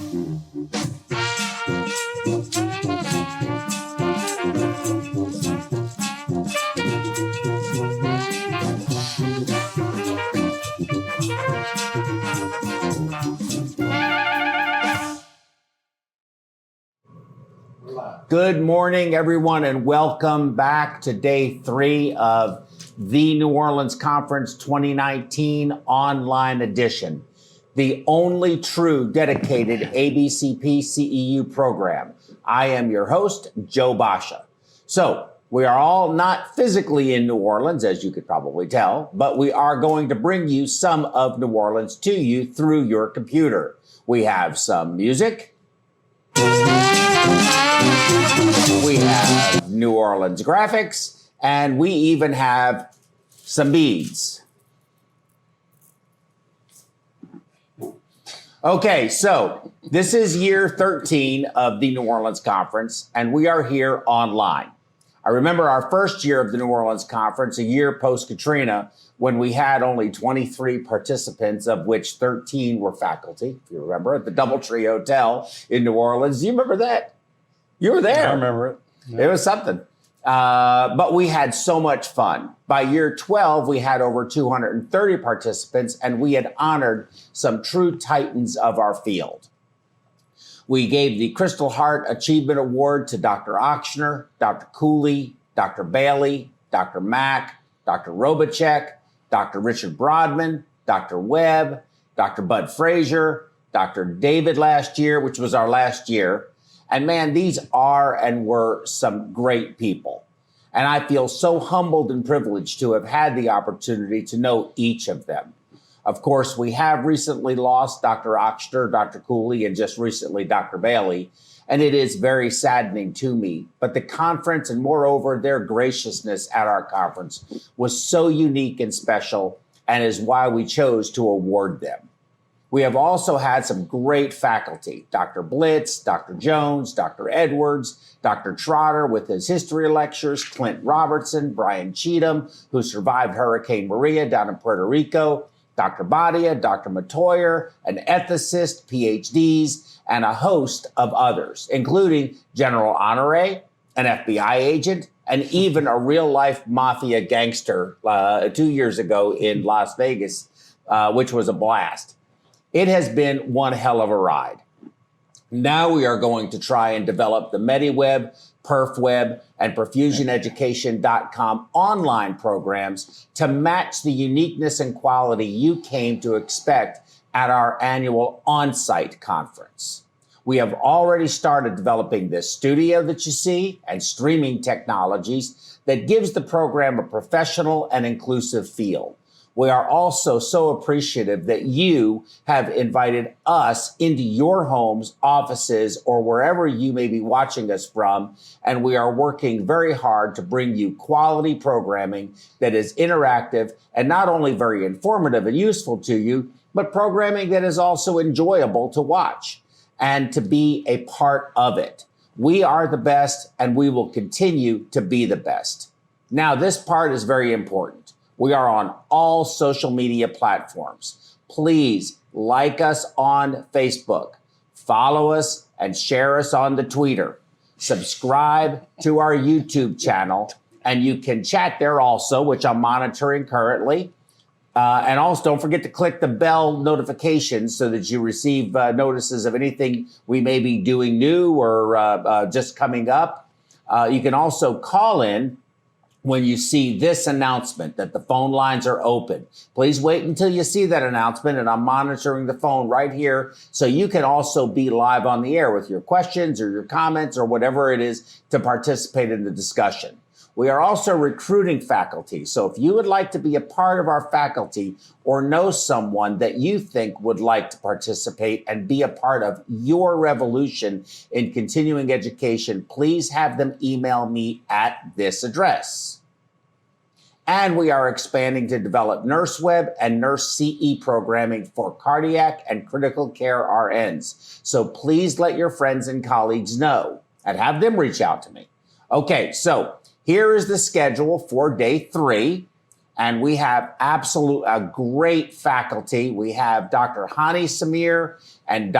Good morning, everyone, and welcome back to day 3 of the New Orleans Conference 2019 online edition, the only true dedicated ABCP CEU program. I am your host, Joe Basha. So we are all not physically in New Orleans, as you could probably tell, but we are going to bring you some of New Orleans to you through your computer. We have some music. We have New Orleans graphics, and we even have some beads. Okay, so this is year 13 of the New Orleans Conference, and we are here online. I remember our first year of the New Orleans Conference, a year post-Katrina, when we had only 23 participants, of which 13 were faculty, if you remember, at the Doubletree Hotel in New Orleans. Do you remember that? You were there. I remember it. Yeah. It was something. But we had so much fun. By year 12, we had over 230 participants, and we had honored some true titans of our field. We gave the Crystal Heart Achievement Award to Dr. Ochsner, Dr. Cooley, Dr. Bailey, Dr. Mack, Dr. Robachek, Dr. Richard Broadman, Dr. Webb, Dr. Bud Frazier, Dr. David last year, which was our last year. And man, these are and were some great people. And I feel so humbled and privileged to have had the opportunity to know each of them. Of course, we have recently lost Dr. Ochsner, Dr. Cooley, and just recently Dr. Bailey. And it is very saddening to me. But the conference, and moreover, their graciousness at our conference, was so unique and special, and is why we chose to award them. We have also had some great faculty, Dr. Blitz, Dr. Jones, Dr. Edwards, Dr. Trotter with his history lectures, Clint Robertson, Brian Cheatham, who survived Hurricane Maria down in Puerto Rico, Dr. Badia, Dr. Matoyer, an ethicist, PhDs, and a host of others, including General Honore, an FBI agent, and even a real-life mafia gangster 2 years ago in Las Vegas, which was a blast. It has been one hell of a ride. Now we are going to try and develop the MediWeb, PerfWeb, and PerfusionEducation.com online programs to match the uniqueness and quality you came to expect at our annual on-site conference. We have already started developing this studio that you see and streaming technologies that gives the program a professional and inclusive feel. We are also so appreciative that you have invited us into your homes, offices, or wherever you may be watching us from, and we are working very hard to bring you quality programming that is interactive and not only very informative and useful to you, but programming that is also enjoyable to watch and to be a part of it. We are the best, and we will continue to be the best. Now, this part is very important. We are on all social media platforms. Please like us on Facebook, follow us, and share us on the Twitter. Subscribe to our YouTube channel, and you can chat there also, which I'm monitoring currently. And also don't forget to click the bell notifications so that you receive notices of anything we may be doing new or just coming up. You can also call in when you see this announcement that the phone lines are open. Please wait until you see that announcement, and I'm monitoring the phone right here so you can also be live on the air with your questions or your comments or whatever it is to participate in the discussion. We are also recruiting faculty, so if you would like to be a part of our faculty or know someone that you think would like to participate and be a part of your revolution in continuing education, please have them email me at this address. And we are expanding to develop NurseWeb and Nurse CE programming for cardiac and critical care RNs. So please let your friends and colleagues know and have them reach out to me. Okay, so here is the schedule for day 3. And we have a great faculty. We have Dr. Hani Samir and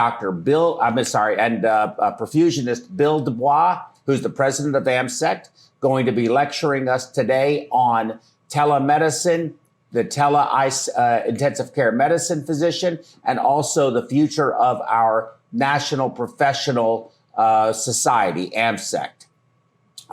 perfusionist Bill Dubois, who's the president of AmSECT, going to be lecturing us today on telemedicine, the intensive care medicine physician, and also the future of our National Professional Society, AmSECT.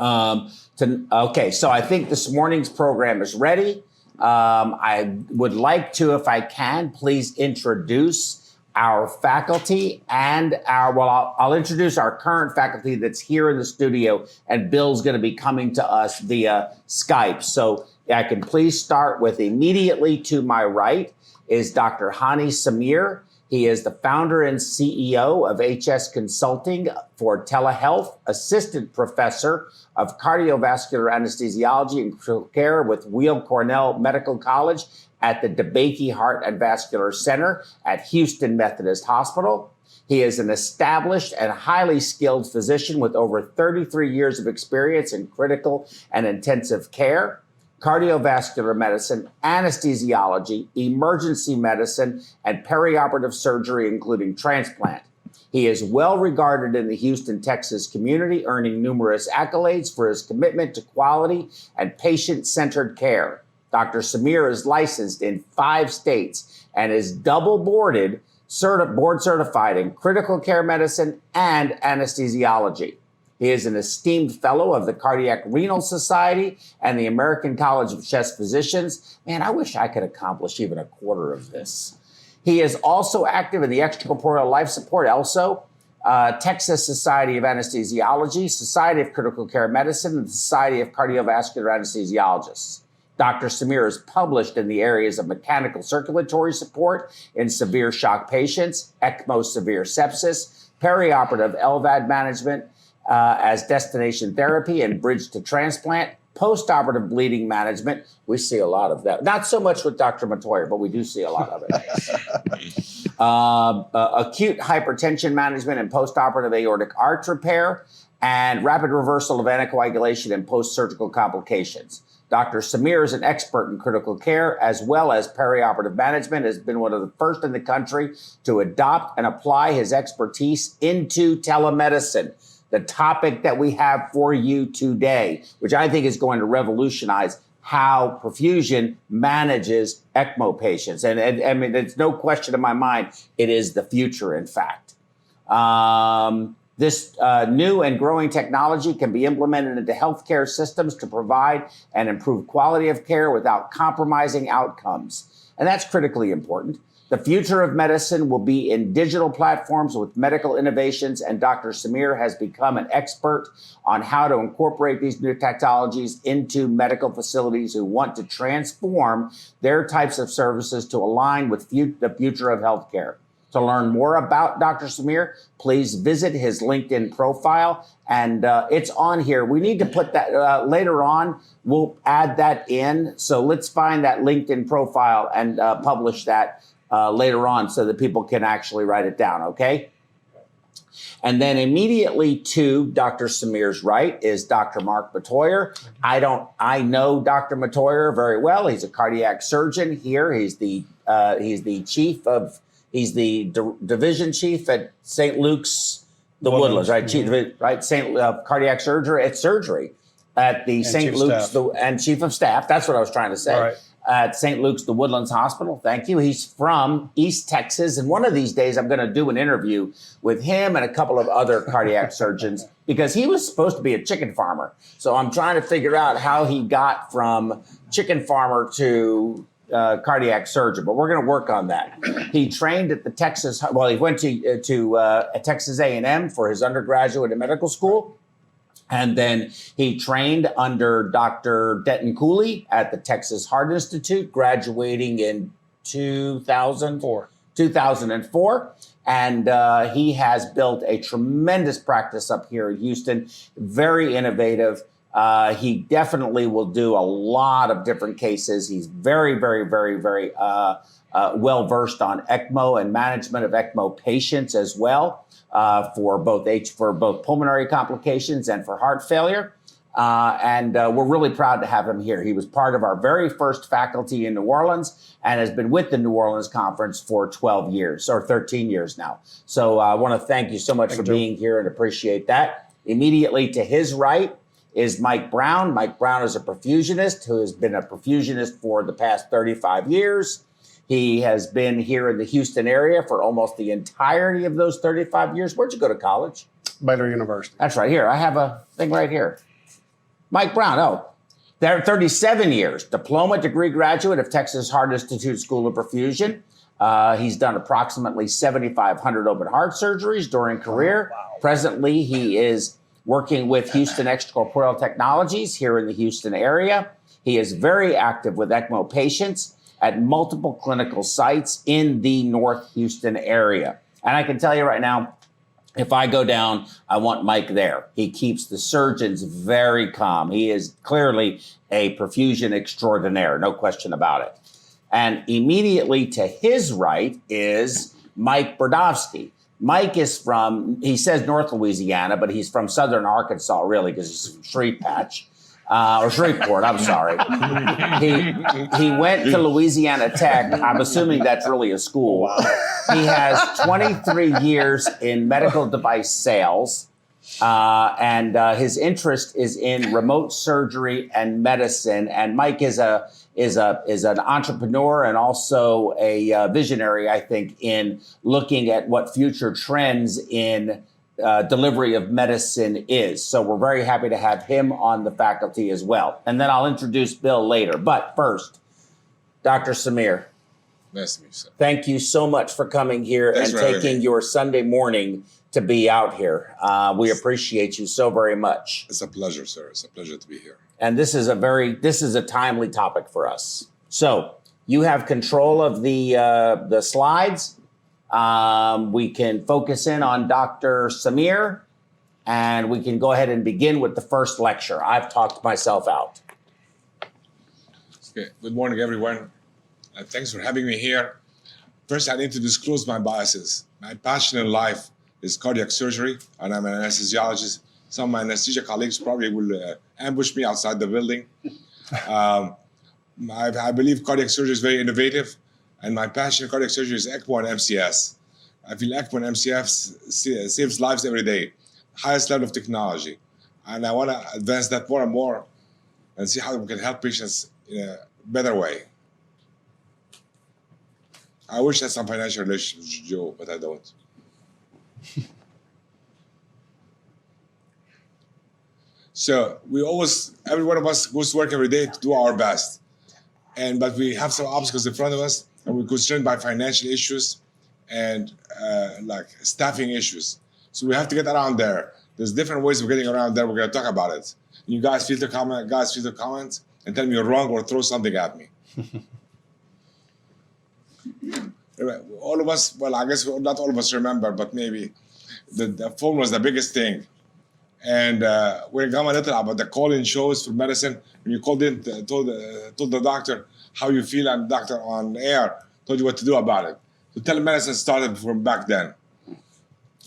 Okay, so I think this morning's program is ready. I would like to, if I can, please introduce our faculty and I'll introduce our current faculty that's here in the studio, and Bill's going to be coming to us via Skype. So I can please start with immediately to my right is Dr. Hani Samir. He is the founder and CEO of HS Consulting for Telehealth, assistant professor of cardiovascular anesthesiology and critical care with Weill Cornell Medical College at the DeBakey Heart and Vascular Center at Houston Methodist Hospital. He is an established and highly skilled physician with over 33 years of experience in critical and intensive care, cardiovascular medicine, anesthesiology, emergency medicine, and perioperative surgery, including transplant. He is well regarded in the Houston, Texas community, earning numerous accolades for his commitment to quality and patient-centered care. Dr. Samir is licensed in 5 states and is double board certified in critical care medicine and anesthesiology. He is an esteemed fellow of the Cardiac Renal Society and the American College of Chest Physicians. Man, I wish I could accomplish even a quarter of this. He is also active in the Extracorporeal Life Support, ELSO, Texas Society of Anesthesiology, Society of Critical Care Medicine, and the Society of Cardiovascular Anesthesiologists. Dr. Samir is published in the areas of mechanical circulatory support in severe shock patients, ECMO severe sepsis, perioperative LVAD management, as destination therapy and bridge to transplant, postoperative bleeding management. We see a lot of that. Not so much with Dr. Matoyer, but we do see a lot of it. Acute hypertension management and postoperative aortic arch repair, and rapid reversal of anticoagulation and post-surgical complications. Dr. Samir is an expert in critical care as well as perioperative management, has been one of the first in the country to adopt and apply his expertise into telemedicine, the topic that we have for you today, which I think is going to revolutionize how perfusion manages ECMO patients. And I mean, there's no question in my mind, it is the future, in fact. This new and growing technology can be implemented into healthcare systems to provide and improve quality of care without compromising outcomes. And that's critically important. The future of medicine will be in digital platforms with medical innovations, and Dr. Samir has become an expert on how to incorporate these new technologies into medical facilities who want to transform their types of services to align with the future of healthcare. To learn more about Dr. Samir, please visit his LinkedIn profile, and it's on here. We need to put that later on. We'll add that in. So let's find that LinkedIn profile and publish that later on so that people can actually write it down, okay? And then immediately to Dr. Samir's right is Dr. Mark Matoyer. I know Dr. Matoyer very well. He's a cardiac surgeon here. He's the division chief at St. Luke's, the Woodlands, right? Mm-hmm. Cardiac surgery at the St. Luke's, and chief of staff. That's what I was trying to say. Right. At St. Luke's, the Woodlands Hospital. Thank you. He's from East Texas. And one of these days, I'm going to do an interview with him and a couple of other cardiac surgeons, because he was supposed to be a chicken farmer. So I'm trying to figure out how he got from chicken farmer to cardiac surgeon, but we're going to work on that. He trained at the he went to Texas A&M for his undergraduate in medical school. And then he trained under Dr. Denton Cooley at the Texas Heart Institute, graduating in 2004. And he has built a tremendous practice up here in Houston, very innovative. He definitely will do a lot of different cases. He's very, very, very, very well-versed on ECMO and management of ECMO patients as well, for both pulmonary complications and for heart failure. and we're really proud to have him here. He was part of our very first faculty in New Orleans and has been with the New Orleans Conference for 12 years or 13 years now. So I want to thank you so much for being here and appreciate that. Immediately to his right is Mike Brown. Mike Brown is a perfusionist who has been a perfusionist for the past 35 years. He has been here in the Houston area for almost the entirety of those 35 years. Where'd you go to college? Baylor University. That's right here. I have a thing right here. Mike Brown, there 37 years, diploma degree graduate of Texas Heart Institute School of Perfusion. He's done approximately 7,500 open heart surgeries during career. Oh, wow. Presently, he is working with Houston Extracorporeal Technologies here in the Houston area. He is very active with ECMO patients at multiple clinical sites in the North Houston area. And I can tell you right now, if I go down, I want Mike there. He keeps the surgeons very calm. He is clearly a perfusion extraordinaire, no question about it. And immediately to his right is Mike Brodowski. Mike is from, he says North Louisiana, but he's from Southern Arkansas, really, because he's from or Shreveport, I'm sorry. He went to Louisiana Tech. I'm assuming that's really a school. Wow. He has 23 years in medical device sales, and his interest is in remote surgery and medicine. And Mike is an entrepreneur and also a visionary, I think, in looking at what future trends in delivery of medicine is. So we're very happy to have him on the faculty as well. And then I'll introduce Bill later. But first, Dr. Samir. Nice to meet you, sir. Thank you so much for coming here and taking your Sunday morning to be out here. We appreciate you so very much. It's a pleasure, sir. It's a pleasure to be here. And this is a timely topic for us. So you have control of the slides. We can focus in on Dr. Samir, and we can go ahead and begin with the first lecture. I've talked myself out. Okay. Good morning, everyone. Thanks for having me here. First, I need to disclose my biases. My passion in life is cardiac surgery, and I'm an anesthesiologist. Some of my anesthesia colleagues probably will ambush me outside the building. I believe cardiac surgery is very innovative. And my passion in cardiac surgery is ECMO and MCS. I feel ECMO and MCS saves lives every day, highest level of technology. And I want to advance that more and more and see how we can help patients in a better way. I wish I had some financial relationship with Joe, but I don't. So every one of us goes to work every day to do our best. But we have some obstacles in front of us. And we're constrained by financial issues and like staffing issues. So we have to get around there. There's different ways of getting around there. We're going to talk about it. You guys feel the comment, and tell me you're wrong or throw something at me. All of us, well, I guess not all of us remember, but maybe the phone was the biggest thing. And we got a little about the call-in shows for medicine. When you called in, told the doctor how you feel, and the doctor on air told you what to do about it. So telemedicine started from back then.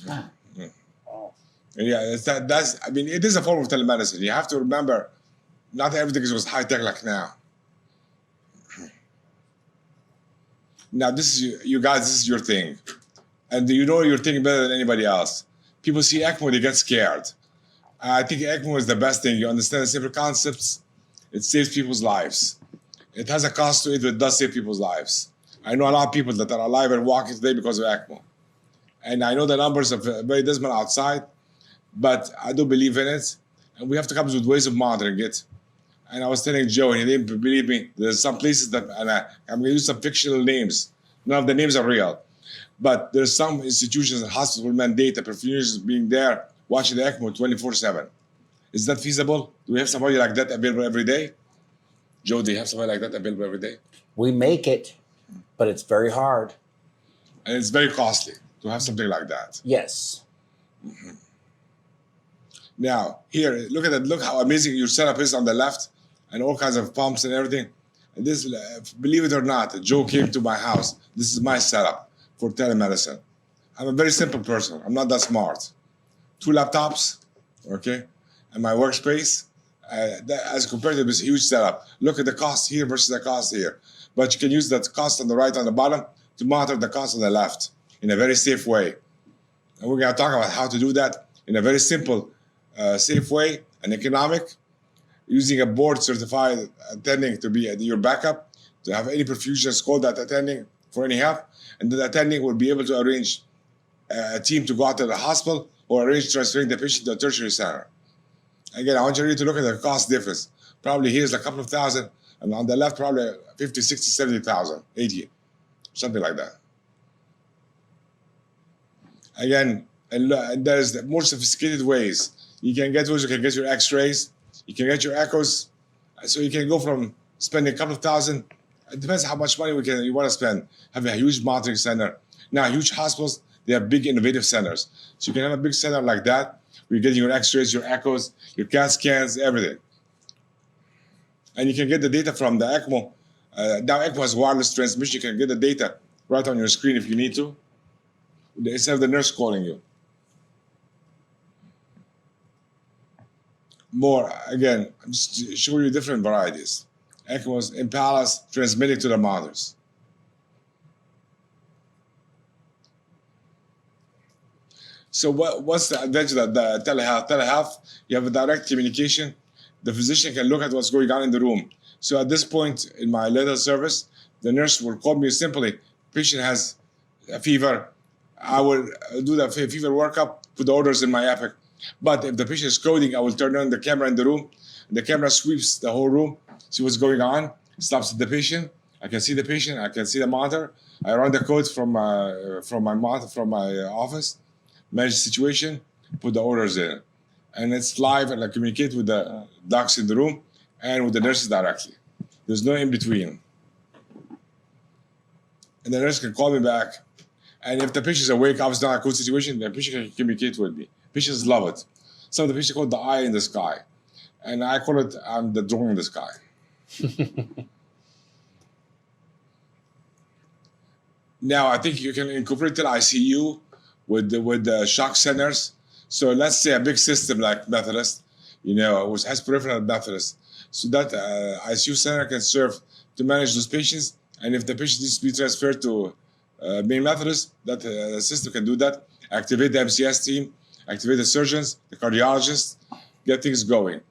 Yeah. Yeah, it is a form of telemedicine. You have to remember, not everything was high tech like now. Now this is you guys. This is your thing, and you know your thing better than anybody else. People see ECMO, they get scared. I think ECMO is the best thing. You understand the simple concepts. It saves people's lives. It has a cost to it, but it does save people's lives. I know a lot of people that are alive and walking today because of ECMO. And I know the numbers are very dismal outside, but I do believe in it. And we have to come up with ways of monitoring it. And I was telling Joe, and he didn't believe me, there's some places that, and I'm going to use some fictional names. None of the names are real. But there's some institutions and hospitals will mandate the perfusionist being there watching the ECMO 24/7. Is that feasible? Do we have somebody like that available every day? Joe, do you have somebody like that available every day? We make it, but it's very hard. And it's very costly to have something like that. Yes. Mm-hmm. Now, here, look at that. Look how amazing your setup is on the left, and all kinds of pumps and everything. And this, believe it or not, Joe came to my house. This is my setup for telemedicine. I'm a very simple person. I'm not that smart. 2 laptops, okay, and my workspace, as compared to this huge setup. Look at the cost here versus the cost here. But you can use that cost on the right on the bottom to monitor the cost on the left in a very safe way. And we're going to talk about how to do that in a very simple, safe way and economic, using a board-certified attending to be your backup, to have any perfusions call that attending for any help, and the attending will be able to arrange a team to go out to the hospital or arrange transferring the patient to a tertiary center. Again, I want you to look at the cost difference. Probably here's a couple of thousand, and on the left, probably 50, 60, 70,000, 80, something like that. Again, and there's more sophisticated ways. You can get your x-rays, you can get your echoes, so you can go from spending a couple of thousand, it depends how much money you want to spend, have a huge monitoring center. Now, huge hospitals, they have big innovative centers. So you can have a big center like that, where you're getting your x-rays, your echoes, your CAT scans, everything. And you can get the data from the ECMO. Now ECMO has wireless transmission. You can get the data right on your screen if you need to, instead of the nurse calling you. More, again, I'm just showing you different varieties. ECMOs, Impalas, transmitting to the monitors. So what's the advantage of the telehealth? Telehealth, you have a direct communication. The physician can look at what's going on in the room. So at this point in my little service, the nurse will call me simply, patient has a fever. I will do the fever workup, put the orders in my Epic. But if the patient is coding, I will turn on the camera in the room. And the camera sweeps the whole room, see what's going on, stops the patient. I can see the patient, I can see the monitor. I run the codes from my office, manage the situation, put the orders in. And it's live, and I communicate with the docs in the room and with the nurses directly. There's no in between. And the nurse can call me back. And if the patient is awake, obviously not a code situation, the patient can communicate with me. Patients love it. Some of the patients call it the eye in the sky. And I call it the drone in the sky. Now, I think you can incorporate the ICU with the shock centers. So let's say a big system like Methodist, which has peripheral Methodist. So that ICU center can serve to manage those patients. And if the patient needs to be transferred to main Methodist, that system can do that. Activate the MCS team, activate the surgeons, the cardiologists, get things going.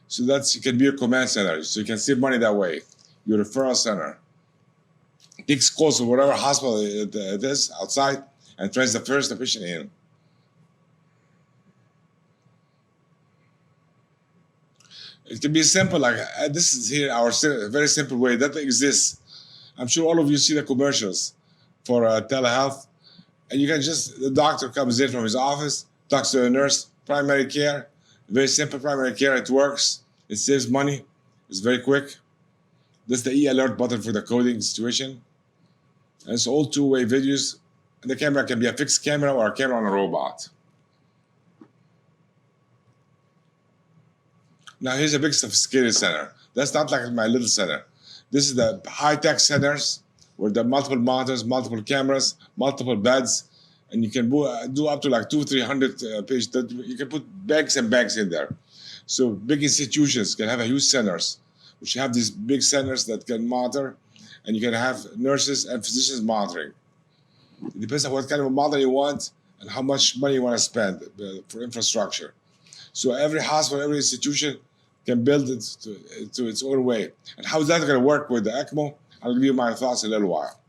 So it can be your command center. So you can save money that way. Your referral center. Takes calls from whatever hospital it is outside and transfers the patient in. It can be simple, like this is here our very simple way that exists. I'm sure all of you see the commercials for telehealth, and you can the doctor comes in from his office, talks to the nurse, primary care, very simple primary care. It works, it saves money, it's very quick. This is the e-alert button for the coding situation. And it's all two-way videos. And the camera can be a fixed camera or a camera on a robot. Now here's a big sophisticated center. That's not like my little center. This is the high-tech centers where there are multiple monitors, multiple cameras, multiple beds, and you can do up to like 200-300 patients. You can put bags and bags in there. So big institutions can have huge centers, which have these big centers that can monitor, and you can have nurses and physicians monitoring. It depends on what kind of a model you want and how much money you want to spend for infrastructure. So every hospital, every institution can build it to its own way. And how is that going to work with the ECMO? I'll give you my thoughts in a little while.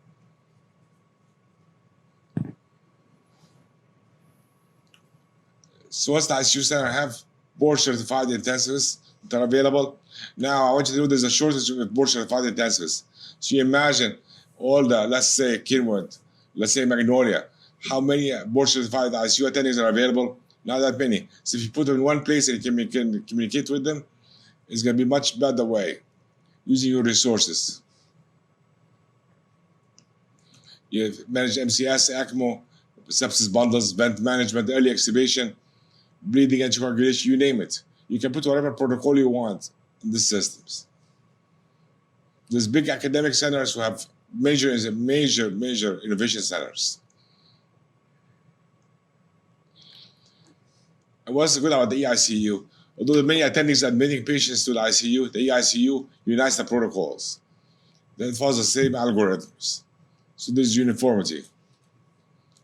So what's the ICU center have? Board-certified intensivists that are available. Now, I want you to know there's a shortage of board-certified intensivists. So you imagine all the, let's say, Kinwood, let's say Magnolia, how many board-certified ICU attendings are available? Not that many. So if you put them in one place and you can communicate with them, it's going to be much better way, using your resources. You manage MCS, ECMO, sepsis bundles, vent management, early extubation, bleeding, anticoagulation, you name it. You can put whatever protocol you want in these systems. There's big academic centers who have major innovation centers. And what's good about the EICU? Although the many attendings admitting patients to the ICU, the EICU unites the protocols. Then it follows the same algorithms. So there's uniformity.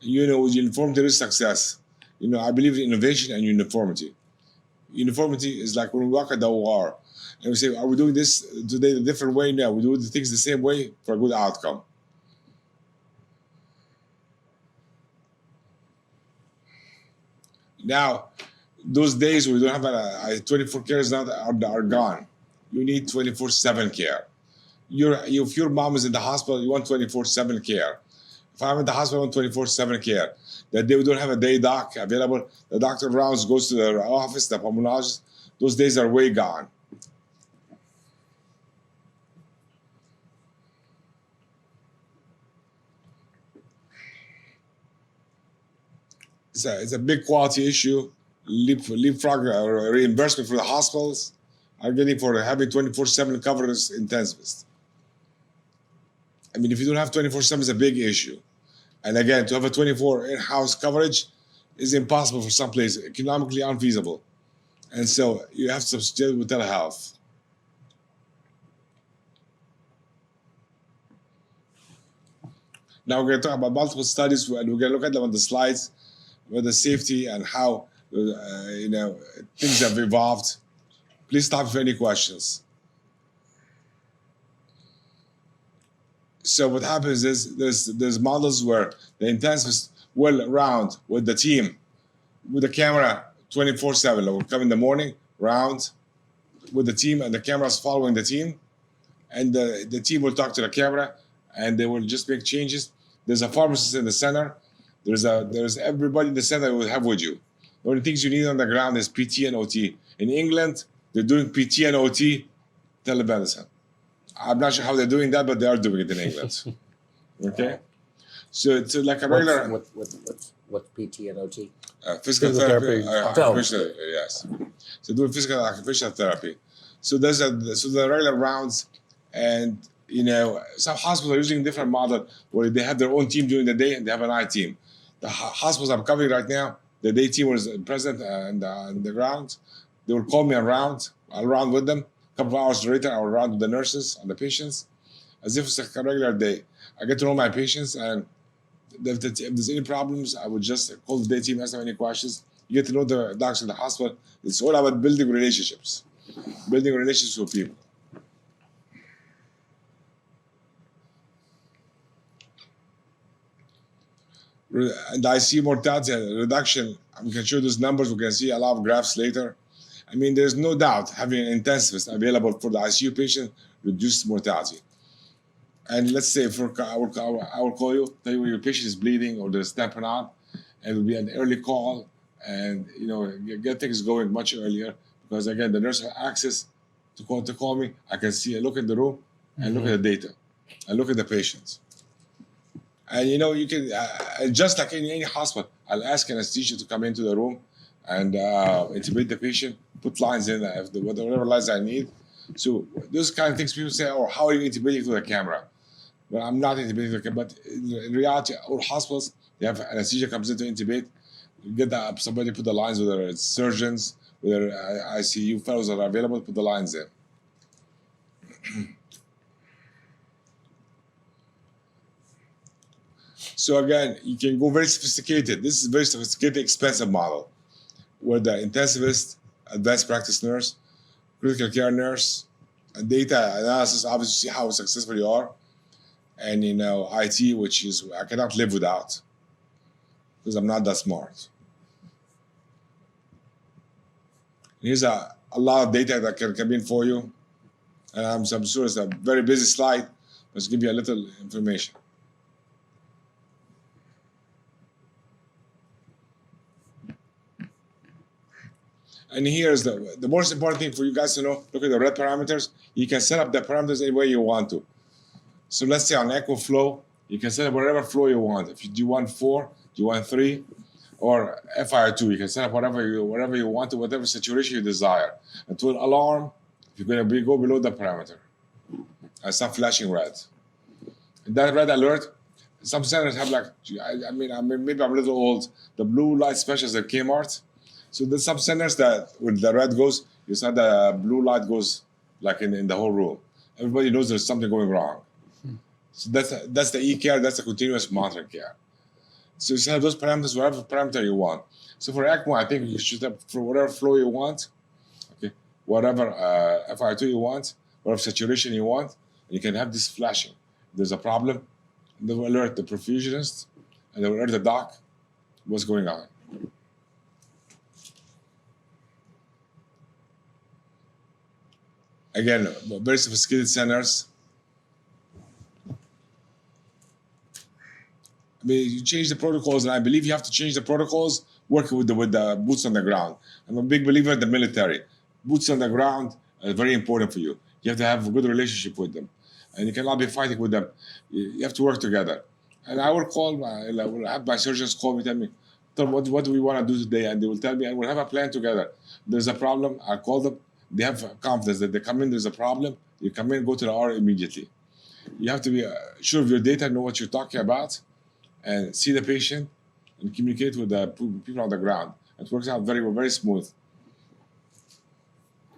With uniformity there is success. I believe in innovation and uniformity. Uniformity is like when we walk at the OR and we say, are we doing this today a different way? No, we do the things the same way for a good outcome. Now, those days where we don't have 24 cares now are gone. You need 24/7 care. If your mom is in the hospital, you want 24/7 care. If I'm in the hospital, I want 24/7 care. That day we don't have a day doc available. The doctor rounds, goes to the office, the pulmonologist. Those days are way gone. It's a big quality issue. Leapfrog reimbursement for the hospitals are getting for having 24/7 coverage intensivists. I mean, if you don't have 24/7, it's a big issue. And again, to have a 24 in-house coverage is impossible for some places, economically unfeasible. And so you have to substitute with telehealth. Now we're going to talk about multiple studies, and we're going to look at them on the slides, with the safety and how things have evolved. Please stop for any questions. So what happens is there's models where the intensivist will round with the team, with the camera 24/7. They'll come in the morning, round with the team, and the camera's following the team, and the team will talk to the camera, and they will just make changes. There's a pharmacist in the center. There's everybody in the center will have with you. The only things you need on the ground is PT and OT. In England, they're doing PT and OT telemedicine. I'm not sure how they're doing that, but they are doing it in England. Okay? So it's like a regular... What's PT and OT? Physical therapy. Occupational, yes. So doing physical and occupational therapy. So the regular rounds, and some hospitals are using a different model where they have their own team during the day and they have an night team. The hospitals I'm covering right now, the day team was present on the ground. They will call me around. I'll round with them. A couple of hours later, I'll round with the nurses and the patients, as if it's like a regular day. I get to know my patients, and if there's any problems, I would just call the day team, ask them any questions. You get to know the doctors in the hospital. It's all about building relationships with people. And I see mortality reduction. We can show those numbers. We can see a lot of graphs later. I mean, there's no doubt having an intensivist available for the ICU patient reduces mortality. And let's say I will call you, tell you when your patient is bleeding or there's tamponade, and it will be an early call, and get things going much earlier, because again, the nurse has access to call me. I can see, look in the room and look at the data and look at the patients. And you can, just like in any hospital, I'll ask anesthesia to come into the room and intubate the patient, put lines in, whatever lines I need. So those kind of things people say, oh, how are you intubating through the camera? Well, I'm not intubating through the camera, but in reality, all hospitals, they have anesthesia comes in to intubate. You get somebody put the lines, whether it's surgeons, whether ICU fellows are available, put the lines in. So again, you can go very sophisticated. This is a very sophisticated, expensive model, where the intensivist, advanced practice nurse, critical care nurse, and data analysis, obviously see how successful you are, and IT, which is I cannot live without, because I'm not that smart. Here's a lot of data that can come in for you, and I'm sure it's a very busy slide. Let's give you a little information. And here's the most important thing for you guys to know. Look at the red parameters. You can set up the parameters any way you want to. So let's say on ECMO flow, you can set up whatever flow you want. If you do 1.4, do 1.3, or FIR2, you can set up whatever you want to, whatever saturation you desire. And to an alarm, you're going to go below the parameter and start flashing red. And that red alert, some centers have maybe I'm a little old, the blue light specials at Kmart. So there's some centers that when the red goes, you saw the blue light goes like in the whole room. Everybody knows there's something going wrong. So that's the e-care, that's the continuous monitoring care. So you have those parameters, whatever parameter you want. So for ECMO, I think you should have for whatever flow you want, okay, whatever FiO2 you want, whatever saturation you want, and you can have this flashing. If there's a problem, they will alert the perfusionist, and they will alert the doc what's going on. Again, very sophisticated centers. I mean, you change the protocols, and I believe you have to change the protocols working with the boots on the ground. I'm a big believer in the military. Boots on the ground are very important for you. You have to have a good relationship with them, and you cannot be fighting with them. You have to work together. And I will call, I will have my surgeons call me, tell me, what do we want to do today? And they will tell me, and we'll have a plan together. There's a problem, I'll call them. They have confidence that they come in, there's a problem. You come in, go to the R immediately. You have to be sure of your data, know what you're talking about, and see the patient and communicate with the people on the ground. It works out very, very smooth.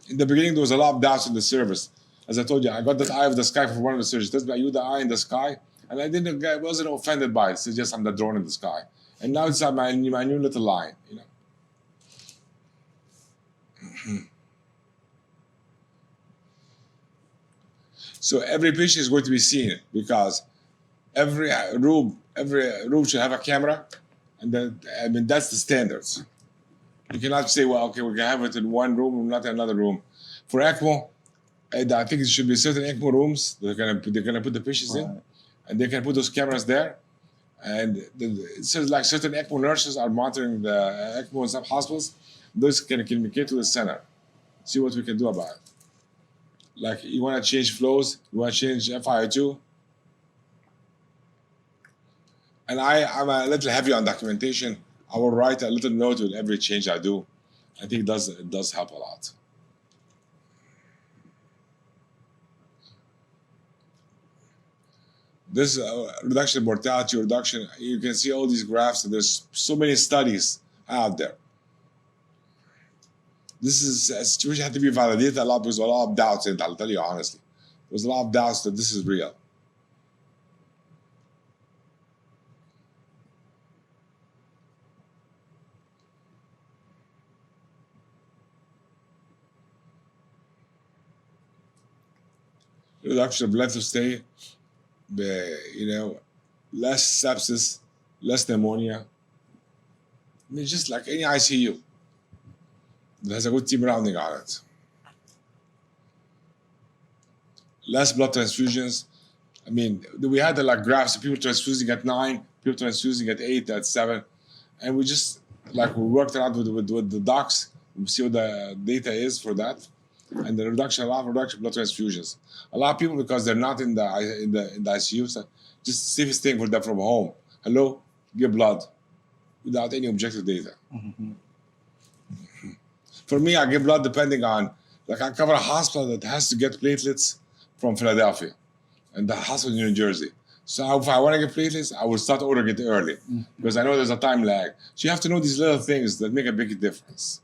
In the beginning, there was a lot of doubts in the service. As I told you, I got that eye of the sky from one of the surgeons. That's why you the eye in the sky. And I wasn't offended by it. It's just I'm the drone in the sky. And now it's my new little line, you know. So every patient is going to be seen because every room should have a camera, and then I mean that's the standards. You cannot say, well, okay, we can have it in one room and not in another room. For ECMO, I think it should be certain ECMO rooms they're gonna put the patients in, and they can put those cameras there. And it says like certain ECMO nurses are monitoring the ECMO in some hospitals. Those can communicate to the center, see what we can do about it. Like you want to change flows, you want to change FiO2. And I'm a little heavy on documentation. I will write a little note with every change I do. I think it does help a lot. This reduction in mortality, reduction, you can see all these graphs, and there's so many studies out there. This is a situation that had to be validated a lot. There's a lot of doubts in it, I'll tell you honestly. There's a lot of doubts that this is real. Reduction of length of stay, less sepsis, less pneumonia. I mean, just like any ICU that has a good team rounding on it. Less blood transfusions. I mean, we had like graphs of people transfusing at 9, people transfusing at 8, at 7, and we worked around with the docs. We see what the data is for that. And the reduction of blood transfusions. A lot of people, because they're not in the ICU, so just the safest thing for them from home. Hello, give blood, without any objective data. Mm-hmm. For me, I give blood depending on, like I cover a hospital that has to get platelets from Philadelphia, and the hospital in New Jersey. So if I want to get platelets, I will start ordering it early, because I know there's a time lag. So you have to know these little things that make a big difference.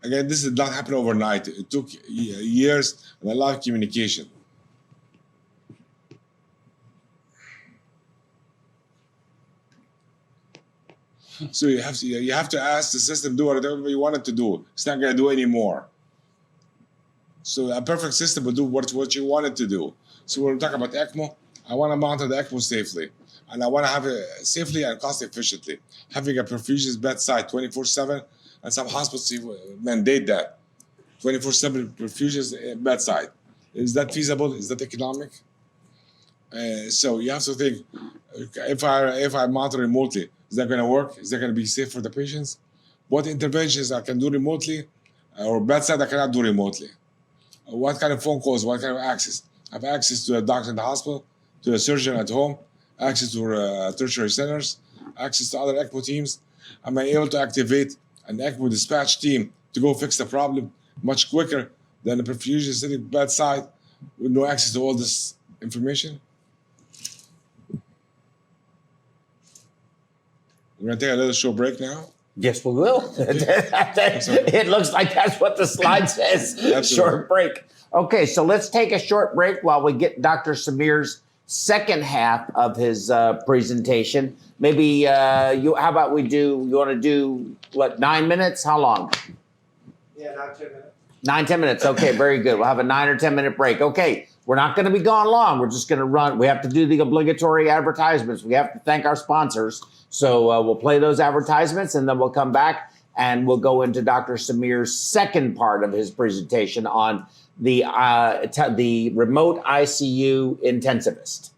Again, this did not happen overnight. It took years and a lot of communication. So you have to ask the system do whatever you want it to do. It's not going to do any more. So a perfect system will do what you want it to do. So when we talk about ECMO, I want to monitor the ECMO safely, and I want to have it safely and cost efficiently. Having a perfusionist bedside 24/7. And some hospitals mandate that 24/7 perfusions bedside. Is that feasible? Is that economic? So you have to think: if I monitor remotely, is that going to work? Is that going to be safe for the patients? What interventions I can do remotely, or bedside I cannot do remotely? What kind of phone calls? What kind of access? I have access to a doctor in the hospital, to a surgeon at home, access to tertiary centers, access to other ECMO teams. Am I able to activate an ECMO dispatch team to go fix the problem much quicker than a perfusion sitting bedside with no access to all this information. We're gonna take a little short break now. Yes, we will. It looks like that's what the slide says. Short break. Okay, so let's take a short break while we get Dr. Samir's second half of his presentation. Maybe how about we do? You want to do what? 9 minutes? How long? Yeah, 9-10 minutes. 9-10 minutes. Okay, very good. We'll have a 9 or 10 minute break. Okay, we're not going to be gone long. We're just going to run. We have to do the obligatory advertisements. We have to thank our sponsors. So we'll play those advertisements and then we'll come back and we'll go into Dr. Samir's second part of his presentation on the remote ICU intensivist.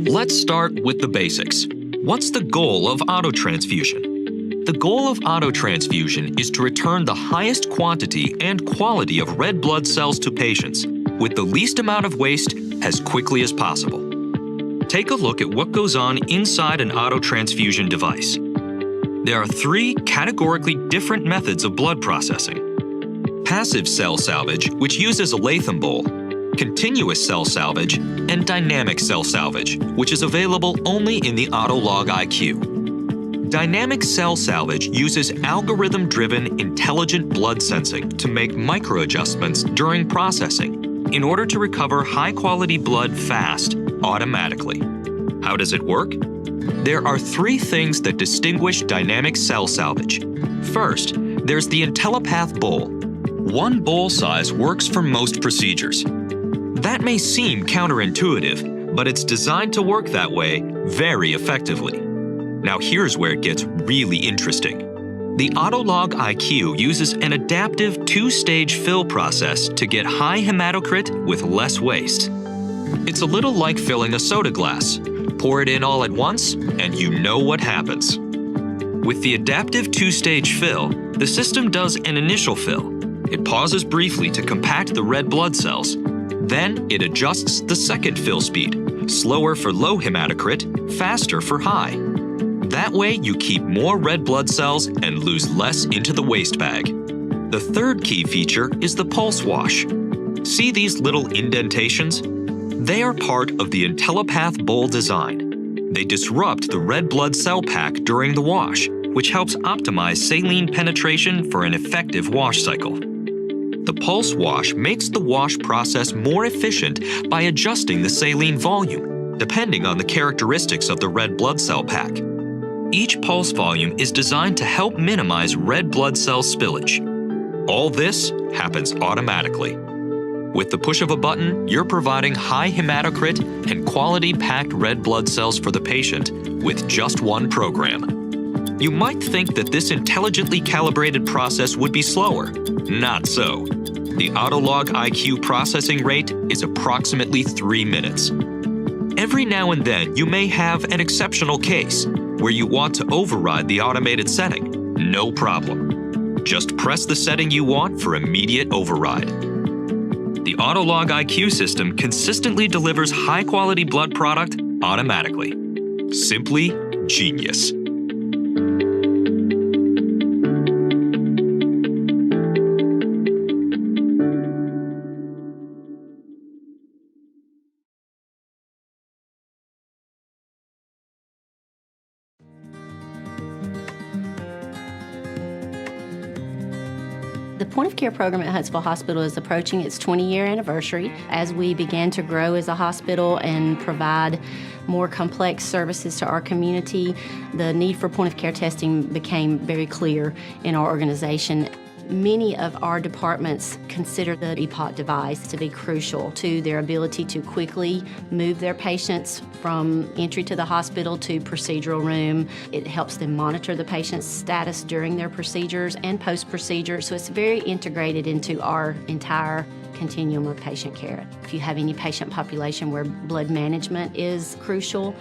Let's start with the basics. What's the goal of autotransfusion? The goal of autotransfusion is to return the highest quantity and quality of red blood cells to patients with the least amount of waste as quickly as possible. Take a look at what goes on inside an autotransfusion device. There are three categorically different methods of blood processing: passive cell salvage, which uses a Latham bowl, continuous cell salvage, and dynamic cell salvage, which is available only in the Autolog IQ. Dynamic cell salvage uses algorithm-driven intelligent blood sensing to make micro-adjustments during processing in order to recover high-quality blood fast, automatically. How does it work? There are three things that distinguish dynamic cell salvage. First, there's the IntelliPath bowl. One bowl size works for most procedures. That may seem counterintuitive, but it's designed to work that way very effectively. Now here's where it gets really interesting. The Autolog IQ uses an adaptive two-stage fill process to get high hematocrit with less waste. It's a little like filling a soda glass. Pour it in all at once, and you know what happens. With the adaptive two-stage fill, the system does an initial fill. It pauses briefly to compact the red blood cells. Then it adjusts the second fill speed, slower for low hematocrit, faster for high. That way you keep more red blood cells and lose less into the waste bag. The third key feature is the pulse wash. See these little indentations? They are part of the IntelliPath bowl design. They disrupt the red blood cell pack during the wash, which helps optimize saline penetration for an effective wash cycle. The pulse wash makes the wash process more efficient by adjusting the saline volume, depending on the characteristics of the red blood cell pack. Each pulse volume is designed to help minimize red blood cell spillage. All this happens automatically. With the push of a button, you're providing high hematocrit and quality-packed red blood cells for the patient with just one program. You might think that this intelligently calibrated process would be slower. Not so. The Autolog IQ processing rate is approximately 3 minutes. Every now and then, you may have an exceptional case where you want to override the automated setting. No problem. Just press the setting you want for immediate override. The Autolog IQ system consistently delivers high-quality blood product automatically. Simply genius. The point of care program at Huntsville Hospital is approaching its 20-year anniversary. As we began to grow as a hospital and provide more complex services to our community, the need for point of care testing became very clear in our organization. Many of our departments consider the EPOC device to be crucial to their ability to quickly move their patients from entry to the hospital to procedural room. It helps them monitor the patient's status during their procedures and post-procedure, so it's very integrated into our entire continuum of patient care. If you have any patient population where blood management is crucial,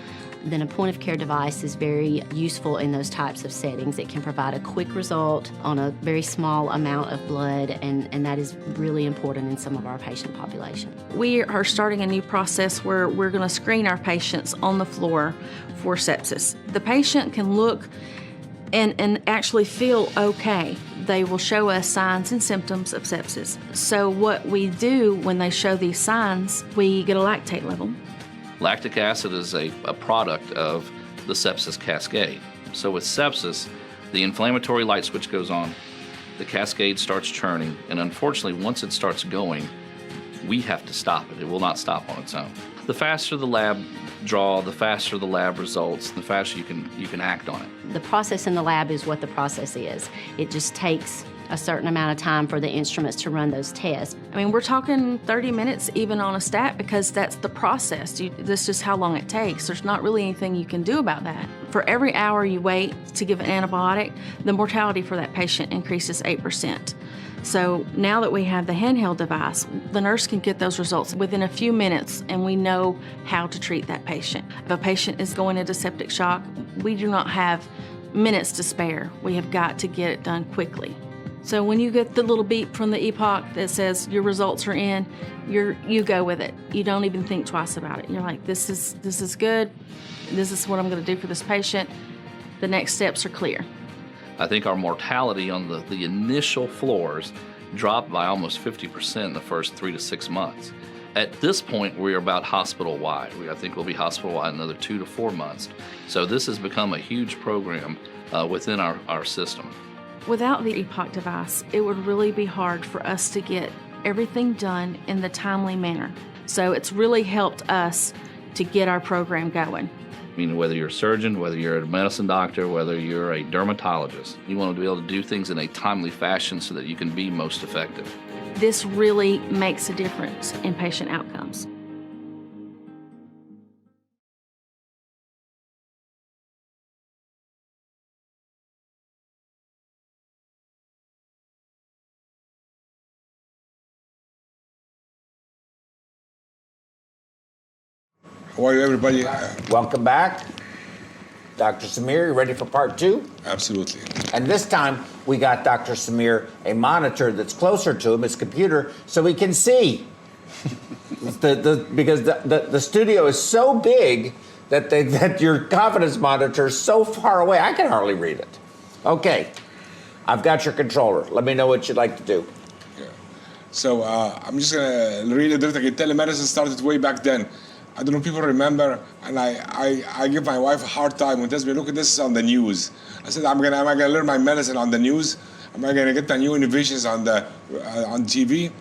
then a point of care device is very useful in those types of settings. It can provide a quick result on a very small amount of blood, and that is really important in some of our patient population. We are starting a new process where we're going to screen our patients on the floor for sepsis. The patient can look and actually feel okay. They will show us signs and symptoms of sepsis. So what we do when they show these signs, we get a lactate level. Lactic acid is a product of the sepsis cascade. So with sepsis, the inflammatory light switch goes on, the cascade starts churning, and unfortunately, once it starts going, we have to stop it. It will not stop on its own. The faster the lab draw, the faster the lab results, the faster you can act on it. The process in the lab is what the process is. It just takes a certain amount of time for the instruments to run those tests. I mean, we're talking 30 minutes even on a stat because that's the process. That's just how long it takes. There's not really anything you can do about that. For every hour you wait to give an antibiotic, the mortality for that patient increases 8%. So now that we have the handheld device, the nurse can get those results within a few minutes, and we know how to treat that patient. If a patient is going into septic shock, we do not have minutes to spare. We have got to get it done quickly. So when you get the little beep from the EPOC that says your results are in, you go with it. You don't even think twice about it. You're like, this is good. This is what I'm going to do for this patient. The next steps are clear. I think our mortality on the initial floors dropped by almost 50% in the first 3 to 6 months. At this point, we're about hospital-wide. I think we'll be hospital-wide another 2 to 4 months. So this has become a huge program within our system. Without the EPOC device, it would really be hard for us to get everything done in the timely manner. So it's really helped us to get our program going. I mean, whether you're a surgeon, whether you're a medicine doctor, whether you're a dermatologist, you want to be able to do things in a timely fashion so that you can be most effective. This really makes a difference in patient outcomes. How are you, everybody? Welcome back. Dr. Samir, you ready for part 2? Absolutely. And this time, we got Dr. Samir a monitor that's closer to him, his computer, so he can see. Because the studio is so big that your confidence monitor is so far away, I can hardly read it. Okay, I've got your controller. Let me know what you'd like to do. Yeah. So I'm just going to read it. Telemedicine started way back then. I don't know if people remember, and I give my wife a hard time when tells me, look at this on the news. I said, am I gonna learn my medicine on the news? Am I gonna get the new innovations on TV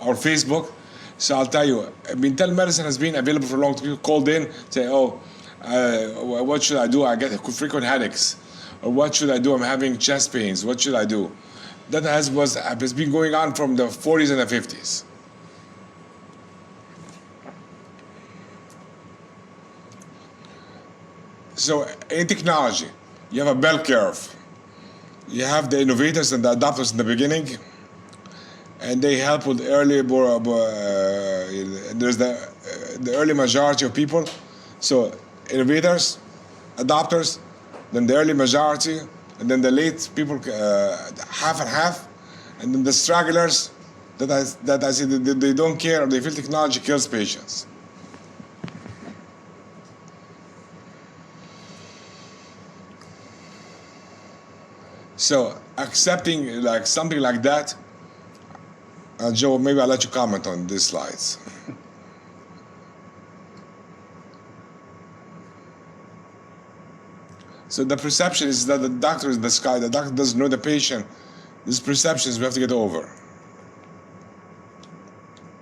or Facebook? So I'll tell you, telemedicine has been available for a long time. People called in, say, what should I do? I get frequent headaches. Or what should I do? I'm having chest pains. What should I do? That has been going on from the 40s and the 50s. So in technology, you have a bell curve. You have the innovators and the adopters in the beginning, and they help with early. There's the early majority of people. So innovators, adopters, then the early majority, and then the late people, half and half, and then the stragglers that I say they don't care or they feel technology kills patients. So accepting like something like that, Joe, maybe I'll let you comment on these slides. So the perception is that the doctor is the sky, the doctor doesn't know the patient. These perceptions we have to get over.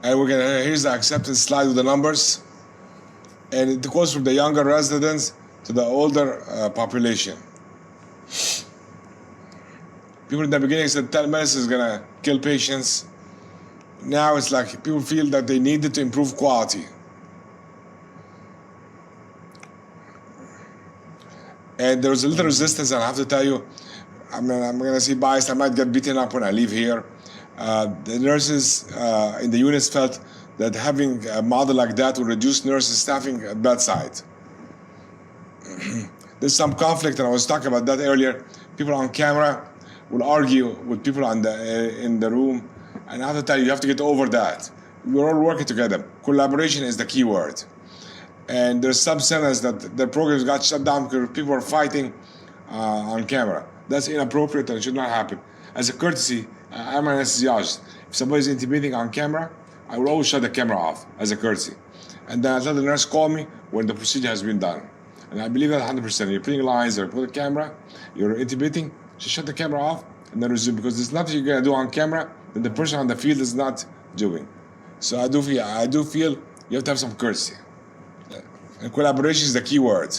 And here's the acceptance slide with the numbers. And it goes from the younger residents to the older population. People in the beginning said telemedicine is gonna kill patients. Now it's like people feel that they needed to improve quality. And there was a little resistance, and I have to tell you, I'm gonna say biased, I might get beaten up when I leave here. The nurses in the units felt that having a model like that would reduce nurses staffing at bedside. There's some conflict, and I was talking about that earlier. People on camera will argue with people in the room, and I have to tell you, you have to get over that. We're all working together. Collaboration is the key word. And there's some centers that the programs got shut down because people were fighting on camera. That's inappropriate and should not happen. As a courtesy, I'm an anesthesiologist. If somebody's intubating on camera, I will always shut the camera off as a courtesy. And then I tell the nurse, call me when the procedure has been done. And I believe that 100%. You're putting lines or put a camera, you're intubating, just shut the camera off and then resume, because there's nothing you're gonna do on camera that the person on the field is not doing. So I do feel you have to have some courtesy. And collaboration is the key word.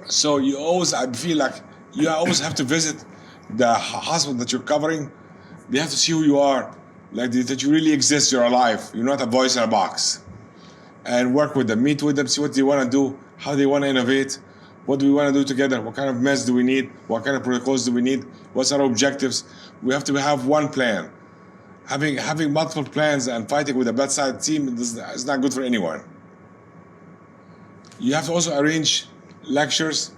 So I feel like you always have to visit the hospital that you're covering. They have to see who you are, like that you really exist, you're alive. You're not a voice in a box. And work with them, meet with them, see what they want to do, how they want to innovate, what do we want to do together, what kind of meds do we need, what kind of protocols do we need, what's our objectives. We have to have one plan. Having multiple plans and fighting with a bedside team is not good for anyone. You have to also arrange lectures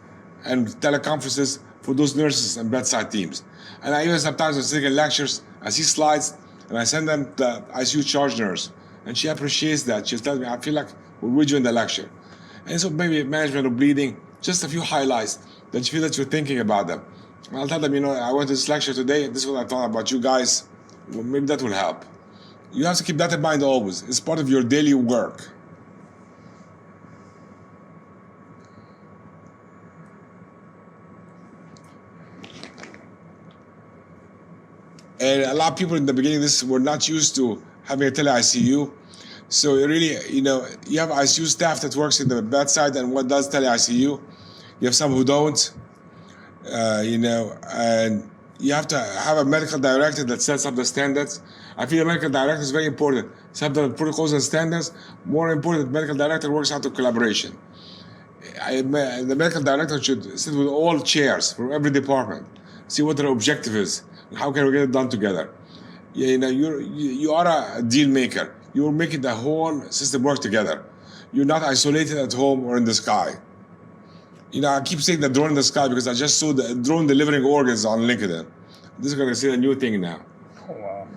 and teleconferences for those nurses and bedside teams. And I even sometimes when I'm taking lectures, I see slides and I send them to ICU charge nurse. And she appreciates that. She'll tell me, I feel like we're with you in the lecture. And so maybe management of bleeding, just a few highlights that you feel that you're thinking about them. And I'll tell them, I went to this lecture today, this is what I thought about you guys. Well, maybe that will help. You have to keep that in mind always. It's part of your daily work. And a lot of people in the beginning, were not used to having a tele-ICU. So really, you have ICU staff that works in the bedside and what does tele-ICU. You have some who don't, and you have to have a medical director that sets up the standards. I feel the medical director is very important. Set up the protocols and standards. More important, the medical director works out of collaboration. The medical director should sit with all chairs from every department, see what their objective is, and how can we get it done together. you are a deal maker. You're making the whole system work together. You're not isolated at home or in the sky. I keep saying the drone in the sky because I just saw the drone delivering organs on LinkedIn. This is going to see a new thing now. Oh, wow.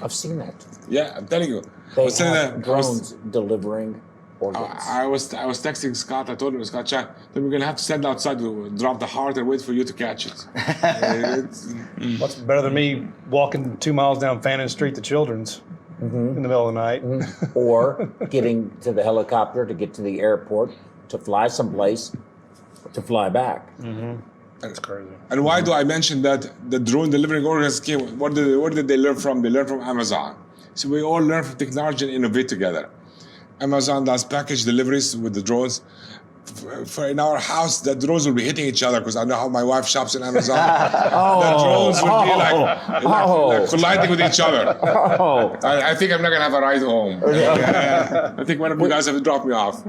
I've seen that. Yeah, I'm telling you. They have drones delivering organs. I was texting Scott. I told him, Scott, then we're going to have to stand outside to drop the heart and wait for you to catch it. What's better than me walking 2 miles down Fannin Street to Children's in the middle of the night? Or getting to the helicopter to get to the airport, to fly someplace, to fly back. That's crazy. And why do I mention that the drone delivering organs came? Where did they learn from? They learned from Amazon. So we all learn from technology and innovate together. Amazon does package deliveries with the drones. For in our house, the drones will be hitting each other because I know how my wife shops in Amazon. The drones will be like colliding with each other. I think I'm not gonna have a ride home. I think one of you guys have to drop me off.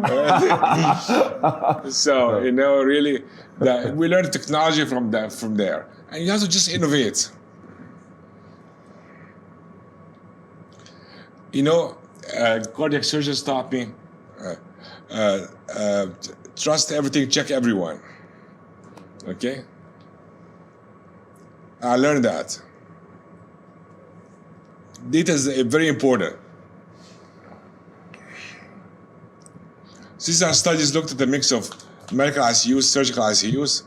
So really, we learn technology from there, and you have to just innovate. Cardiac surgeons taught me. Trust everything, check everyone. Okay? I learned that. Data is very important. These are studies looked at the mix of medical ICUs, surgical ICUs.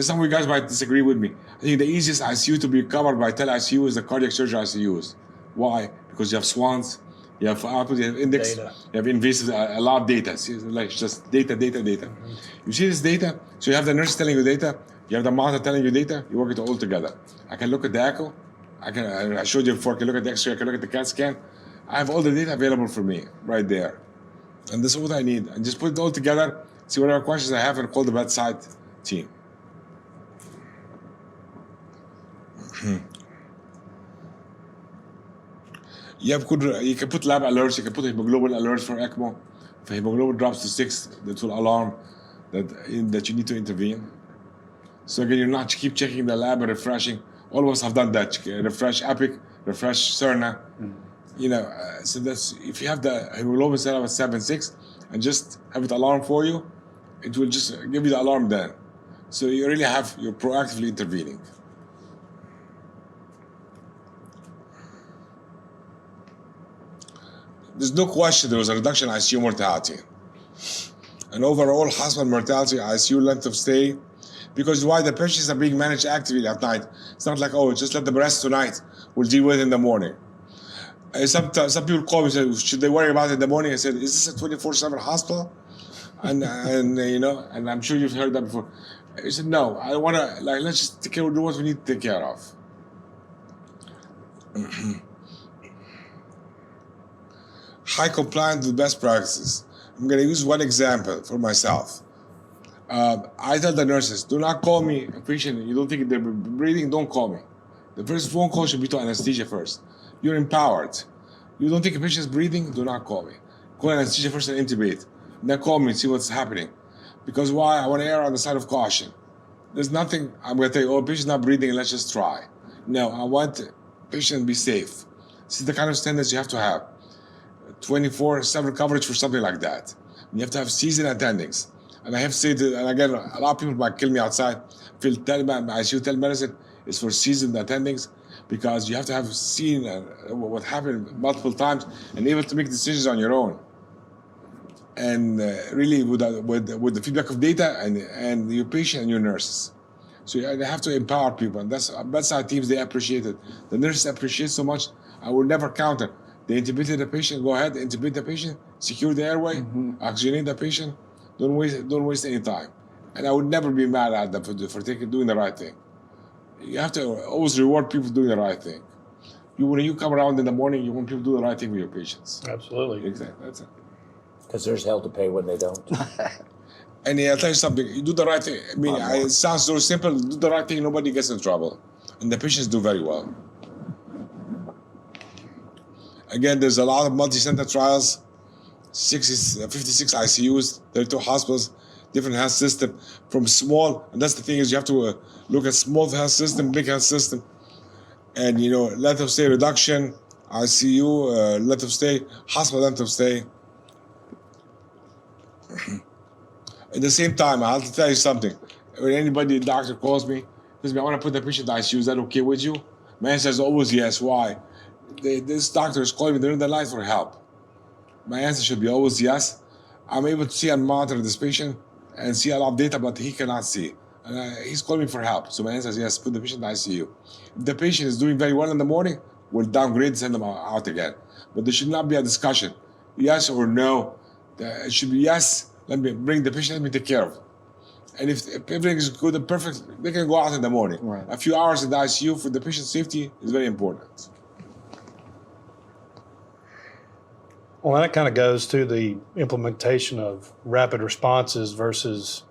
Some of you guys might disagree with me. I think the easiest ICU to be covered by tele-ICU is the cardiac surgery ICUs. Why? Because you have swans, you have output, you have index, Data. you have invasive, a lot of data. See, like just data. You see this data? So you have the nurse telling you data, you have the monitor telling you data, you work it all together. I can look at the echo, I showed you before, I can look at the x-ray, I can look at the CAT scan. I have all the data available for me right there. And this is what I need. And just put it all together, see whatever questions I have, and call the bedside team. You can put lab alerts, you can put hemoglobin alerts for ECMO. If hemoglobin drops to 6, that will alarm that you need to intervene. So again, you're not keep checking the lab and refreshing. All of us have done that. Refresh Epic, refresh Cerna. So that's if you have the hemoglobin set up at 7.6 and just have it alarm for you, it will just give you the alarm then. So you're proactively intervening. There's no question there was a reduction in ICU mortality. And overall hospital mortality, ICU length of stay, because why the patients are being managed actively at night. It's not like, just let them rest tonight, we'll deal with it in the morning. Some people call me and say, should they worry about it in the morning? I said, is this a 24/7 hospital? And I'm sure you've heard that before. I said, no, I want to, let's just take care of what we need to take care of. High compliance with best practices. I'm going to use one example for myself. I tell the nurses, do not call me a patient. You don't think they're breathing, don't call me. The first phone call should be to anesthesia first. You're empowered. You don't think a patient is breathing, do not call me. Call anesthesia first and intubate. Then call me and see what's happening. Because why? I want to err on the side of caution. There's nothing, I'm going to tell you, patient's not breathing, let's just try. No, I want the patient to be safe. This is the kind of standards you have to have. 24/7 coverage for something like that. You have to have seasoned attendings. And I have said, and again, a lot of people might kill me outside. ICU telemedicine is for seasoned attendings because you have to have seen what happened multiple times and able to make decisions on your own. And really with the feedback of data and your patient and your nurses. So you have to empower people, and that's bedside teams, they appreciate it. The nurses appreciate so much, I will never counter. They intubated the patient, go ahead, intubate the patient, secure the airway, oxygenate the patient, don't waste any time. And I would never be mad at them for doing the right thing. You have to always reward people doing the right thing. When you come around in the morning, you want people to do the right thing with your patients. Absolutely. Exactly, that's it. Because there's hell to pay when they don't. And I'll tell you something, you do the right thing. I mean, it sounds so simple, do the right thing, nobody gets in trouble. And the patients do very well. Again, there's a lot of multi-center trials, 56 ICUs, 32 hospitals, different health system, from small, and that's the thing is you have to look at small health system, big health system. And, length of stay reduction, ICU, length of stay, hospital length of stay. At the same time, I have to tell you something. When doctor calls me, says, I want to put the patient in ICU, is that okay with you? My answer is always yes. Why? This doctor is calling me during the night for help. My answer should be always yes. I'm able to see and monitor this patient and see a lot of data, but he cannot see. And he's calling me for help. So my answer is yes, put the patient in ICU. If the patient is doing very well in the morning, we'll downgrade, send them out again. But there should not be a discussion, yes or no. It should be yes, let me bring the patient, let me take care of it. And if everything is good and perfect, they can go out in the morning. Right. A few hours in the ICU for the patient's safety is very important. Well, that kind of goes to the implementation of rapid responses versus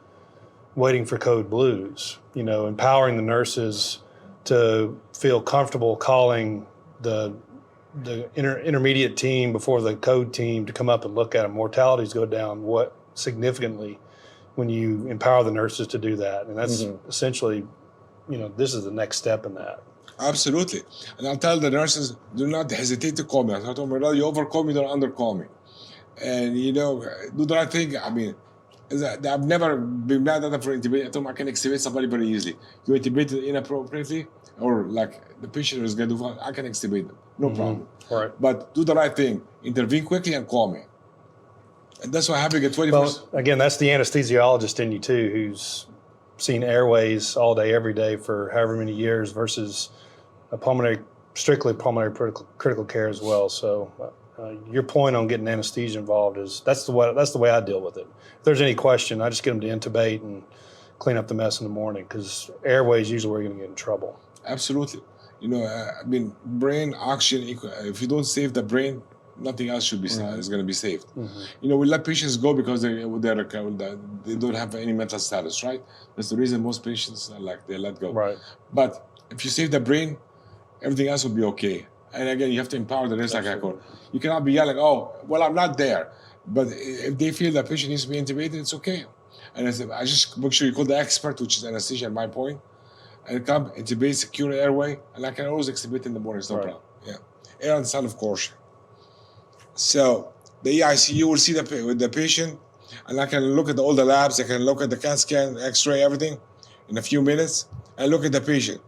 waiting for code blues. Empowering the nurses to feel comfortable calling the intermediate team before the code team to come up and look at them. Mortalities go down significantly when you empower the nurses to do that. And that's essentially, this is the next step in that. Absolutely. And I'll tell the nurses, do not hesitate to call me. I told them, you overcall me, don't undercall me. And, do the right thing. I mean, I've never been mad at them for intubation. I told them I can extubate somebody very easily. You intubate inappropriately, or like the patient is going to do, I can extubate them. No problem. Right. But do the right thing. Intervene quickly and call me. And that's why having a 24... Well, again, that's the anesthesiologist in you too, who's seen airways all day, every day for however many years versus a strictly pulmonary critical care as well. So your point on getting anesthesia involved that's the way I deal with it. If there's any question, I just get them to intubate and clean up the mess in the morning, because airways usually where you're going to get in trouble. Absolutely. Brain oxygen, if you don't save the brain, nothing else should be is going to be saved. We let patients go because they don't have any mental status, right? That's the reason most patients they let go. Right. But if you save the brain, everything else will be okay. And again, you have to empower the nurse, like I call. You cannot be yelling, I'm not there. But if they feel the patient needs to be intubated, it's okay. And I just make sure you call the expert, which is anesthesia at my point, and come intubate, secure the airway, and I can always extubate in the morning, no problem. Yeah. Air and sound of caution. So the EICU will see with the patient, and I can look at all the labs, I can look at the CAT scan, X-ray, everything in a few minutes, and look at the patient.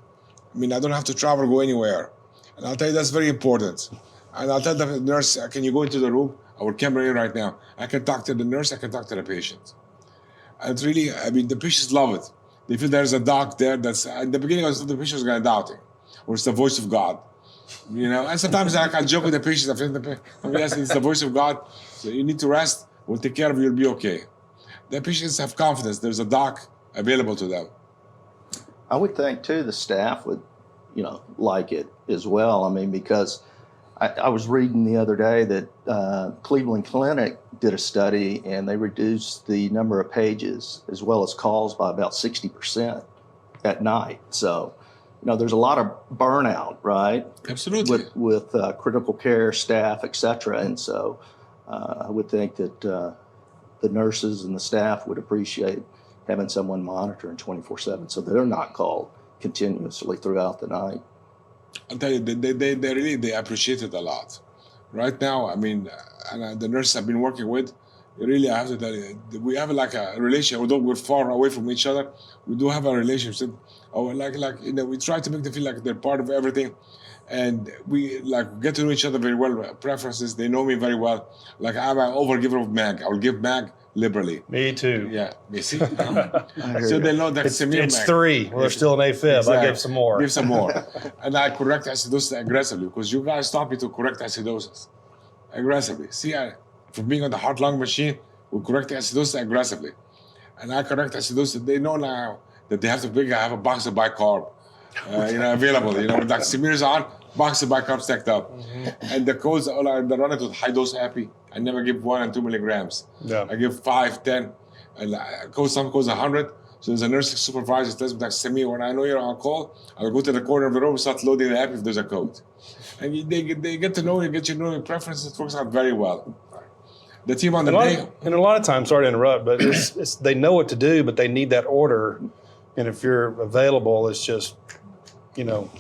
I don't have to travel, go anywhere. And I'll tell you that's very important. And I'll tell the nurse, can you go into the room? Our camera in right now. I can talk to the nurse, I can talk to the patient. And it's really, the patients love it. They feel there's a doc there that's, at the beginning, the patient was going to doubt it. Or it's the voice of God. And sometimes I can joke with the patients. I feel yes, it's the voice of God. So you need to rest. We'll take care of you. You'll be okay. The patients have confidence. There's a doc available to them. I would think, too, the staff would, like it as well. Because I was reading the other day that Cleveland Clinic did a study, and they reduced the number of pages as well as calls by about 60% at night. So, there's a lot of burnout, right? Absolutely. With critical care staff, et cetera. And so I would think that the nurses and the staff would appreciate having someone monitoring 24/7 so they're not called continuously throughout the night. I'll tell you, they appreciate it a lot. Right now, and the nurses I've been working with, really, I have to tell you, we have a relationship. Although we're far away from each other, we do have a relationship. We try to make them feel like they're part of everything, and we get to know each other very well. Preferences, they know me very well. I'm an overgiver of mag. I will give mag liberally. Me too. Yeah, you see. So they know that it's 3. We're still in AFib. Exactly. I gave some more. Give some more, and I correct acidosis aggressively because you guys taught me to correct acidosis aggressively. See, from being on the heart-lung machine, we correct acidosis aggressively, and I correct acidosis. They know now that they have to I have a box of bicarb, available. When Dr. Samir's on, box of bicarb stacked up, and the codes they're running with high dose epi. I never give 1 and 2 milligrams. Yeah. I give 5, 10, and some codes 100. So there's a nursing supervisor that tells me, Dr. Samir, when I know you're on call, I'll go to the corner of the room and start loading the app if there's a code. And they get to know you, get you know your preferences. It works out very well. The team on the day. And a lot of times, sorry to interrupt, but they know what to do, but they need that order. And if you're available, it's just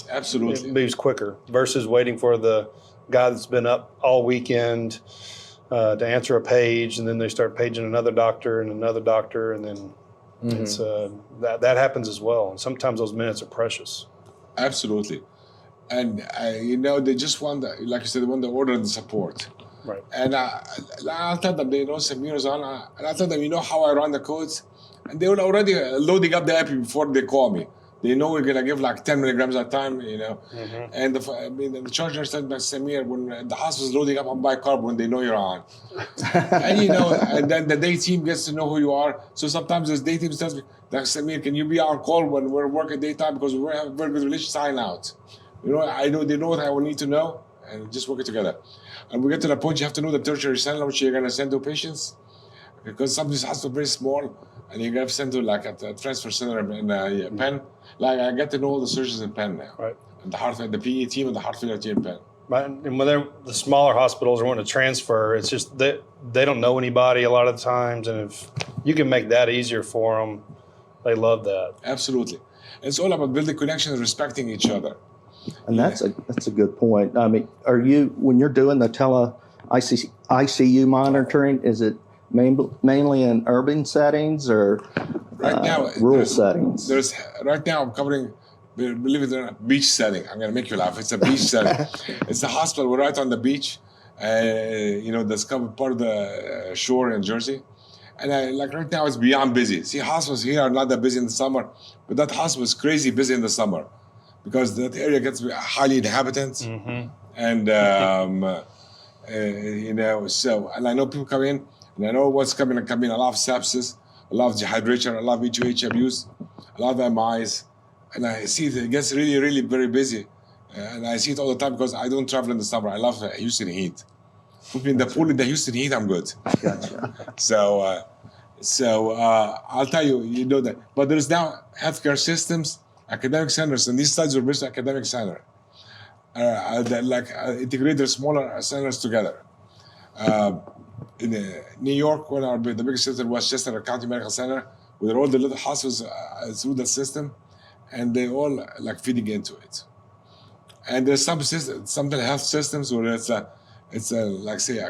Absolutely. it moves quicker versus waiting for the guy that's been up all weekend to answer a page, and then they start paging another doctor, and then it's that happens as well. And sometimes those minutes are precious. Absolutely. And they just want like you said, they want the order and the support. Right. And I'll tell them, they know Samir is on, and I'll tell them, how I run the codes, and they were already loading up the epi before they call me. They know we're gonna give like 10 milligrams at a time, And the charge nurse said, Samir, when the hospital's loading up on bicarb, when they know you're on, and then the day team gets to know who you are. So sometimes this day team tells me, Samir, can you be on call when we're working daytime because we have a very good relationship? Sign out. I know they know what I will need to know, and just work it together. And we get to the point you have to know the tertiary center which you're going to send to patients, because some of these hospitals are very small, and you're going to send to like a transfer center in Penn. Like I get to know all the surgeons in Penn now, right? And the PE team and the heart failure team in Penn. Right. And when the smaller hospitals are wanting to transfer, it's just they don't know anybody a lot of the times, and if you can make that easier for them, they love that. Absolutely. It's all about building connections and respecting each other. And that's a good point. I mean, when you're doing the ICU monitoring, is it mainly in urban settings or rural settings? Right now I'm covering, believe it or not, beach setting. I'm going to make you laugh. It's a beach setting. It's a hospital. We're right on the beach. That's covered part of the shore in Jersey. And right now it's beyond busy. See, hospitals here are not that busy in the summer, but that hospital is crazy busy in the summer, because that area gets highly inhabited, and so, and I know people come in, and I know what's coming. A lot of sepsis, a lot of dehydration, a lot of H2H abuse, a lot of MIs, and I see it gets really, really very busy, and I see it all the time because I don't travel in the summer. I love Houston heat. Put me in the pool in the Houston heat, I'm good. Gotcha. So I'll tell you, that. But there's now healthcare systems, academic centers, and these studies were based on academic center. Integrate their smaller centers together. In New York, the biggest center was Chester County Medical Center, with all the little hospitals through the system, and they all feeding into it. And there's some health systems where it's a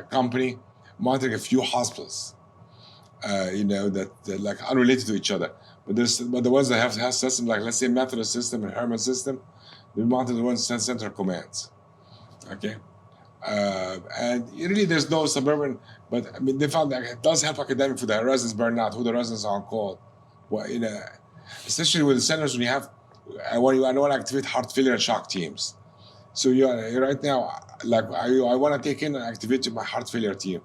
company monitoring a few hospitals, that unrelated to each other. But the ones that have health system, like let's say Methodist system and Herman system, they monitor the ones that center commands. Okay, and really there's no suburban, but they found that it does help academic for the residents burnout, who the residents are on call. Well, especially with the centers when you have, I want to activate heart failure and shock teams. So you're right now, I want to take in and activate my heart failure team,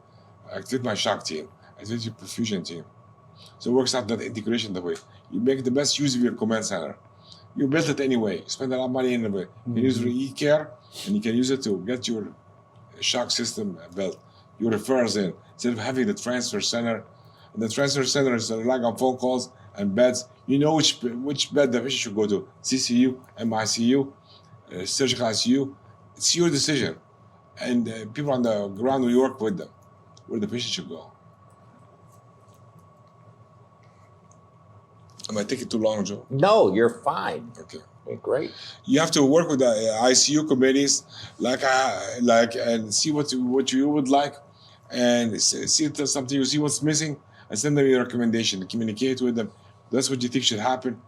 activate my shock team, activate your perfusion team. So it works out that integration that way. You make the best use of your command center. You built it anyway. You spend a lot of money in it. You can use it for e-care, and you can use it to get your shock system built, your referrals in, instead of having the transfer center. And the transfer center is relying on phone calls and beds. You know which bed the patient should go to, CCU, MICU, surgical ICU. It's your decision. And people on the ground will work with them, where the patient should go. Am I taking too long, Joe? No, you're fine. Okay. You're great. You have to work with the ICU committees, and see what you would like, and see if there's something you see what's missing, and send them your recommendation. Communicate with them. That's what you think should happen,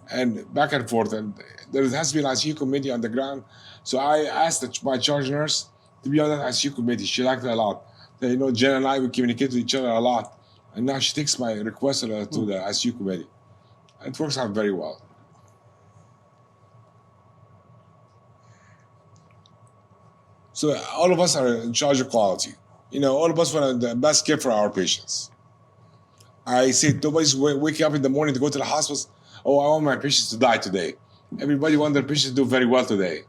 and back and forth. And there has to be an ICU committee on the ground. So I asked my charge nurse to be on that ICU committee. She liked it a lot. Jen and I, we communicate with each other a lot, and now she takes my request to the ICU committee. It works out very well. So all of us are in charge of quality. All of us want the best care for our patients. I say nobody's waking up in the morning to go to the hospitals. Oh, I want my patients to die today. Everybody wants their patients to do very well today.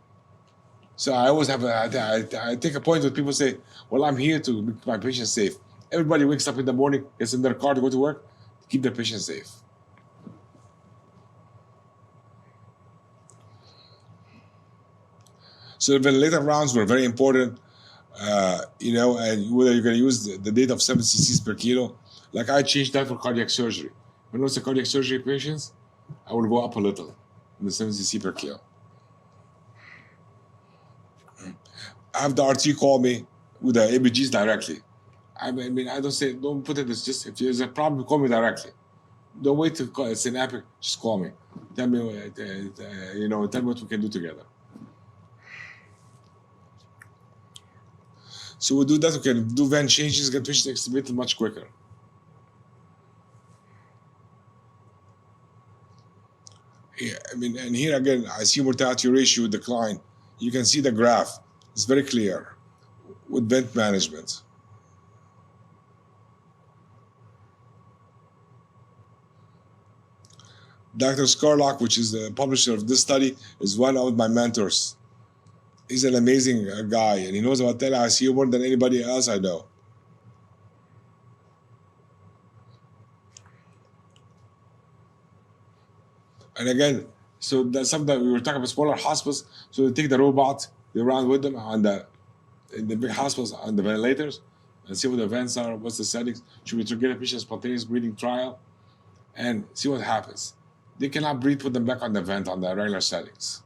So I always I take a point when people say, well, I'm here to make my patients safe. Everybody wakes up in the morning, gets in their car to go to work, to keep their patients safe. So the ventilator rounds were very important, and whether you're going to use the data of 7 cc's per kilo. Like I changed that for cardiac surgery. When it was the cardiac surgery patients, I will go up a little in the 7 cc per kilo. have the RT call me with the ABGs directly. I mean, I don't say, don't put it as just, if there's a problem, call me directly. Don't wait to call, it's an epic, just call me. Tell me, tell me what we can do together. So we do that, we can do vent changes, get patient extubated much quicker. Yeah, I mean, and here again, ICU mortality ratio decline. You can see the graph. It's very clear with vent management. Dr. Scarlock, which is the publisher of this study, is one of my mentors. He's an amazing guy, and he knows about tele-ICU more than anybody else I know. And again, so that's something that we were talking about smaller hospitals. So they take the robot, they run with them in the big hospitals on the ventilators, and see what the vents are, what's the settings. Should we get a patient spontaneous breathing trial, and see what happens. They cannot breathe, put them back on the vent on the regular settings.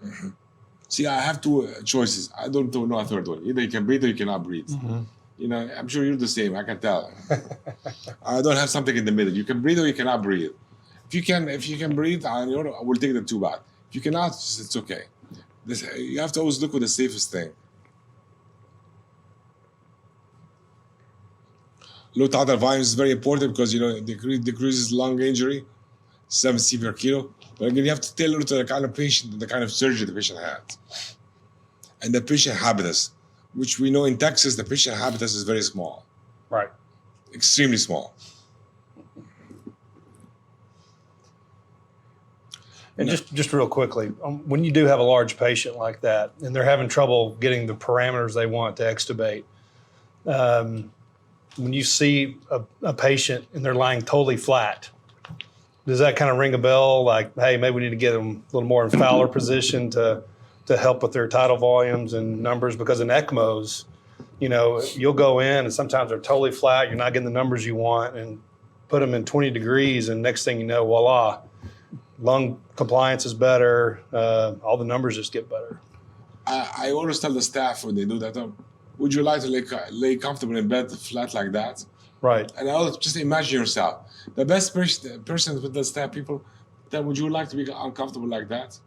Mm-hmm. See, I have two choices. I don't know a third one. Either you can breathe or you cannot breathe. Mm-hmm. You know, I'm sure you're the same. I can tell. I don't have something in the middle. You can breathe or you cannot breathe. If you can breathe, I will take the two back. If you cannot, it's okay. You have to always look for the safest thing. Low tidal volume is very important because it decreases lung injury, 7 cv per kilo. But again, you have to tailor to the kind of patient and the kind of surgery the patient had. And the patient habitus, which we know in Texas, the patient habitus is very small. Right. Extremely small. And just real quickly, when you do have a large patient like that and they're having trouble getting the parameters they want to extubate, when you see a patient and they're lying totally flat, does that kind of ring a bell? Like, hey, maybe we need to get them a little more in Fowler position to help with their tidal volumes and numbers? Because in ECMOs, you'll go in and sometimes they're totally flat. You're not getting the numbers you want, and put them in 20 degrees, and next thing you know, voila, lung compliance is better. All the numbers just get better. I always tell the staff when they do that, would you like to lay comfortable in bed flat like that? Right. And I'll just imagine yourself. The best person with the staff people, that would you like to be uncomfortable like that?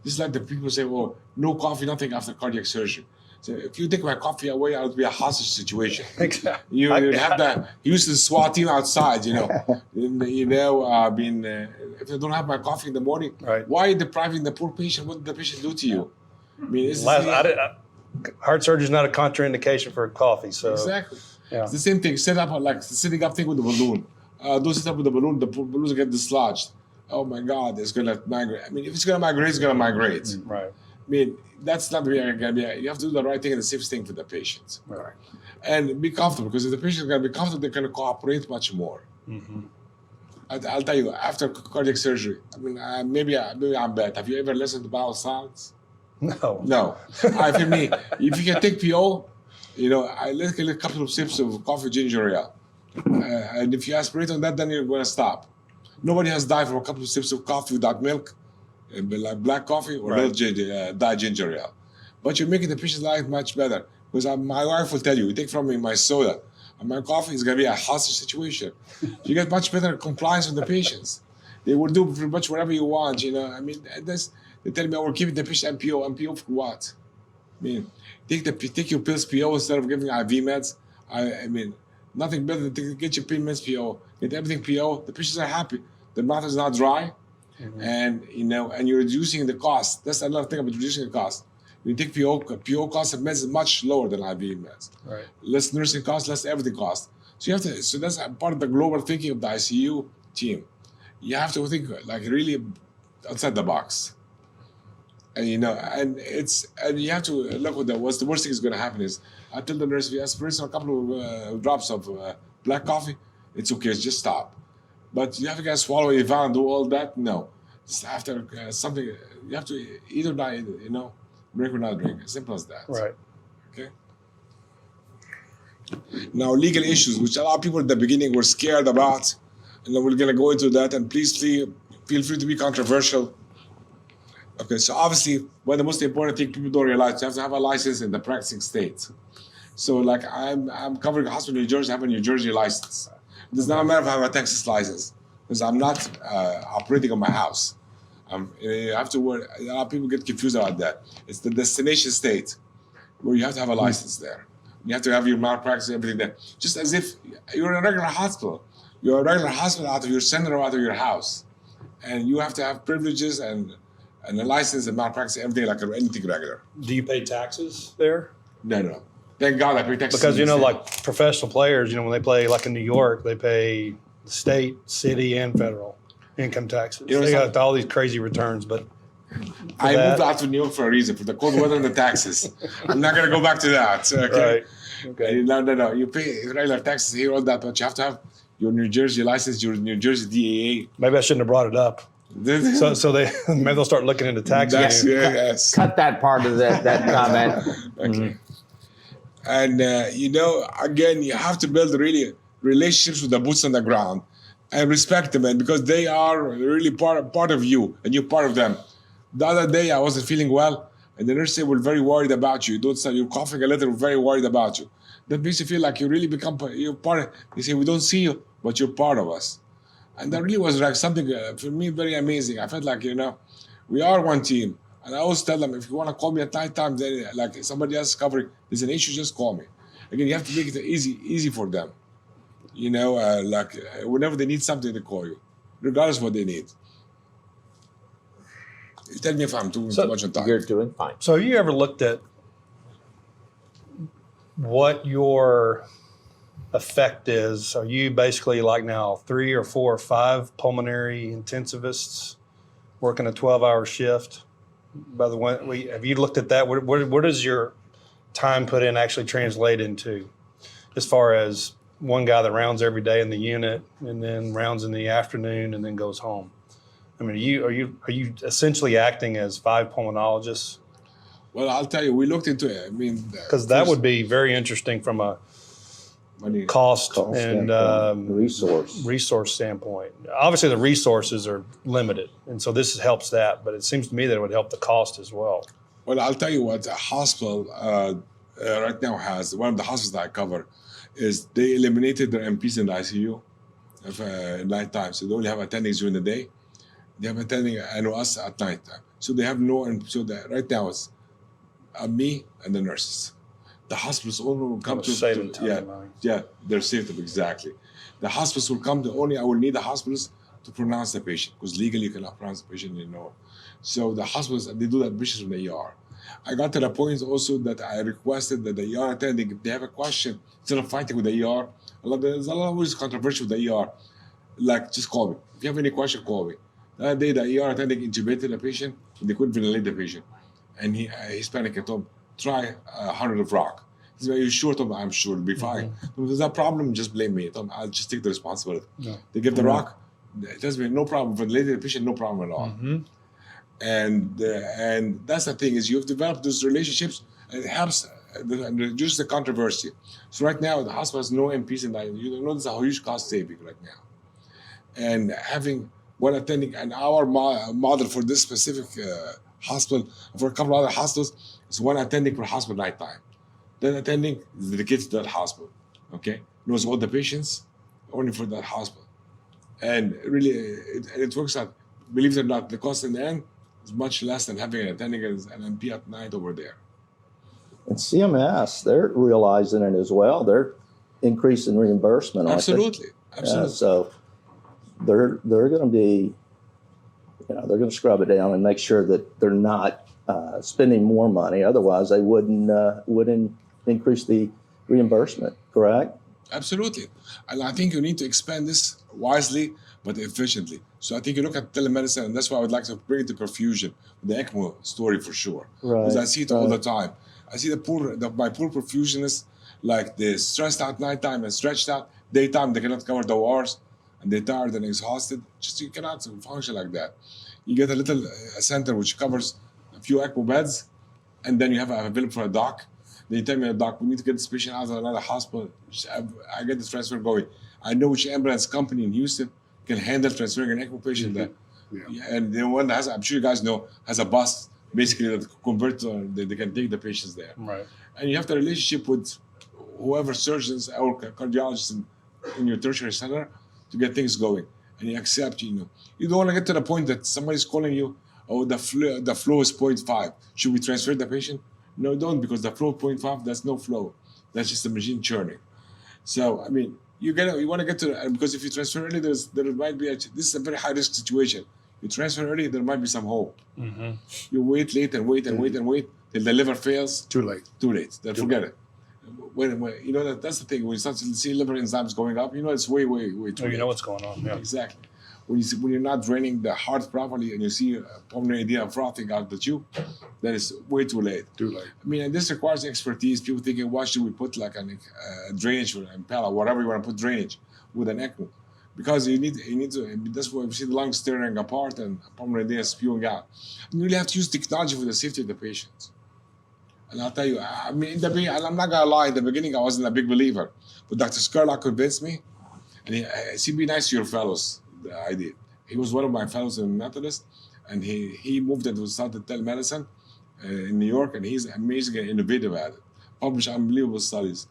This is like the people say, well, no coffee, nothing after cardiac surgery. So if you take my coffee away, it would be a hostage situation. Exactly. You'd have the use the SWAT team outside, if I don't have my coffee in the morning, right. Why are you depriving the poor patient? What did the patient do to you? I mean, heart surgery is not a contraindication for coffee. So exactly. Yeah. It's the same thing. Set up like sitting up thing with the balloon. Don't sit up with the balloons get dislodged. Oh my God, it's gonna migrate. I mean, if it's gonna migrate, it's gonna migrate. Right. I mean, that's not really gonna be. You have to do the right thing and the safest thing for the patient. Right. And be comfortable, because if the patient is gonna be comfortable, they're gonna cooperate much more. Mm-hmm. I'll tell you, after cardiac surgery, I mean, maybe I'm bad. Have you ever listened to bowel sounds? No. For me, if you can take PO, I let a couple of sips of coffee ginger ale. And if you aspirate on that, then you're going to stop. Nobody has died from a couple of sips of coffee without milk, like black coffee or diet ginger ale. But you're making the patient's life much better. Because my wife will tell you, take from me my soda and my coffee is going to be a hostage situation. You get much better compliance with the patients. They will do pretty much whatever you want, I mean, they tell me, we're keeping the patient MPO. MPO for what? I mean, take your pills PO instead of giving IV meds. I mean, nothing better than get your meds PO, get everything PO. The patients are happy. The mouth is not dry, and and you're reducing the cost. That's another thing about reducing the cost. When you take PO cost of meds is much lower than IV meds. Right. Less nursing cost, less everything cost. So you have to. So that's part of the global thinking of the ICU team. You have to think like really outside the box. And and you have to look at what's the worst thing is going to happen is, I tell the nurse, if you aspirate a couple of drops of black coffee, it's okay, just stop. But you have to swallow your vial and do all that? No. Just after something, you have to either die, drink or not drink. As simple as that. Right. Okay. Now, legal issues, which a lot of people at the beginning were scared about, and we're going to go into that, and please feel free to be controversial. Okay, so obviously, one of the most important thing people don't realize, you have to have a license in the practicing state. So like I'm covering a hospital in New Jersey, I have a New Jersey license. It does not matter if I have a Texas license, because I'm not operating on my house. You have to worry. A lot of people get confused about that. It's the destination state where you have to have a license there. You have to have your malpractice and everything there. Just as if you're in a regular hospital. You're a regular hospital out of your center or out of your house. And you have to have privileges and a license and malpractice, everything like anything regular. Do you pay taxes there? No. Thank God I pay taxes. Because, like professional players, when they play like in New York, they pay state, city, and federal income taxes. They got all these crazy returns, but I moved out to New York for a reason, for the cold weather and the taxes. I'm not going to go back to that. Okay? Right. Okay. No. You pay regular taxes here, all that, but you have to have your New Jersey license, your New Jersey DAA. Maybe I shouldn't have brought it up. So they maybe they'll start looking into taxes. Yes. Cut that part of that comment. Okay. And again, you have to build really relationships with the boots on the ground and respect them, and because they are really part of you and you're part of them. The other day, I wasn't feeling well, and the nurses were very worried about you. You're coughing a little, we're very worried about you. That makes you feel like you really you're part of. They say, we don't see you, but you're part of us. And that really was like something for me very amazing. I felt like, we are one team. And I always tell them, if you want to call me at night time, then like somebody else is covering, there's an issue, just call me. Again, you have to make it easy for them. Whenever they need something, they call you, regardless of what they need. You tell me if I'm doing too much on time. You're doing fine. So have you ever looked at what your effect is? Are you basically like now 3 or 4 or 5 pulmonary intensivists working a 12-hour shift? By the way, have you looked at that? What does your time put in actually translate into, as far as one guy that rounds every day in the unit and then rounds in the afternoon and then goes home? I mean, are you essentially acting as 5 pulmonologists? Well, I'll tell you, we looked into it. I mean, because that would be very interesting from a cost and resource standpoint. Obviously, the resources are limited, and so this helps that. But it seems to me that it would help the cost as well. Well, I'll tell you what a hospital right now has. One of the hospitals that I cover is they eliminated their MPs in the ICU at night time. So they only have attendings during the day. They have attending and us at night time. So they have right now it's me and the nurses. The hospitals only will come to they're saved exactly. The hospitals will come I will need the hospitals to pronounce the patient, because legally you cannot pronounce the patient, So the hospitals, they do that admissions from the ER. I got to the point also that I requested that the ER attending, if they have a question, instead of fighting with the ER, there's a lot of always controversial with the ER. Like, just call me. If you have any question, call me. That day, the ER attending intubated the patient, and they couldn't ventilate the patient. And Hispanic, I told him, try 100 of rock. He said, are you sure? Tom, I'm sure it'll be fine. If there's a problem, just blame me. Tom, I'll just take the responsibility. No. They give the rock, it doesn't mean no problem. Ventilating the patient, no problem at all. And that's the thing, is you've developed those relationships, and it helps and reduce the controversy. So right now, the hospital has no MPs in that. You know, there's a huge cost saving right now. And having one attending an hour model for this specific hospital, for a couple of other hospitals, is one attending per hospital nighttime. That attending is dedicated to that hospital, okay? Knows all the patients, only for that hospital. And really, it works out. Believe it or not, the cost in the end is much less than having an attending as an MP at night over there. And CMS, they're realizing it as well. They're increasing reimbursement. Absolutely. So they're going to be, they're going to scrub it down and make sure that they're not spending more money. Otherwise, they wouldn't increase the reimbursement. Correct? Absolutely. And I think you need to expand this wisely but efficiently. So I think you look at telemedicine, and that's why I would like to bring it to perfusion, the ECMO story for sure. Right. Because I see it all the time. I see my poor perfusionists, like they're stressed out nighttime and stretched out. Daytime, they cannot cover the ORs, and they're tired and exhausted. Just you cannot function like that. You get a little center which covers a few ECMO beds, and then you have available for a doc. Then you tell me, doc, we need to get this patient out of another hospital. I get the transfer going. I know which ambulance company in Houston can handle transferring an ECMO patient there. And the one that has, I'm sure you guys know, has a bus basically that converts, they can take the patients there. Right. And you have the relationship with whoever surgeons or cardiologists in your tertiary center to get things going. And you accept, you don't want to get to the point that somebody's calling you, oh, the flow is 0.5. Should we transfer the patient? No, don't, because the flow 0.5, that's no flow. That's just the machine churning. So, I mean, you want to get to, because if you transfer early, there might be, this is a very high risk situation. You transfer early, there might be some hope. Mm-hmm. You wait late and wait and wait and wait till the liver fails. Too late. Too late. Then forget it. When that's the thing. When you start to see liver enzymes going up, it's way too late. You know what's going on. Yeah. Exactly. When you're not draining the heart properly and you see pulmonary edema frothing out the tube, then it's way too late. Too late. I mean, and this requires expertise. People thinking, why should we put like a drainage or impella, whatever you want to put drainage with an ECMO? Because you need to. That's why we see the lungs tearing apart and pulmonary edema spewing out. You really have to use technology for the safety of the patients. And I'll tell you, I mean, in the beginning, and I'm not gonna lie, in the beginning I wasn't a big believer, but Dr. Skerlock convinced me, and he be nice to your fellows. The idea. He was one of my fellows in Methodist, and he moved and started telemedicine in New York, and he's amazing and innovative at it. Published unbelievable studies.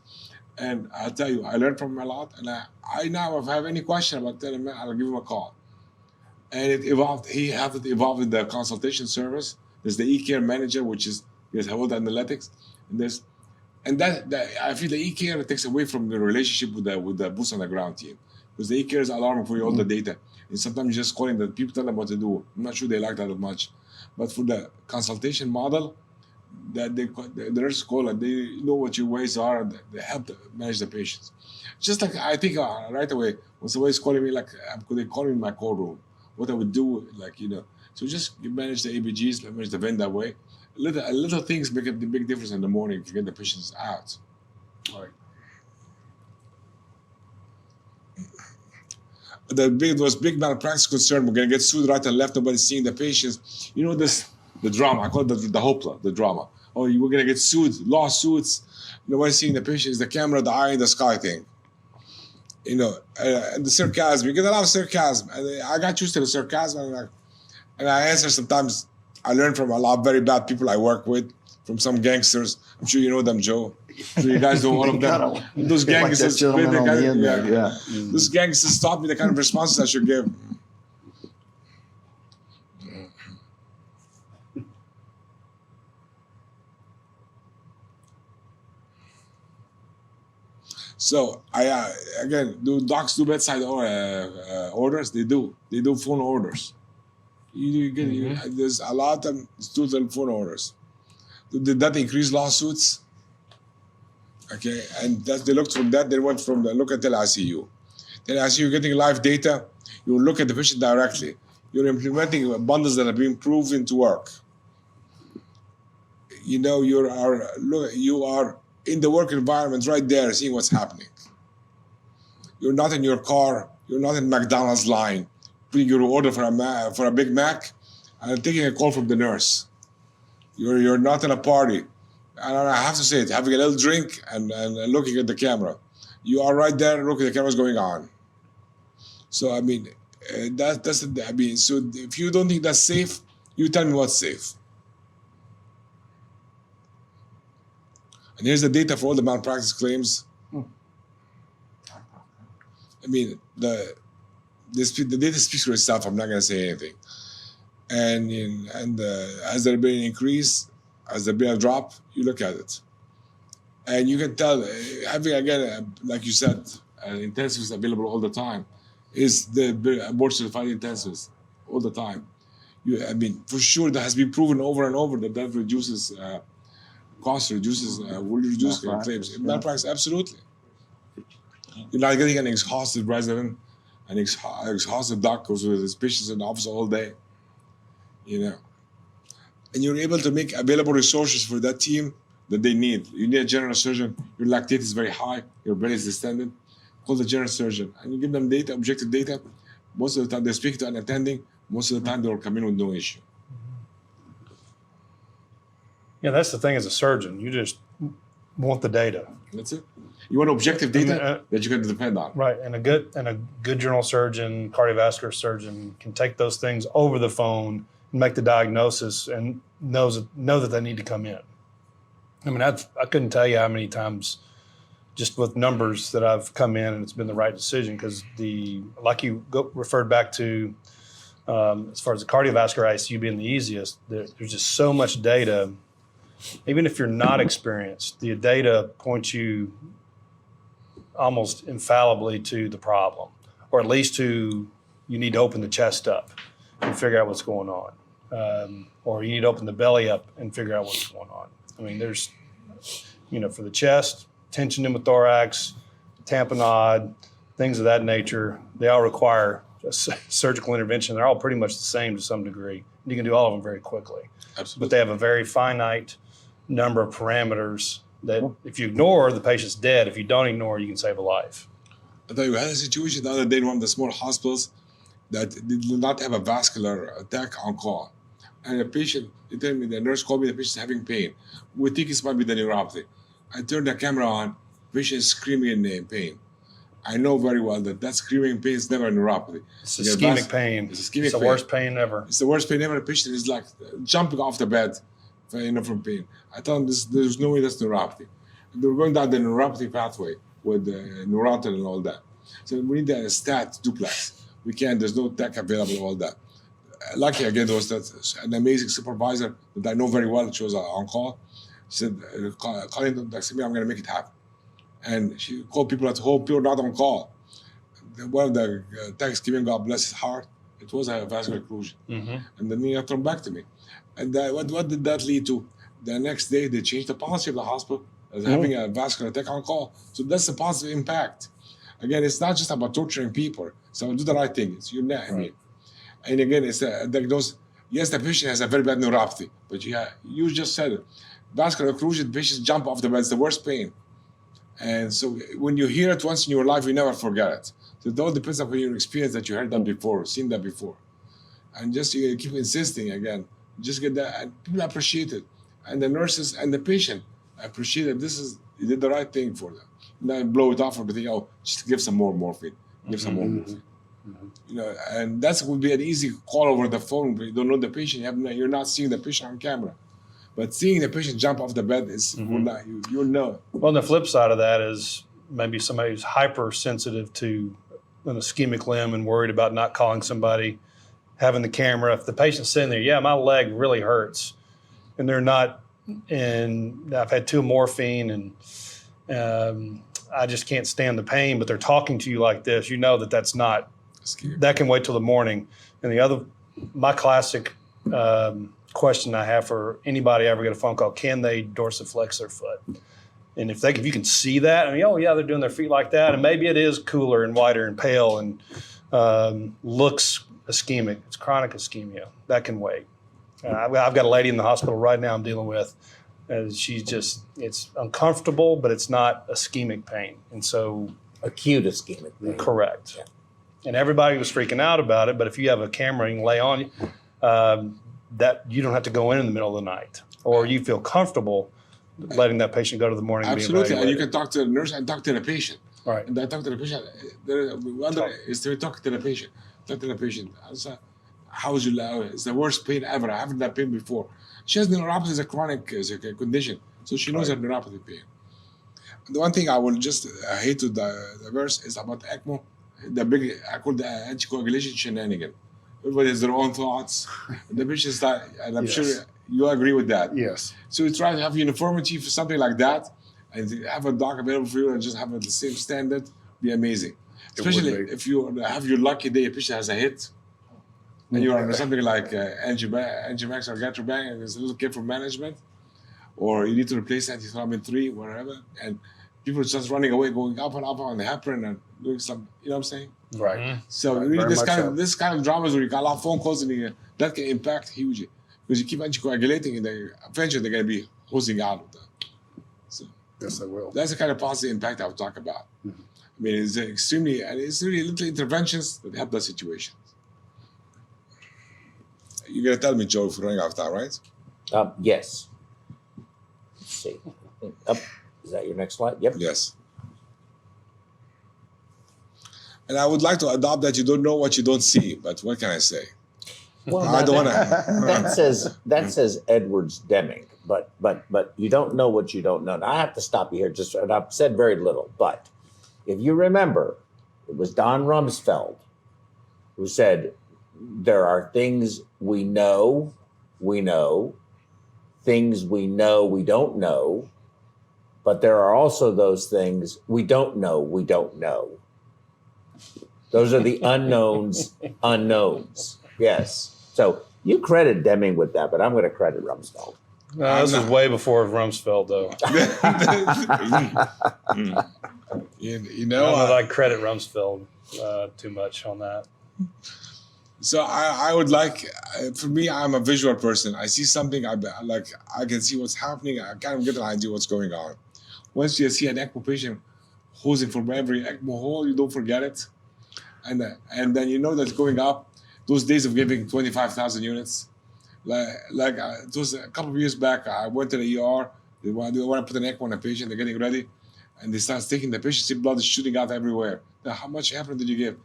And I'll tell you, I learned from him a lot, and I now, if I have any question about telemedicine, I'll give him a call. And it evolved. He had it evolve in the consultation service. There's the e-care manager, which is all the analytics, and that I feel the e-care takes away from the relationship with the boots on the ground team, because the e-care is alarming for you all the data, and sometimes you're just calling that people tell them what to do. I'm not sure they like that much, but for the consultation model, that the nurses call and they know what your ways are and they help manage the patients. Just like I think right away when somebody's calling me, like they call me in my call room, what I would do, so just you manage the ABGs, manage the vein that way. Little things make a big difference in the morning to get the patients out. Right. Those big malpractice concern, we're gonna get sued right and left, nobody's seeing the patients. The drama, I call it the hopla, the drama. Oh, we're gonna get sued, lawsuits, nobody's seeing the patients, the camera, the eye in the sky thing. And the sarcasm, you get a lot of sarcasm. And I got used to the sarcasm, and I answer sometimes. I learned from a lot of very bad people I work with, from some gangsters. I'm sure you know them, Joe. I'm sure you guys know all of them. Those gangsters, those gangsters taught me the kind of responses I should give. So do docs do bedside orders? They do. They do phone orders. There's a lot of student phone orders. Did that increase lawsuits? Okay, and they looked from that. They went from look at ICU. Then ICU, you're getting live data. You look at the patient directly. You're implementing bundles that have been proven to work. You are in the work environment right there, seeing what's happening. You're not in your car. You're not in McDonald's line, putting your order for a Big Mac, and taking a call from the nurse. You're not in a party, and I have to say it, having a little drink and looking at the camera. You are right there, looking at the camera's going on. So I mean, so if you don't think that's safe, you tell me what's safe. And here's the data for all the malpractice claims. I mean, the data speaks for itself. I'm not going to say anything. And has there been an increase? Has there been a drop? You look at it. And you can tell, having, again, like you said, an intensivist available all the time is the board-certified intensivist all the time. For sure, that has been proven over and over that reduces cost, will reduce claims. Malpractice, absolutely. You're not getting an exhausted resident, an exhausted doctor with his patients in the office all day, And you're able to make available resources for that team that they need. You need a general surgeon. Your lactate is very high. Your belly is distended. Call the general surgeon, and you give them data, objective data. Most of the time, they speak to an attending. Most of the time, they'll come in with no issue. Yeah, that's the thing as a surgeon. want the data. That's it. You want objective data that you can depend on. Right, and a good general surgeon, cardiovascular surgeon can take those things over the phone and make the diagnosis and know that they need to come in. I mean, I couldn't tell you how many times, just with numbers, that I've come in and it's been the right decision, because like you referred back to, as far as the cardiovascular ICU being the easiest, there's just so much data. Even if you're not experienced, the data points you almost infallibly to the problem, or at least to, you need to open the chest up and figure out what's going on, or you need to open the belly up and figure out what's going on. I mean, there's, for the chest, tension pneumothorax, tamponade, things of that nature, they all require a surgical intervention. They're all pretty much the same to some degree. You can do all of them very quickly. Absolutely. But they have a very finite number of parameters that if you ignore, the patient's dead. If you don't ignore, you can save a life. I thought you had a situation the other day in one of the small hospitals that did not have a vascular attack on call. And the nurse called me, the patient's having pain. We think it might be the neuropathy. I turned the camera on, patient is screaming in pain. I know very well that screaming pain is never a neuropathy. It's ischemic pain. It's ischemic It's the pain. worst pain ever. It's the worst pain ever. The patient is like jumping off the bed, from pain. I told him there's no way that's neuropathy. They were going down the neuropathy pathway with Neurontin and all that. So we need a stat duplex. We can't, there's no tech available, all that. Lucky again, there was an amazing supervisor that I know very well. She was on call. She said, call in, I'm going to make it happen. And she called people at home, people not on call. One of the techs came in, God bless his heart. It was a vascular occlusion. Mm-hmm. And then he turned back to me. And what did that lead to? The next day, they changed the policy of the hospital as having a vascular attack on call. So that's a positive impact. Again, it's not just about torturing people. So do the right thing. It's your neck. Right. And again, it's a diagnosis. Yes, the patient has a very bad neuropathy, but you just said it. Vascular occlusion, patients jump off the bed. It's the worst pain. And so when you hear it once in your life, you never forget it. So it all depends on your experience that you heard that before, seen that before. And just you keep insisting again. Just get that. And people appreciate it. And the nurses and the patient appreciate that you did the right thing for them. Not blow it off or think, just give some more morphine. Give some more morphine. Mm-hmm. And that would be an easy call over the phone, but you don't know the patient. You're not seeing the patient on camera. But seeing the patient jump off the bed is, you'll know. Well, and the flip side of that is maybe somebody who's hypersensitive to an ischemic limb and worried about not calling somebody, having the camera. If the patient's sitting there, my leg really hurts, and they're not, and I've had 2 morphine, and I just can't stand the pain, but they're talking to you like this, that's not, that can wait till the morning. And my classic question I have for anybody ever get a phone call, can they dorsiflex their foot? And if you can see that, they're doing their feet like that, and maybe it is cooler and whiter and pale and looks ischemic. It's chronic ischemia. That can wait. I've got a lady in the hospital right now I'm dealing with. It's uncomfortable, but it's not ischemic pain. And so. Acute ischemic pain. Correct. Yeah. And everybody was freaking out about it, but if you have a camera you can lay on, that you don't have to go in the middle of the night, or you feel comfortable letting that patient go to the morning. Absolutely, and you can talk to the nurse and talk to the patient. Right. And I talk to the patient. Is to talk to the patient. Talk to the patient. How's your leg? It's the worst pain ever. I haven't had that pain before. She has neuropathy as a chronic condition, so she knows her neuropathy pain. The one thing I will I hate to diverse is about ECMO. I call the anticoagulation shenanigan. Everybody has their own thoughts. The patient and I'm sure you agree with that. Yes. So we try to have uniformity for something like that, and have a doc available for you and just have the same standard. Be amazing. Especially if you have your lucky day, a patient has a hit, and you're on something like Angiomax or Gatrobang, and there's a little careful management, or you need to replace antithrombin 3, whatever, and people are just running away, going up and up on the heparin and doing some, you know what I'm saying? Right. Mm-hmm. So this kind of dramas where you got a lot of phone calls and that can impact hugely because you keep anticoagulating and eventually they're going to be hosing out of that. So yes, they will. That's the kind of positive impact I would talk about. Mm-hmm. I mean, it's really little interventions that help that situation. You're going to tell me, Joe, if we're running out of time, right? Yes. Let's see. Is that your next slide? Yep. Yes. And I would like to adopt that you don't know what you don't see, but what can I say? Well, I don't want to. that says Edwards Deming, but you don't know what you don't know. Now, I have to stop you here. And I've said very little, but if you remember, it was Don Rumsfeld who said there are things we know, things we know we don't know, but there are also those things we don't know. Those are the unknowns. Yes. So you credit Deming with that, but I'm going to credit Rumsfeld. This is way before Rumsfeld, though. you know, I don't know that I credit Rumsfeld too much on that. So I would like, for me, I'm a visual person. I see something, I can see what's happening. I kind of get an idea what's going on. Once you see an ECMO patient hosing from every ECMO hole, you don't forget it. And then you know that's going up. Those days of giving 25,000 units, it was a couple of years back. I went to the ER. They want to put an ECMO on a patient. They're getting ready, and they start taking the patient. See blood is shooting out everywhere. Now, how much heparin did you give?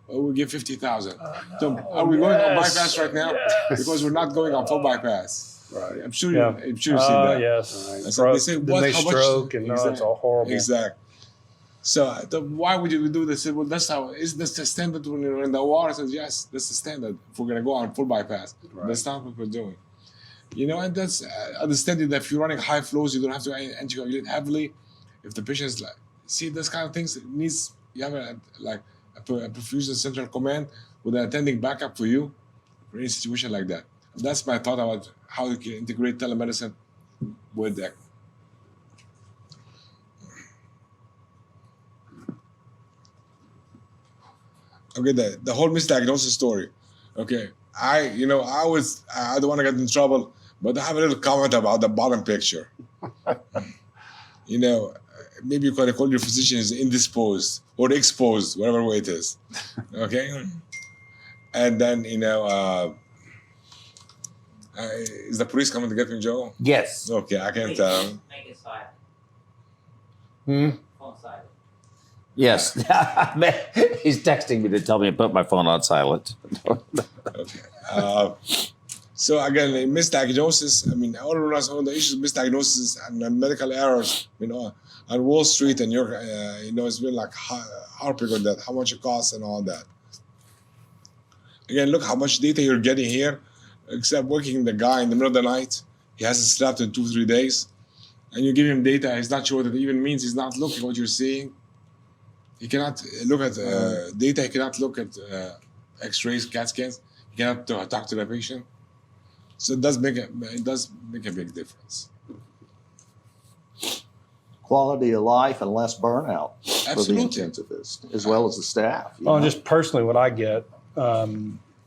Oh, we give 50,000. So are we going on bypass right now? Yes. Because we're not going on full bypass. Right. I'm sure you've seen that. Yes. Right. So they say, what? They stroke, and exactly. It's all horrible. Exactly. So why would you do this? Well, that's how. Is this the standard when you're in the OR? I said, yes, that's the standard. If we're going to go on full bypass, that's not what we're doing. You know, and that's understanding that if you're running high flows, you don't have to anticoagulate heavily. If the patient is see those kind of things, it needs you have a perfusion central command with an attending backup for you for any situation like that. And that's my thought about how you can integrate telemedicine with that. Okay, the whole misdiagnosis story. Okay, I don't want to get in trouble, but I have a little comment about the bottom picture. Maybe you can call your physician is indisposed or exposed, whatever way it is. Okay, and then is the police coming to get me, Joe? Yes. Okay, I can't tell. Make it silent. Phone silent. Yes. He's texting me to tell me to put my phone on silent. Okay. So again, misdiagnosis. I mean, all the issues of misdiagnosis and medical errors. On Wall Street, and it's been like harping on that, how much it costs and all that. Again, look how much data you're getting here. Except working the guy in the middle of the night, he hasn't slept in 2-3 days, and you give him data, he's not sure what it even means. He's not looking at what you're seeing. He cannot look at data. He cannot look at X-rays, CAT scans. He cannot talk to the patient. So it does make a big difference. Quality of life and less burnout Absolutely. for the intensivist, as well as the staff. Well, just personally, what I get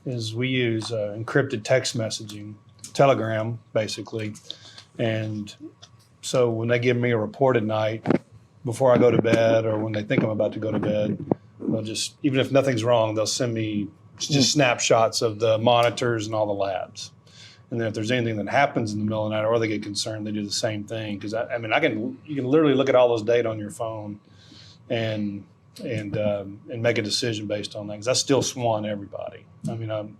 is we use encrypted text messaging, Telegram, basically. And so when they give me a report at night, before I go to bed, or when they think I'm about to go to bed, they'll just, even if nothing's wrong, they'll send me just snapshots of the monitors and all the labs. And then if there's anything that happens in the middle of the night, or they get concerned, they do the same thing. Because you can literally look at all those data on your phone, and make a decision based on that. Because I still swan everybody. And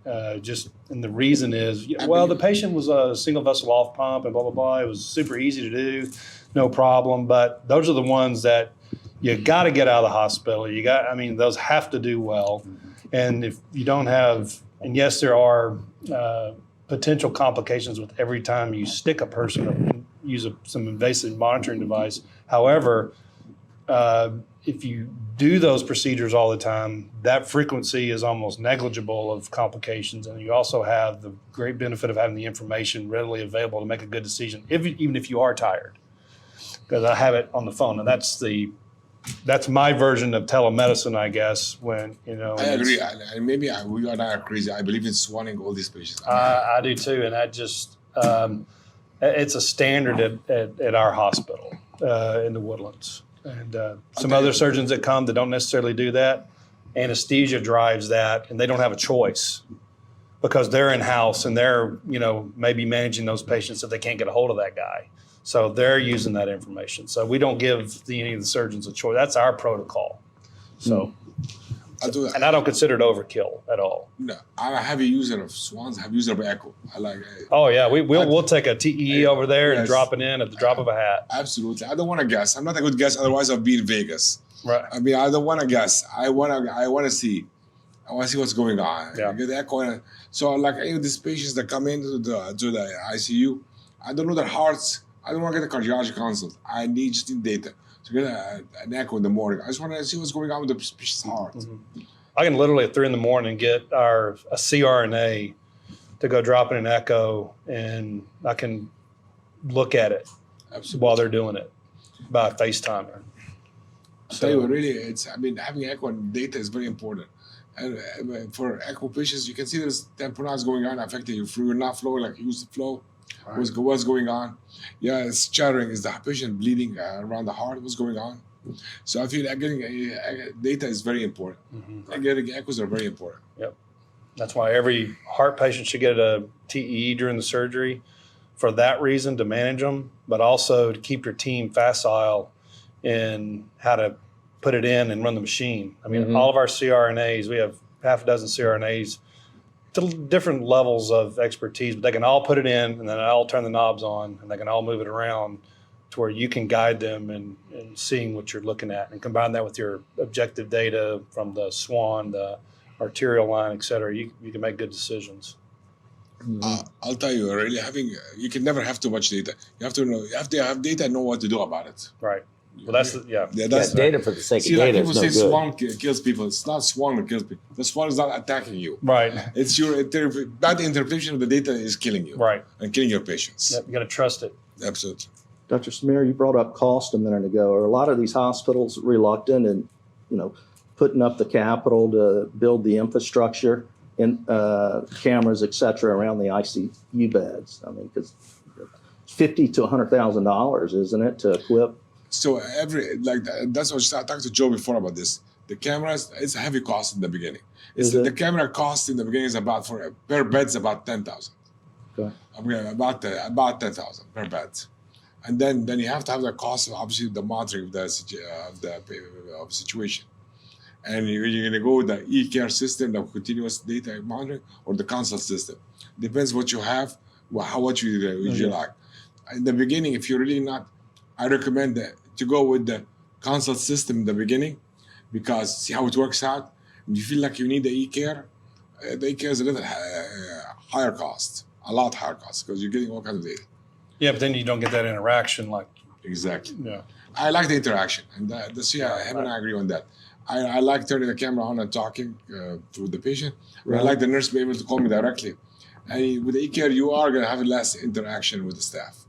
the reason is, the patient was a single vessel off pump and blah blah blah. It was super easy to do, no problem. But those are the ones that you got to get out of the hospital. Those have to do well. And if you don't have, and yes, there are potential complications with every time you stick a person or use some invasive monitoring device. However, if you do those procedures all the time, that frequency is almost negligible of complications, and you also have the great benefit of having the information readily available to make a good decision, even if you are tired. Because I have it on the phone, and that's my version of telemedicine, I guess. When I agree. Maybe we are not crazy. I believe in swanning all these patients. I do too, and that just it's a standard at our hospital in the Woodlands. And some other surgeons that come that don't necessarily do that, anesthesia drives that, and they don't have a choice because they're in-house and they're maybe managing those patients if they can't get a hold of that guy. So they're using that information. So we don't give any of the surgeons a choice. That's our protocol. So, I do that. and I don't consider it overkill at all. No, I'm a heavy user of swans, heavy user of echo. I like Oh yeah, we'll take a TEE over there and Yes. drop it in at the drop of a hat. absolutely. I don't want to guess. I'm not a good guess. Otherwise, I'll be in Vegas. Right. I mean, I don't want to guess. I want to see. I want to see what's going on. Yeah. Get the echo. So, like any of these patients that come into the ICU, I don't know their hearts. I don't want to get a cardiology consult. I just need data. To get an echo in the morning. I just want to see what's going on with the patient's heart. Mm-hmm. I can literally at 3 a.m. get a CRNA to go drop in an echo, and I can look at it Absolutely. while they're doing it by FaceTime. I'll tell you, really, having echo and data is very important. And for echo patients, you can see there's tamponades going on affecting your fluid, not flowing like it used to flow. Right. What's going on? Yeah, it's chattering. Is the patient bleeding around the heart? What's going on? So I feel that getting data is very important. Mm-hmm. And getting echoes are very important. Yep. That's why every heart patient should get a TEE during the surgery for that reason, to manage them, but also to keep your team facile in how to put it in and run the machine. I mean, all of our CRNAs, we have half a dozen CRNAs to different levels of expertise, but they can all put it in and then all turn the knobs on and they can all move it around to where you can guide them in seeing what you're looking at, and combine that with your objective data from the SWAN, the arterial line, et cetera. You can make good decisions. I'll tell you, really you can never have too much data. You have to have data and know what to do about it. Right. Well, that's That's data for the sake See, of like data people is say no good. swan kills people. It's not swan that kills people. The swan is not attacking you. right. It's your bad interpretation of the data is killing you. Right. And killing your patients. Yep, you got to trust it. Absolutely. Dr. Samir, you brought up cost a minute ago. Are a lot of these hospitals reluctant in, putting up the capital to build the infrastructure and cameras, et cetera, around the ICU beds? I mean, because $50,000 to $100,000, isn't it, to equip? So that's what I talked to Joe before about this. The cameras, it's a heavy cost in the beginning. The camera cost in the beginning is about per bed is about $10,000. Okay. About 10,000 per bed. And then you have to have the cost of obviously the monitoring of the situation. And you're going to go with the e-care system, the continuous data monitoring, or the consult system. Depends what you have, how much you like. In the beginning, if you're really not, I recommend to go with the consult system in the beginning, because see how it works out. When you feel like you need the e-care, the e-care is a little higher cost, a lot higher cost, because you're getting all kinds of data. Yeah, but then you don't get that interaction like. Exactly. Yeah. I like the interaction, and him and I agree on that. I like turning the camera on and talking to the patient. Right. I like the nurse being able to call me directly. And with the e-care, you are going to have less interaction with the staff.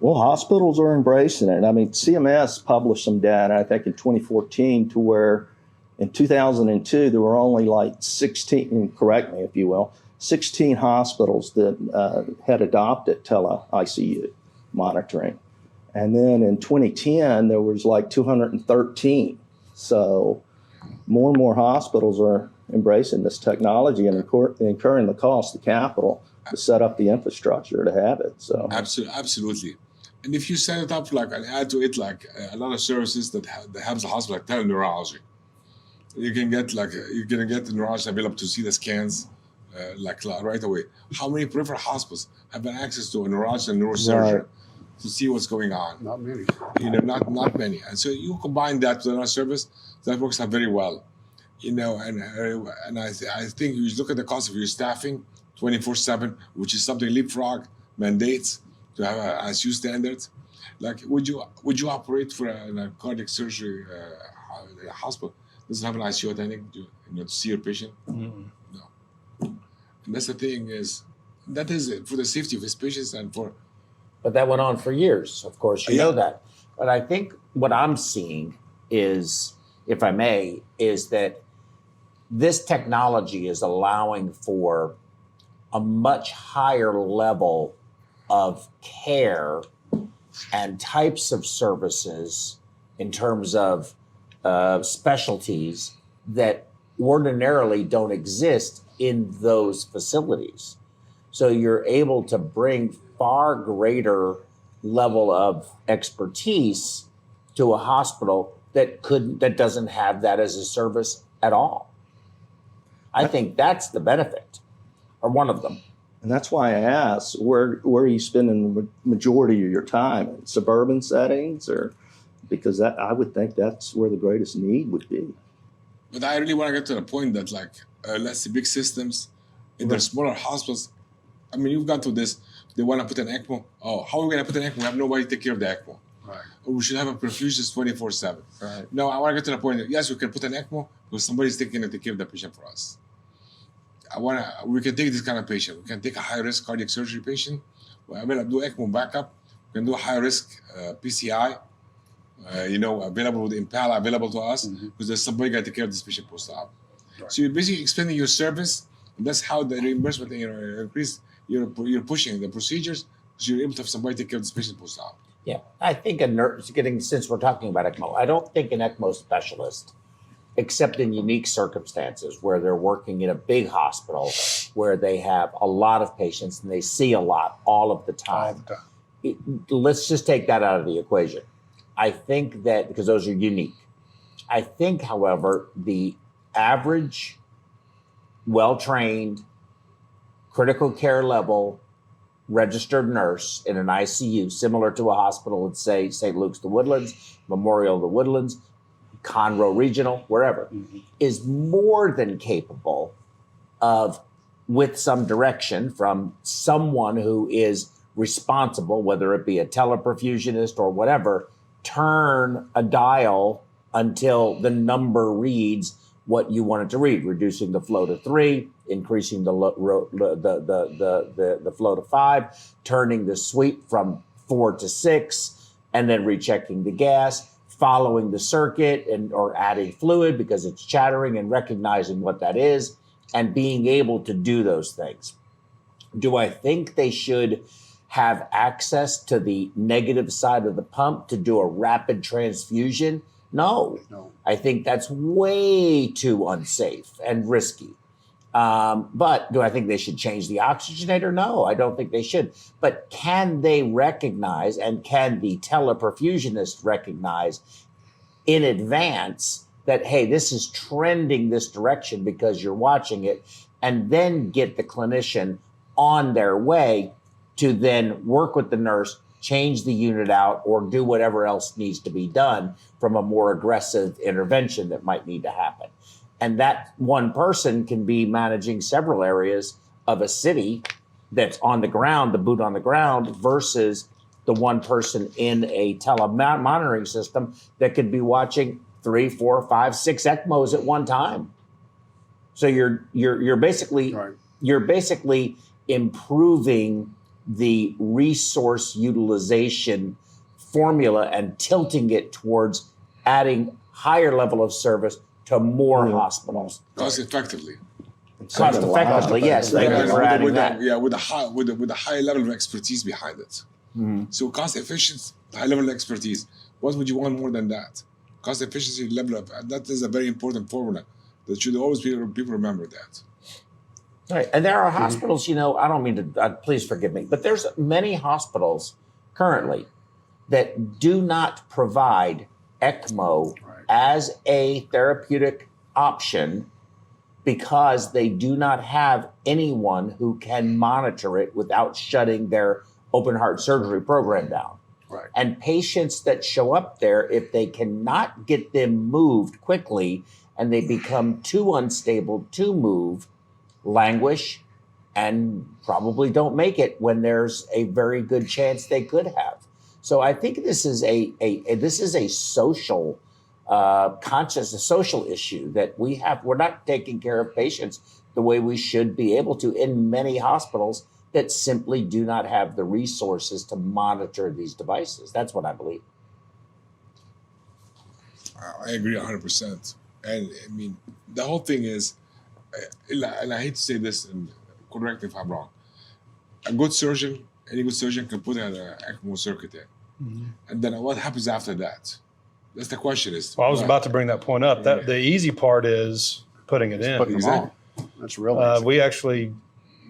Well, hospitals are embracing it. I mean, CMS published some data, I think, in 2014, to where in 2002, there were only like 16, and correct me if you will, 16 hospitals that had adopted tele-ICU monitoring. And then in 2010, there was like 213. So more and more hospitals are embracing this technology and incurring the cost of capital to set up the infrastructure to have it. So absolutely. And if you set it up and add to it a lot of services that helps the hospital, like teleneurology, you can get you're gonna get the neurologist available to see the scans right away. How many peripheral hospitals have access to a neurologist and neurosurgeon to see what's going on? Not many. Not many. And so you combine that with another service that works out very well. And I think you look at the cost of your staffing 24/7, which is something Leapfrog mandates to have an ICU standards. Would you operate for a cardiac surgery hospital? Doesn't have an ICU attending to see your patient? Mm-hmm. No. And that's the thing that is it for the safety of his patients and for. But that went on for years, of course, you Yeah. know that. But I think what I'm seeing is, if I may, is that this technology is allowing for a much higher level of care and types of services in terms of specialties that ordinarily don't exist in those facilities. So you're able to bring far greater level of expertise to a hospital that doesn't have that as a service at all. I think that's the benefit, or one of them. And that's why I asked, where are you spending the majority of your time? In suburban settings, or because I would think that's where the greatest need would be. But I really want to get to the point that, like, let's say big systems in their smaller hospitals. I mean, you've gone to this. They want to put an ECMO. Oh, how are we going to put an ECMO? We have nobody to take care of the ECMO. Right. Or we should have a perfusionist 24/7. Right. No, I want to get to the point that yes, we can put an ECMO because somebody's taking to take care of the patient for us. We can take this kind of patient. We can take a high-risk cardiac surgery patient. We will do ECMO backup. We can do a high-risk PCI. Available with Impala, available to us, because there's somebody got to take care of this patient post-op. Right. So you're basically expanding your service, and that's how the reimbursement increase. You're pushing the procedures because you're able to have somebody take care of this patient post-op. Yeah, I think a nurse, since we're talking about ECMO, I don't think an ECMO specialist, except in unique circumstances where they're working in a big hospital where they have a lot of patients and they see a lot all of the time. Let's just take that out of the equation. I think that, because those are unique. I think, however, the average, well-trained, critical care level, registered nurse in an ICU, similar to a hospital at, say, St. Luke's the Woodlands, Memorial the Woodlands, Conroe Regional, wherever, is more than capable of, with some direction from someone who is responsible, whether it be a teleperfusionist or whatever, turn a dial until the number reads what you want it to read, reducing the flow to 3, increasing the flow to 5, turning the sweep from 4 to 6, and then rechecking the gas, following the circuit or adding fluid because it's chattering and recognizing what that is, and being able to do those things. Do I think they should have access to the negative side of the pump to do a rapid transfusion? No. I think that's way too unsafe and risky. But do I think they should change the oxygenator? No, I don't think they should. But can they recognize, and can the teleperfusionist recognize in advance that, hey, this is trending this direction because you're watching it, and then get the clinician on their way to then work with the nurse, change the unit out, or do whatever else needs to be done from a more aggressive intervention that might need to happen. And that one person can be managing several areas of a city that's on the ground, the boot on the ground, versus the one person in a telemonitoring system that could be watching 3, 4, 5, 6 ECMOs at one time. So you're basically improving the resource utilization formula and tilting it towards adding higher level of service to more hospitals. Cost effectively. Cost effectively, yes. Thank you for adding that. With a high level of expertise behind it. So cost efficient, high level of expertise. What would you want more than that? Cost efficiency level of that is a very important formula that should always be people remember that. Right, and there are hospitals. I don't mean to. Please forgive me, but there's many hospitals currently that do not provide ECMO as a therapeutic option because they do not have anyone who can monitor it without shutting their open heart surgery program down. Right. And patients that show up there, if they cannot get them moved quickly and they become too unstable to move, languish and probably don't make it when there's a very good chance they could have. So I think this is a social a social issue that we have. We're not taking care of patients the way we should be able to in many hospitals that simply do not have the resources to monitor these devices. That's what I believe. I agree 100%. And I mean, the whole thing is, and I hate to say this, and correct me if I'm wrong, any good surgeon can put an ECMO circuit in. And then what happens after that? That's the question. Well, I was about to bring that point up. That the easy part is putting it in. Putting them on. That's really easy. We actually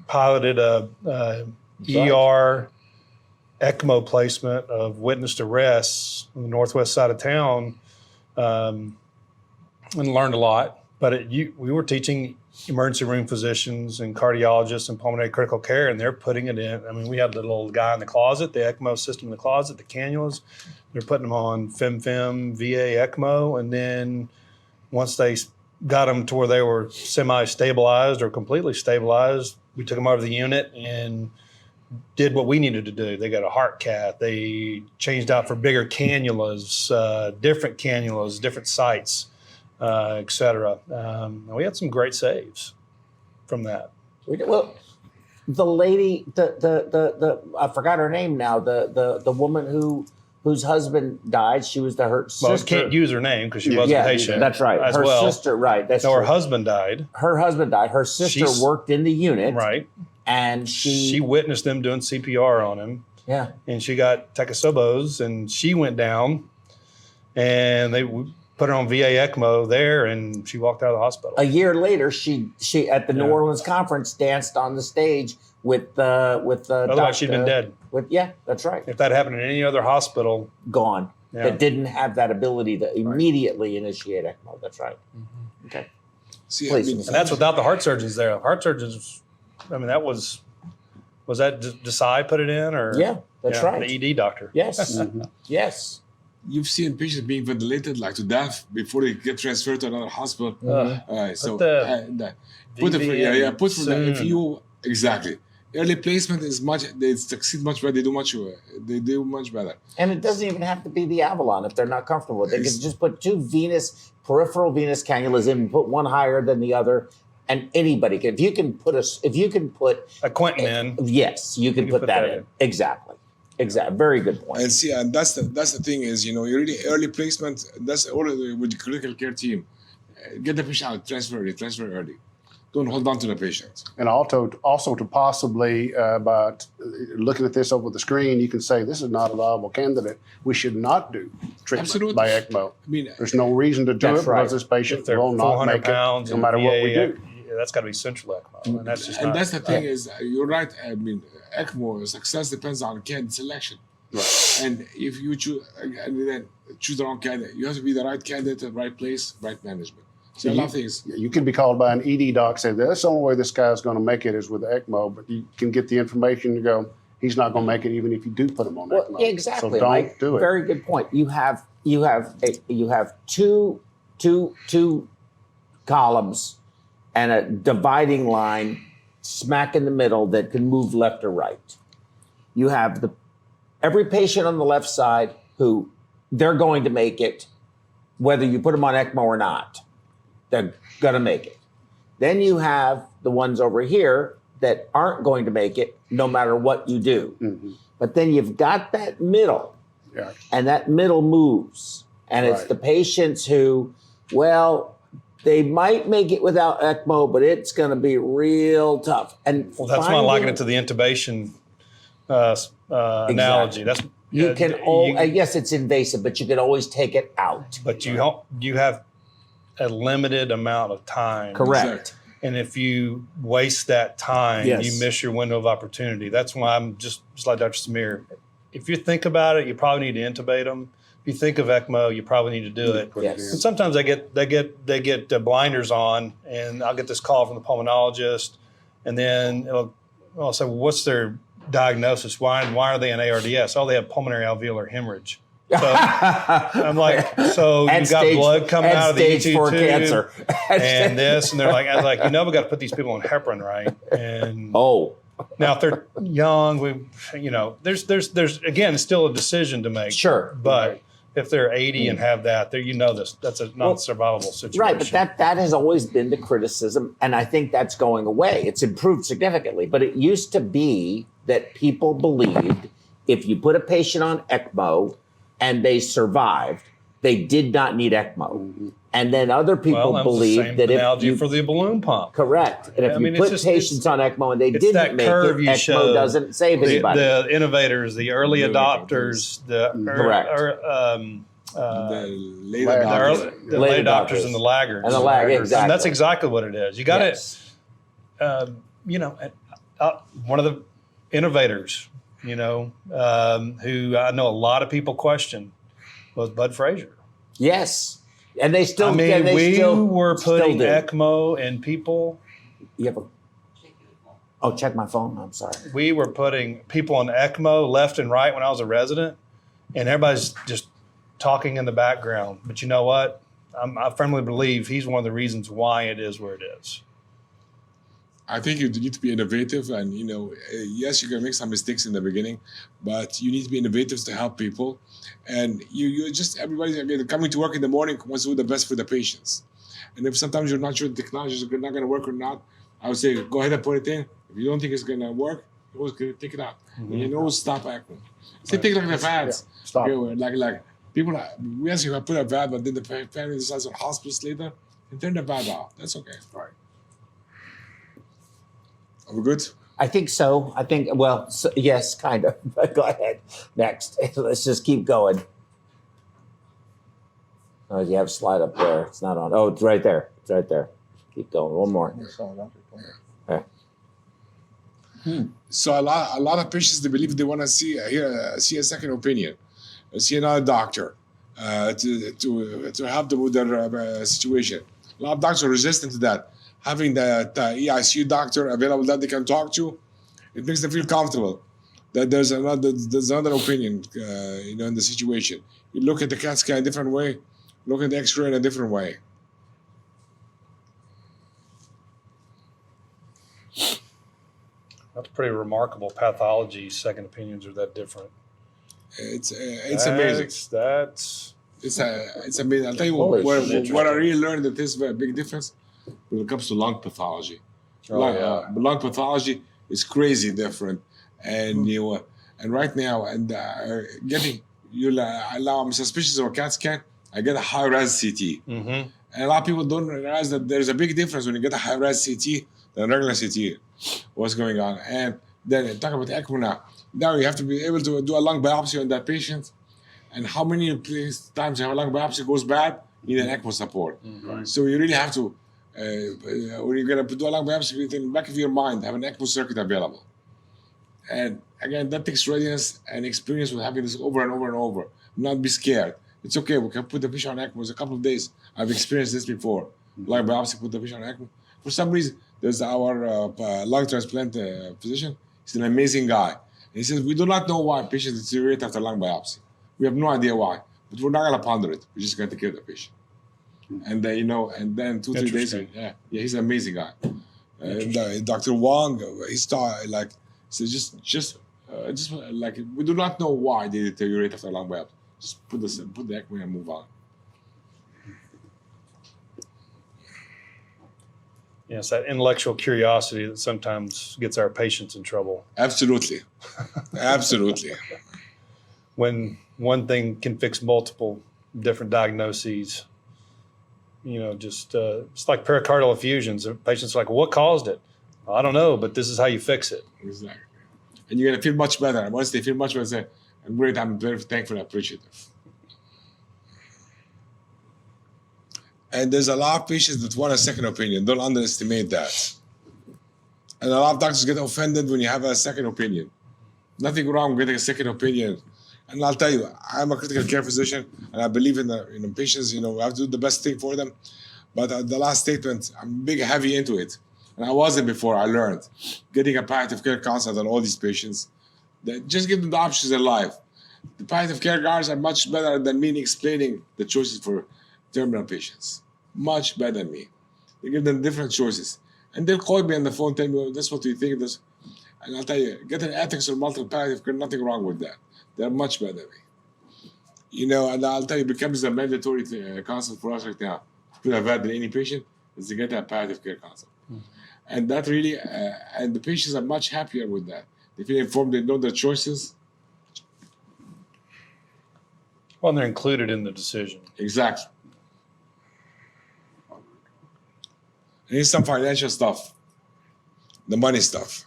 piloted a ER ECMO placement of witnessed arrests on the northwest side of town, and learned a lot. But we were teaching emergency room physicians and cardiologists and pulmonary critical care, and they're putting it in. I mean, we had the little guy in the closet, the ECMO system in the closet, the cannulas. They're putting them on FEM, VA ECMO, and then once they got them to where they were semi-stabilized or completely stabilized, we took them over to the unit and did what we needed to do. They got a heart cath. They changed out for bigger cannulas, different sites, et cetera. And we had some great saves from that. Well, the lady, the I forgot her name now. The woman whose husband died. She was her sister. Well, I can't use her name because she was a patient. That's right. As her well. sister, right? That's no, true. her husband died. Her husband died. Her sister worked in the unit, right? And she witnessed them doing CPR on him. Yeah, and she got Takasobos, and she went down, and they put her on VA ECMO there, and she walked out of the hospital. A year later, she at the New Orleans conference danced on the stage with the. Otherwise, she'd been dead. That's right. If that happened in any other hospital, gone. Yeah. That didn't have that ability to immediately initiate ECMO. That's right. Mm-hmm. Okay. See, Please. And that's without the heart surgeons there. Heart surgeons, I mean, that was that Desai put it in, or that's right. The ED doctor. Yes, yes. You've seen patients being ventilated like to death before they get transferred to another hospital. So if you exactly. Early placement is they succeed much better. They do much better. And it doesn't even have to be the Avalon if they're not comfortable with it. They can just put two peripheral venous cannulas in, put one higher than the other, and anybody can. If you can put a Quentin in, yes, you can put that in. Exactly. Very good point. And see, and that's the thing is, you really early placement. That's all with the critical care team. Get the patient out, transfer early. Don't hold on to the patient. And also to possibly, by looking at this over the screen, you can say this is not a viable candidate. We should not do treatment by ECMO. I mean, there's no reason to do it because this patient will not make it no matter what we do. Yeah, that's got to be central ECMO, and that's just. And that's the thing is, you're right. I mean, ECMO success depends on candidate selection. Right. And if you choose the wrong candidate, you have to be the right candidate at the right place, right management. So a lot of things. You could be called by an ED doc, say that's the only way this guy's going to make it is with ECMO, but you can get the information to go, he's not going to make it even if you do put him on ECMO. Exactly. So don't do it. Very good point. You have two columns and a dividing line smack in the middle that can move left or right. You have every patient on the left side who they're going to make it, whether you put them on ECMO or not. They're going to make it. Then you have the ones over here that aren't going to make it no matter what you do. Mm-hmm. But then you've got that middle, and that middle moves. And it's the patients who, they might make it without ECMO, but it's going to be real tough. And that's why I liken it to the intubation analogy. That's yes, it's invasive, but you can always take it out. But you have a limited amount of time. Correct. And if you waste that time, you miss your window of opportunity. That's why I'm just like Dr. Samir. If you think about it, you probably need to intubate them. If you think of ECMO, you probably need to do it. Yes. And sometimes they get blinders on, and I'll get this call from the pulmonologist, and then I'll say, well, what's their diagnosis? Why are they in ARDS? Oh, they have pulmonary alveolar hemorrhage. So I'm like, so you got blood coming out of the ET tube cancer. And this, and they're like, I was like, we got to put these people on heparin, right? And now if they're young, there's again, it's still a decision to make. Sure, but if they're 80 and have that, that's a non-survivable situation. Right, but that has always been the criticism, and I think that's going away. It's improved significantly, but it used to be that people believed if you put a patient on ECMO and they survived, they did not need ECMO. Mm-hmm. And then other people believed that analogy for the balloon pump. Correct. And if you put patients on ECMO and they didn't make it, ECMO doesn't save anybody. The innovators, the early adopters, the late adopters and the laggards. And the laggards, exactly. And that's exactly what it is. You got to, one of the innovators who I know a lot of people question, was Bud Frazier. Yes. And they still, we were putting do. ECMO in people. You have a, oh, check my phone. I'm sorry. We were putting people on ECMO left and right when I was a resident, and everybody's just talking in the background. But you know what? I firmly believe he's one of the reasons why it is where it is. I think you need to be innovative, and yes, you're gonna make some mistakes in the beginning, but you need to be innovative to help people. And you just everybody coming to work in the morning wants to do the best for the patients. And if sometimes you're not sure the technology is not gonna work or not, I would say go ahead and put it in. If you don't think it's gonna work, you always take it out. Mm-hmm. And you always stop acting. Say take like the fads. Yeah, stop. Like people, we ask you to put a VAD, but then the family decides on hospice later and turn the VAD off. That's okay. Right. Are we good? I think so. Yes, kind of. Go ahead. Next. Let's just keep going. Oh, you have a slide up there. It's not on. Oh, it's right there. It's right there. Keep going. One more. Okay. So a lot of patients, they believe they want to see a second opinion, see another doctor to help them with their situation. A lot of doctors are resistant to that. Having the ICU doctor available that they can talk to, it makes them feel comfortable that there's another opinion, in the situation. You look at the CAT scan a different way, look at the X-ray in a different way. That's pretty remarkable. Pathology second opinions are that different. It's amazing. It's amazing. I'll tell you what I really learned that this is a big difference when it comes to lung pathology. Lung pathology is crazy different, and and right now I'm suspicious of a CAT scan. I get a high res CT, and a lot of people don't realize that there's a big difference when you get a high res CT than regular CT. What's going on? And then talk about ECMO now. Now you have to be able to do a lung biopsy on that patient, and how many times you have a lung biopsy goes bad, you need an ECMO support. Right. So you really have to. When you're going to do a lung biopsy, in the back of your mind, have an ECMO circuit available. And again, that takes readiness and experience with having this over and over and over. Not be scared. It's okay. We can put the patient on ECMO. It's a couple of days. I've experienced this before. Lung biopsy, put the patient on ECMO. For some reason, there's our lung transplant physician. He's an amazing guy. And he says, we do not know why patients deteriorate after lung biopsy. We have no idea why. But we're not going to ponder it. We're just going to take care of the patient. And then, and then 2-3 days, he's an amazing guy. Dr. Wong, he's just like, we do not know why they deteriorate after lung biopsy. Just put the ECMO and move on. Yes, that intellectual curiosity that sometimes gets our patients in trouble. Absolutely. Absolutely. When one thing can fix multiple different diagnoses. It's like pericardial effusions. The patient's like, what caused it? I don't know, but this is how you fix it. Exactly. And you're going to feel much better. And once they feel much better, say, I'm great, I'm very thankful and appreciative. And there's a lot of patients that want a second opinion. Don't underestimate that. And a lot of doctors get offended when you have a second opinion. Nothing wrong with getting a second opinion. And I'll tell you, I'm a critical care physician, and I believe in the patients. We have to do the best thing for them. But the last statement, I'm heavy into it. And I wasn't before. I learned getting a palliative care consult on all these patients. Just give them the options in life. The palliative care guys are much better than me in explaining the choices for terminal patients. Much better than me. They give them different choices. And they'll call me on the phone, tell me, well, this is what you think. And I'll tell you, get an ethics or multiple palliative care, nothing wrong with that. They're much better than me. And I'll tell you, it becomes a mandatory consult for us right now. To put a VAD in any patient is to get a palliative care consult. And that really, and the patients are much happier with that. They feel informed, they know their choices. Well, and they're included in the decision. Exactly. And here's some financial stuff, the money stuff.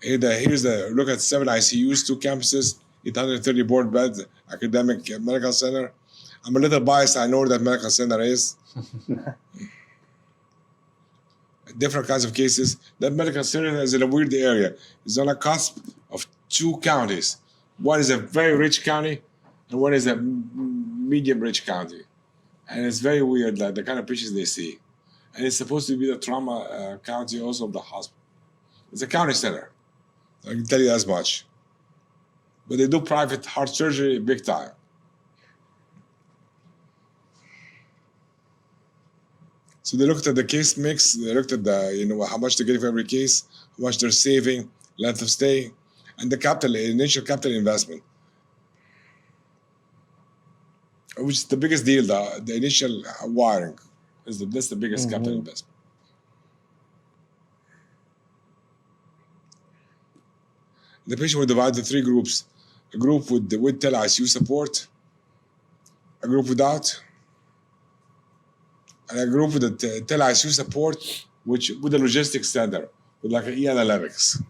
Here's the look at 7 ICUs, 2 campuses, 830 board beds, academic medical center. I'm a little biased. I know what that medical center is. different kinds of cases. That medical center is in a weird area. It's on a cusp of two counties. One is a very rich county, and one is a medium rich county. And it's very weird, like the kind of patients they see. And it's supposed to be the trauma county also of the hospital. It's a county center. I can tell you as much. But they do private heart surgery big time. So they looked at the case mix, they looked at the, how much they're getting for every case, how much they're saving, length of stay, and the initial capital investment. Which is the biggest deal, the initial wiring. That's the biggest capital investment. The patient will divide into 3 groups. A group with tele-ICU support, a group without, and a group with the tele-ICU support, with a logistics center, with like an e-analytics.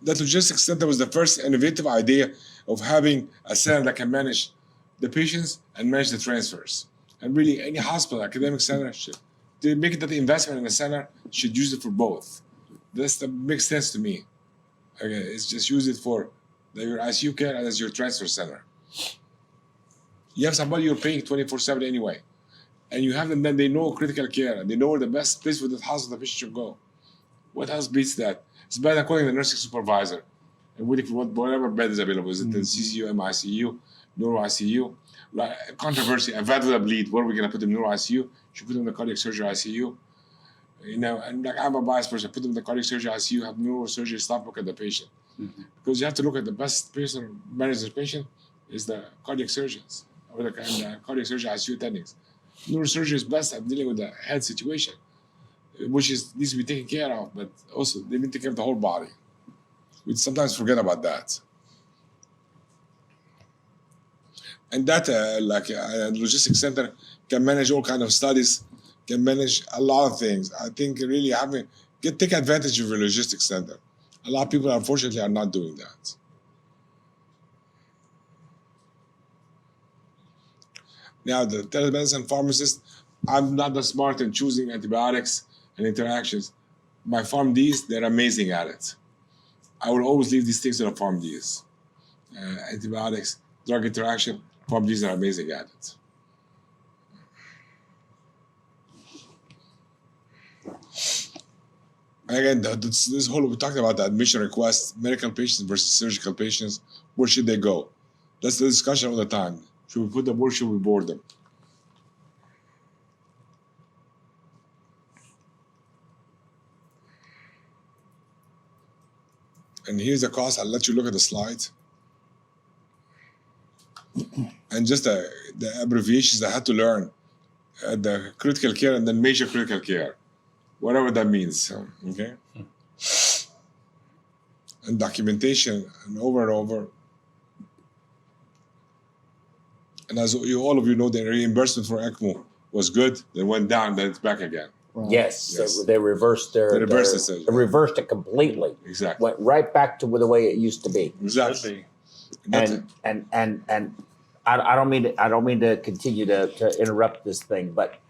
That logistics center was the first innovative idea of having a center that can manage the patients and manage the transfers. And really, any hospital, academic center, they make that investment in the center, should use it for both. That makes sense to me. Okay, it's just use it for your ICU care and as your transfer center. You have somebody you're paying 24/7 anyway, and you have them. Then they know critical care and they know where the best place for the hospital the patient should go. What else beats that? It's better than calling the nursing supervisor and waiting for whatever bed is available. Is it the CCU, MICU, Neuro ICU? Like, controversy. A valvular bleed. Where are we going to put them in Neuro ICU? Should put them in the cardiac surgery ICU? And like I'm a biased person. Put them in the cardiac surgery ICU. Have neurosurgery staff look at the patient, because you have to look at the best person manage the patient is the cardiac surgeons or the cardiac surgery ICU attendings. Neurosurgery is best at dealing with the head situation, which needs to be taken care of, but also they need to take care of the whole body. We sometimes forget about that. And that, like a logistics center, can manage all kinds of studies, can manage a lot of things. I think really take advantage of your logistics center. A lot of people, unfortunately, are not doing that. Now, the telemedicine pharmacist, I'm not that smart in choosing antibiotics and interactions. My PharmDs, they're amazing at it. I will always leave these things to the PharmDs. Antibiotics, drug interaction, PharmDs are amazing at it. And again, this whole, we talked about the admission requests, medical patients versus surgical patients. Where should they go? That's the discussion all the time. Should we put them, where should we board them? And here's the cost. I'll let you look at the slide. And just the abbreviations I had to learn. The critical care and then major critical care. Whatever that means, okay? And documentation, and over. And as all of you know, the reimbursement for ECMO was good. Then went down, then it's back again. Right. Yes. They reversed They reversed it completely. Exactly. Went right back to the way it used to be. Exactly. And I don't mean to continue to interrupt this thing, but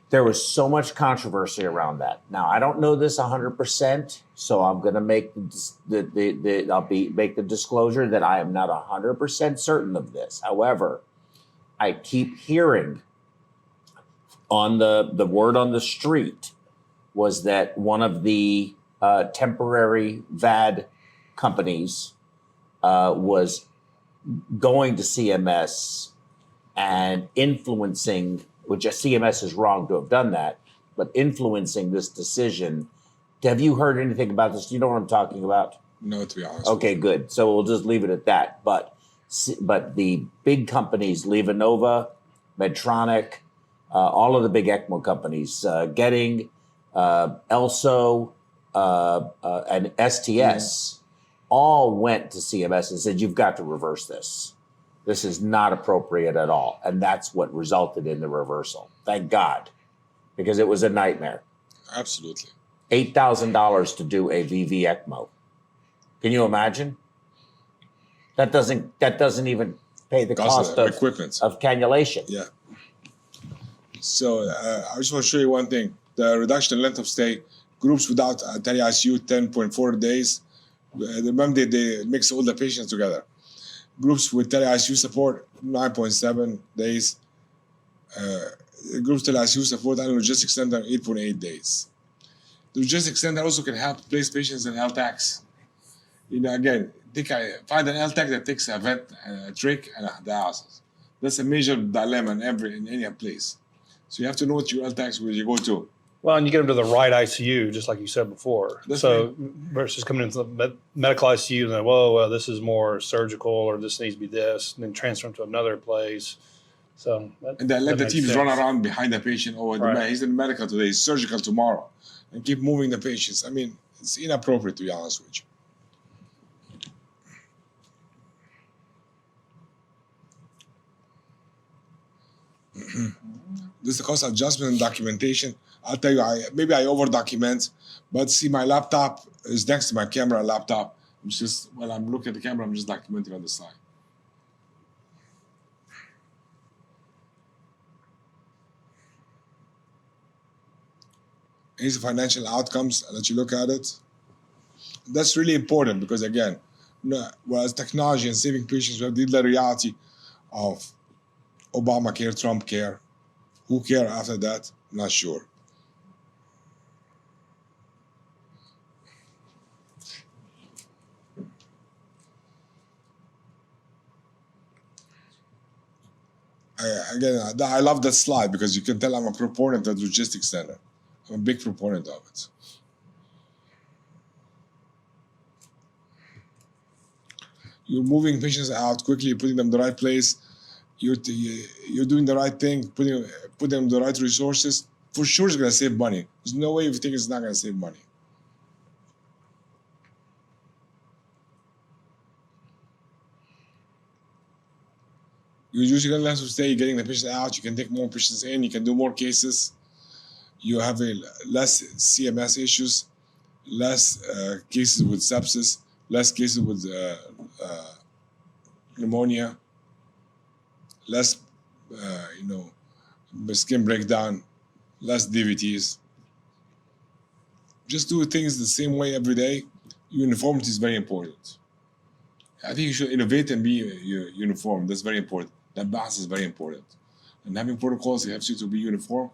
there was so much controversy around that. Now, I don't know this 100%, so I'm going to make make the disclosure that I am not 100% certain of this. However, I keep hearing on the word on the street was that one of the temporary VAD companies was going to CMS and influencing, which CMS is wrong to have done that, but influencing this decision. Have you heard anything about this? Do you know what I'm talking about? No, to be honest. Okay, good. So we'll just leave it at that. But the big companies, LivaNova, Medtronic, all of the big ECMO companies, Getting, ELSO, and STS, all went to CMS and said, you've got to reverse this. This is not appropriate at all. And that's what resulted in the reversal. Thank God, because it was a nightmare. Absolutely. $8,000 to do a VV ECMO. Can you imagine? That doesn't even pay the cost of equipment, of cannulation. Yeah. So I just want to show you one thing. The reduction in length of stay, groups without tele-ICU, 10.4 days. Remember, they mix all the patients together. Groups with tele-ICU support, 9.7 days. Groups tele-ICU support and logistics center, 8.8 days. The logistics center also can help place patients in LTACs. Again, find an LTAC that takes a vent, a trach, and a dialysis. That's a major dilemma in any place. So you have to know what your LTACs where you go to. Well, and you get them to the right ICU, just like you said before. That's so right. versus coming into the medical ICU and then, well, this is more surgical or this needs to be this, and then transfer them to another place. So and then let the teams run around behind the patient. Oh, Right. he's in medical today, he's surgical tomorrow, and keep moving the patients. I mean, it's inappropriate, to be honest with you. This is the cost adjustment and documentation. I'll tell you, maybe I over document, but see, my laptop is next to my camera laptop. I'm just, when I'm looking at the camera, I'm just documenting on the side. Here's the financial outcomes. I'll let you look at it. That's really important because, again, whereas technology and saving patients, we have the reality of Obamacare, Trump care. Who care after that? Not sure. I love that slide because you can tell I'm a proponent of the logistics center. I'm a big proponent of it. You're moving patients out quickly, putting them in the right place. You're doing the right thing, putting them the right resources. For sure, it's going to save money. There's no way you think it's not going to save money. You're using less of stay, getting the patient out. You can take more patients in. You can do more cases. You have less CMS issues, less cases with sepsis, less cases with pneumonia, less, skin breakdown, less DVTs. Just do things the same way every day. Uniformity is very important. I think you should innovate and be uniform. That's very important. That balance is very important. And having protocols helps you to be uniform,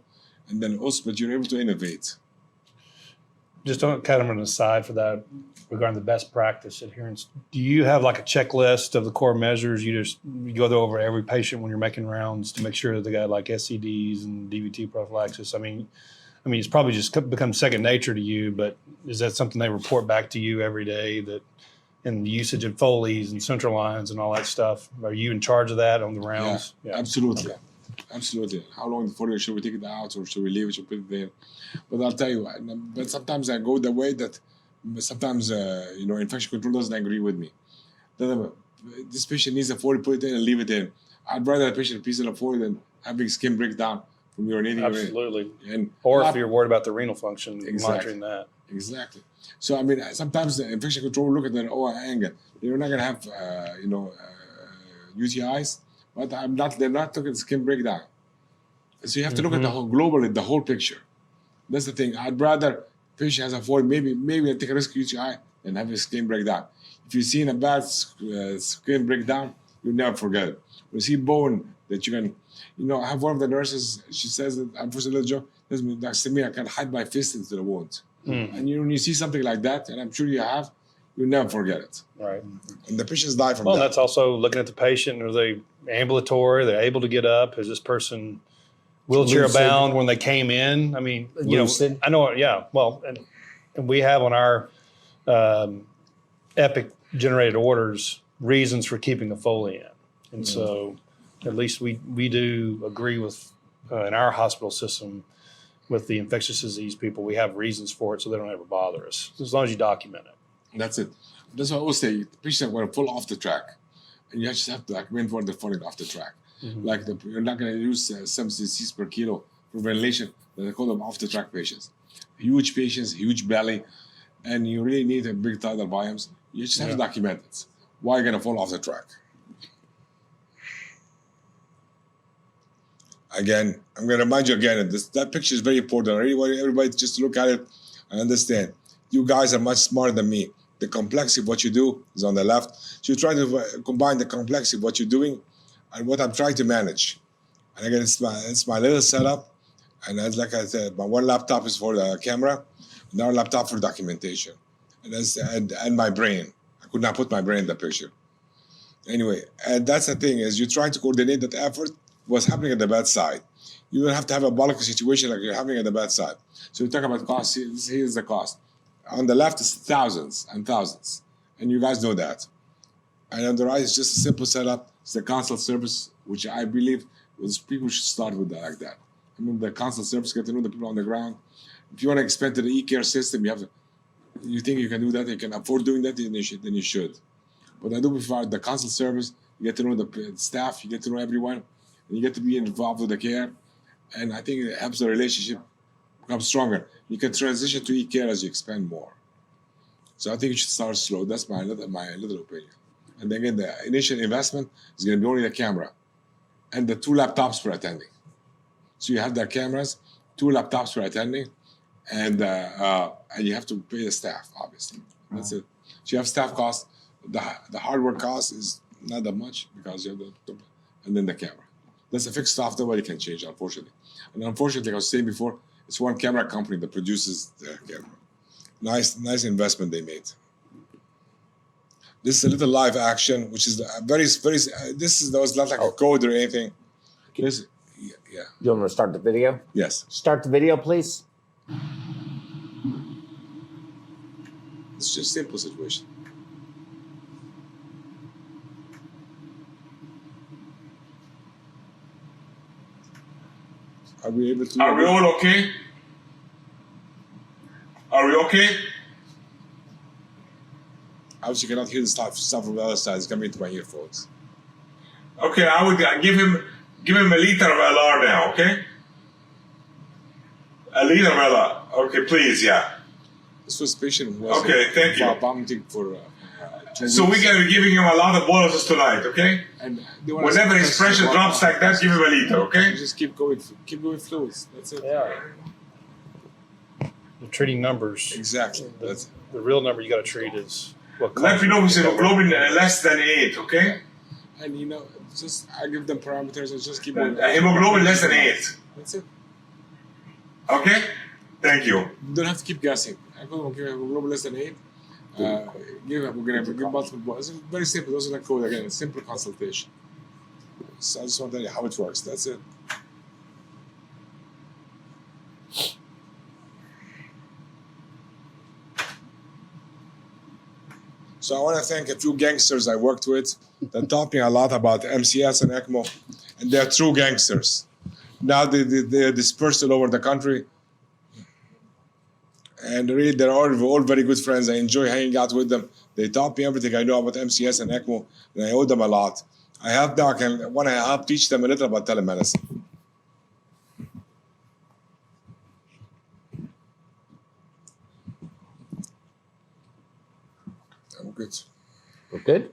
and then also, but you're able to innovate. Just kind of an aside for that regarding the best practice adherence. Do you have like a checklist of the core measures? You go over every patient when you're making rounds to make sure that they got like SCDs and DVT prophylaxis. I mean, it's probably just become second nature to you, but is that something they report back to you every day, that and the usage of Foleys and central lines and all that stuff? Are you in charge of that on the rounds? Yeah. Absolutely. Okay. Absolutely. How long before should we take it out, or should we leave it, should we put it there? But I'll tell you, but sometimes I go the way that sometimes, infection control doesn't agree with me. This patient needs a Foley, put it in and leave it in. I'd rather a patient piece in a Foley than having skin breakdown from urinating. Absolutely. And if you're worried about the renal function, monitoring that. Exactly. So, sometimes the infection control look at the angle. They're not going to have, UTIs, but they're not looking at skin breakdown. So you have to look at the whole, globally, the whole picture. That's the thing. I'd rather patient has a Foley, maybe I take a risk UTI than have a skin breakdown. If you've seen a bad skin breakdown, you'll never forget it. When you see bone that you can, I have one of the nurses, she says that, unfortunately, little joke, I can hide my fist into the wound. And when you see something like that, and I'm sure you have, you'll never forget it. Right. And the patients die from that. Well, that's also looking at the patient. Are they ambulatory? They're able to get up? Is this person wheelchair bound when they came in? Lucid. I know, yeah. Well, and we have on our Epic generated orders reasons for keeping a Foley in. And so at least we do agree with, in our hospital system, with the infectious disease people, we have reasons for it so they don't ever bother us, as long as you document it. That's it. That's what I always say. Patients are going to fall off the track, and you just have to document when they're falling off the track. You're not going to use 70 cc's per kilo for ventilation. They call them off the track patients. Huge patients, huge belly, and you really need a big tidal volumes. You just have to document it. Why are you going to fall off the track? Again, I'm going to remind you again, that picture is very important. Everybody just look at it and understand. You guys are much smarter than me. The complexity of what you do is on the left. So you try to combine the complexity of what you're doing and what I'm trying to manage. And again, it's my little setup. And as like I said, my one laptop is for the camera, another laptop for documentation. And my brain. I could not put my brain in the picture. Anyway, and that's the thing, is you're trying to coordinate that effort, what's happening at the bedside. You don't have to have a bulky situation like you're having at the bedside. So we talk about cost, here's the cost. On the left is thousands and thousands. And you guys know that. And on the right is just a simple setup. It's the consult service, which I believe people should start with that like that. I mean, the consult service, get to know the people on the ground. If you want to expand to the e-care system, you think you can do that, you can afford doing that, then you should. But I do prefer the consult service. You get to know the staff, you get to know everyone, and you get to be involved with the care. And I think it helps the relationship become stronger. You can transition to e-care as you expand more. So I think you should start slow. That's my little opinion. And then again, the initial investment is going to be only the camera and the 2 laptops for attending. So you have the cameras, 2 laptops for attending, and you have to pay the staff, obviously. That's it. So you have staff costs. The hardware cost is not that much because you have and then the camera. That's a fixed stuff nobody can change, unfortunately. And unfortunately, like I was saying before, it's one camera company that produces the camera. Nice investment they made. This is a little live action, which is very. That was not like a code or anything. Yeah. You want me to start the video? Yes. Start the video, please. It's just a simple situation. Are we able to? Are we all okay? Are we okay? Obviously, you cannot hear the stuff from the other side. It's coming into my earphones. Okay, I would give him a liter of LR now, okay? A liter of LR. Okay, please, yeah. This was patient was okay, thank you. Vomiting for. So we're gonna be giving him a lot of boluses tonight, okay? And whenever his pressure drops like that, give him a liter, okay? You just keep going fluids. That's it. Yeah. You're treating numbers. Exactly. The real number you got to treat is what. Let me know his hemoglobin less than 8, okay? And just I give them parameters and just keep going. Hemoglobin less than 8. That's it. Okay? Thank you. You don't have to keep guessing. I go give hemoglobin less than 8. We're gonna give multiple. It's very simple. Those are the code again. Simple consultation. So I just want to tell you how it works. That's it. So I want to thank a few gangsters I worked with that taught me a lot about MCS and ECMO, and they're true gangsters. Now they're dispersed all over the country. And really, they're all very good friends. I enjoy hanging out with them. They taught me everything I know about MCS and ECMO, and I owe them a lot. I want to help teach them a little about telemedicine. I'm good. We're good?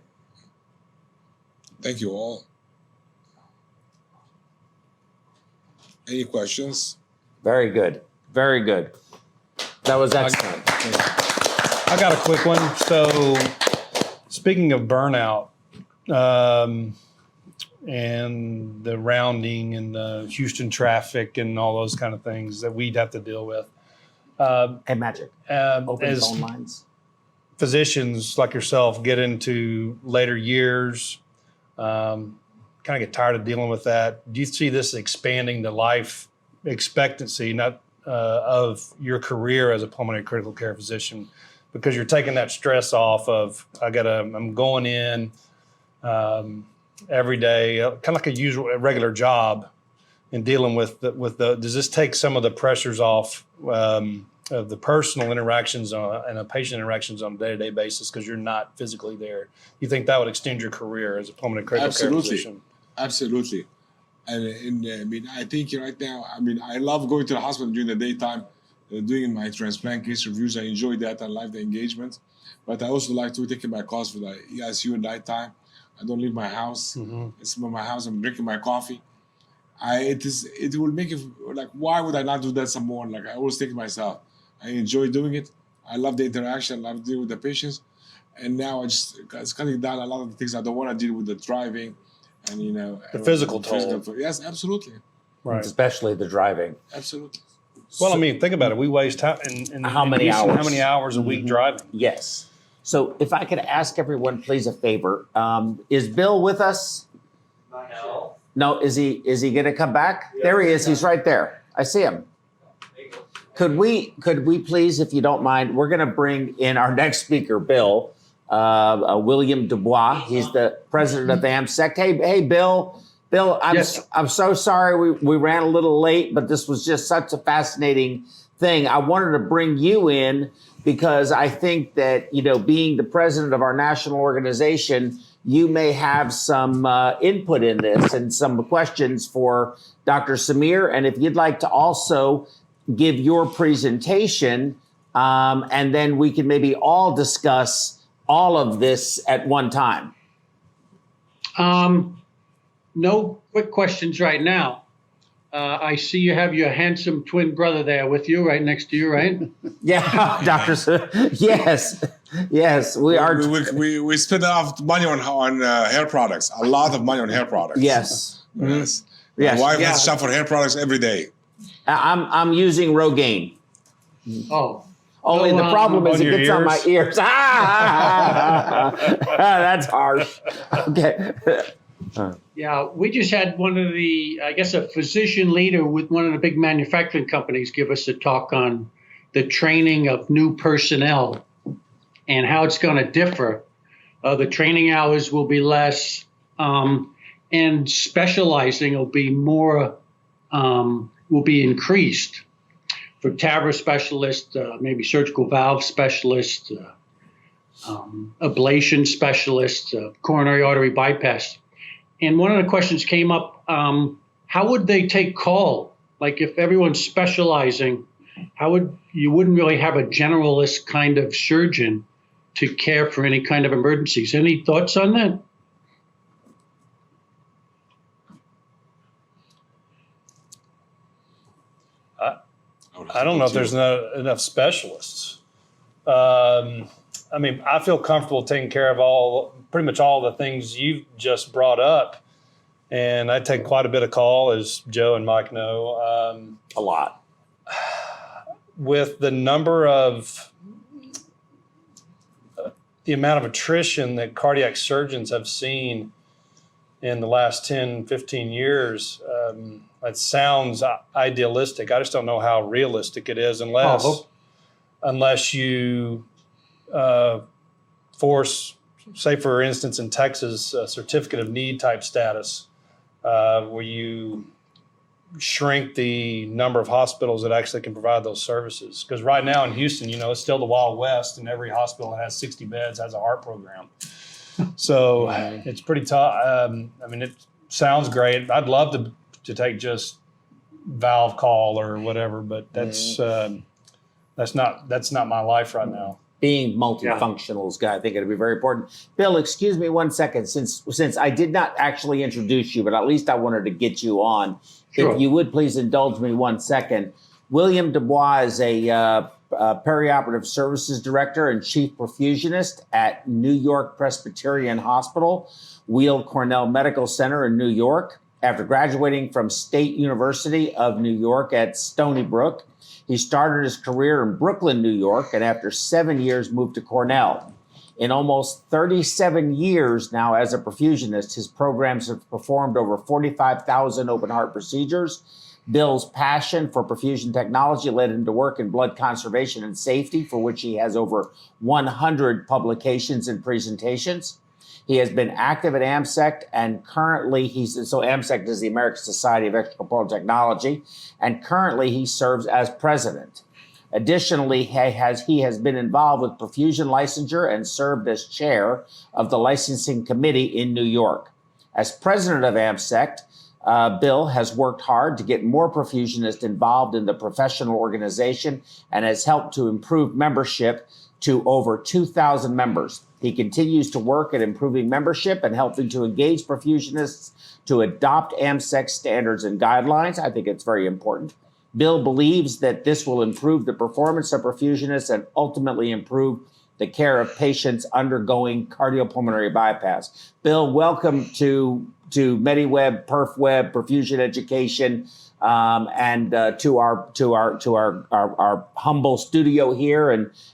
Thank you all. Any questions? Very good. Very good. That was excellent. I got a quick one. So, speaking of burnout and the rounding and the Houston traffic and all those kind of things that we'd have to deal with. Hey, Magic. Open phone lines. Physicians like yourself get into later years, kind of get tired of dealing with that. Do you see this expanding the life expectancy, of your career as a pulmonary critical care physician, because you're taking that stress off of I'm going in every day, kind of like a regular job, and dealing with does this take some of the pressures off of the personal interactions and the patient interactions on a day-to-day basis because you're not physically there? You think that would extend your career as a pulmonary critical care physician? Absolutely. And I think right now, I love going to the hospital during the daytime, doing my transplant case reviews. I enjoy that. I like the engagement. But I also like to take my calls for the ICU at nighttime. I don't leave my house. It's my house. I'm drinking my coffee. it will make it like, why would I not do that some more? Like I always think to myself, I enjoy doing it. I love the interaction. I love dealing with the patients. And now it's cutting down a lot of the things I don't want to deal with, the driving and, the physical toll. Yes, absolutely. Right. Especially the driving. Absolutely. Well, I mean, think about it. We waste in how many hours? How many hours a week driving? Yes. So if I could ask everyone, please, a favor. Is Bill with us? No. Is he going to come back? Yeah, there he is. He's right there. I see him. Could we please, if you don't mind, we're going to bring in our next speaker, Bill, William Dubois. He's the president of AmSECT. Hey, Bill. Bill, I'm so sorry we ran a little late, but this was just such a fascinating thing. I wanted to bring you in because I think that, being the president of our national organization, you may have some input in this and some questions for Dr. Samir. And if you'd like to also give your presentation, and then we can maybe all discuss all of this at one time. No quick questions right now. I see you have your handsome twin brother there with you, right next to you, right? Yeah, Doctor. Yes, we are. We spend off money on hair products. A lot of money on hair products. Yes. Yes. Yes. My wife has to shop for hair products every day. I'm using Rogaine. Oh. Only the problem is it gets on my ears. That's harsh. Okay. Yeah, we just had one of a physician leader with one of the big manufacturing companies give us a talk on the training of new personnel and how it's going to differ. The training hours will be less, and specializing will be more, will be increased. For TAVR specialists, maybe surgical valve specialists, ablation specialists, coronary artery bypass. And one of the questions came up, how would they take call? Like if everyone's specializing, you wouldn't really have a generalist kind of surgeon to care for any kind of emergencies. Any thoughts on that? I don't know if there's not enough specialists. I mean, I feel comfortable taking care of pretty much all the things you've just brought up. And I take quite a bit of call, as Joe and Mike know. A lot. With the amount of attrition that cardiac surgeons have seen in the last 10, 15 years, it sounds idealistic. I just don't know how realistic it is unless you force, say, for instance, in Texas, a certificate of need type status, where you shrink the number of hospitals that actually can provide those services. Because right now in Houston, it's still the Wild West, and every hospital that has 60 beds has a heart program. So it's pretty tough. I mean, it sounds great. I'd love to take just valve call or whatever, but that's not my life right now. Being multifunctional is, I think it'll be very important. Bill, excuse me 1 second, since I did not actually introduce you, but at least I wanted to get you on. Sure. If you would please indulge me 1 second. William Dubois is a perioperative services director and chief perfusionist at New York Presbyterian Hospital, Weill Cornell Medical Center in New York. After graduating from State University of New York at Stony Brook, he started his career in Brooklyn, New York, and after 7 years moved to Cornell. In almost 37 years now as a perfusionist, his programs have performed over 45,000 open heart procedures. Bill's passion for perfusion technology led him to work in blood conservation and safety, for which he has over 100 publications and presentations. He has been active at AmSECT, and currently AmSECT is the American Society of Extracorporeal Technology, and currently he serves as president. Additionally, he has been involved with perfusion licensure and served as chair of the licensing committee in New York. As president of AmSECT, Bill has worked hard to get more perfusionists involved in the professional organization and has helped to improve membership to over 2,000 members. He continues to work at improving membership and helping to engage perfusionists to adopt AmSECT standards and guidelines. I think it's very important. Bill believes that this will improve the performance of perfusionists and ultimately improve the care of patients undergoing cardiopulmonary bypass. Bill, welcome to MediWeb, PerfWeb, Perfusion Education, and to our humble studio here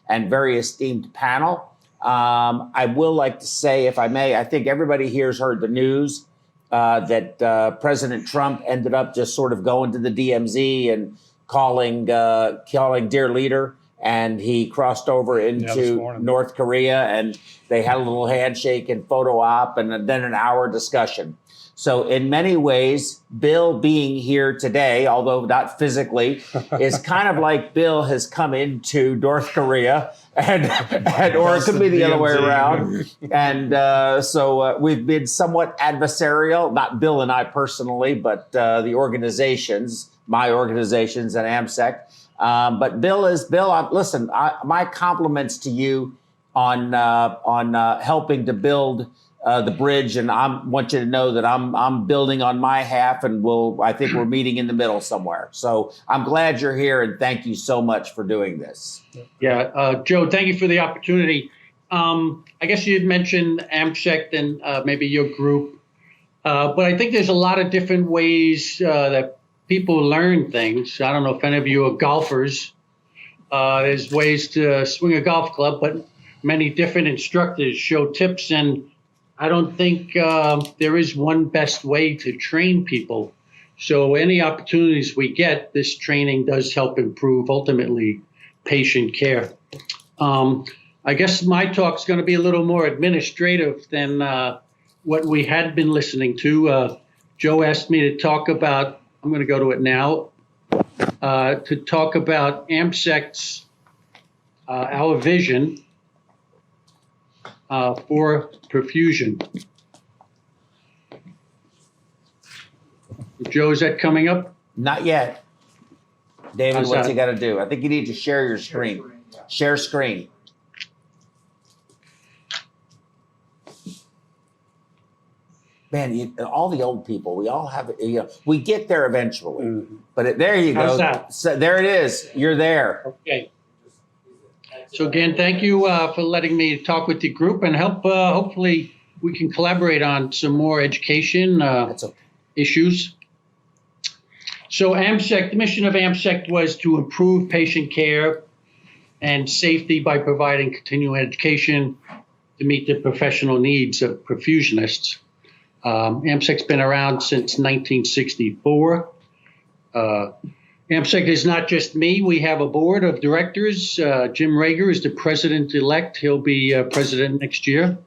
and very esteemed panel. I will like to say, if I may, I think everybody here has heard the news that President Trump ended up just sort of going to the DMZ and calling dear leader, and he crossed over into North Korea, and they had a little handshake and photo op and then an hour discussion. So in many ways, Bill being here today, although not physically, is kind of like Bill has come into North Korea, and or it could be the other way around. And so we've been somewhat adversarial, not Bill and I personally, but the organizations, my organizations and AmSECT. But Bill, listen, my compliments to you on helping to build the bridge, and I want you to know that I'm building on my half, and I think we're meeting in the middle somewhere. So I'm glad you're here, and thank you so much for doing this. Yeah, Joe, thank you for the opportunity. I guess you had mentioned AmSECT and maybe your group, but I think there's a lot of different ways that people learn things. I don't know if any of you are golfers. There's ways to swing a golf club, but many different instructors show tips, and I don't think there is one best way to train people. So any opportunities we get, this training does help improve, ultimately, patient care. I guess my talk's going to be a little more administrative than what we had been listening to. Joe asked me to talk about, I'm going to go to it now, to talk about AmSECT's, our vision for perfusion. Joe, is that coming up? Not yet. David, what's he got to do? I think you need to share your screen. Share screen. Man, all the old people, we all have, we get there eventually. Mm-hmm. But there you go. How's that? So there it is. You're there. Okay. So again, thank you for letting me talk with the group and help. Hopefully, we can collaborate on some more education issues. So AmSECT, the mission of AmSECT was to improve patient care and safety by providing continuing education to meet the professional needs of perfusionists. AmSECT's been around since 1964. AmSECT is not just me. We have a board of directors. Jim Rager is the president-elect. He'll be president next year.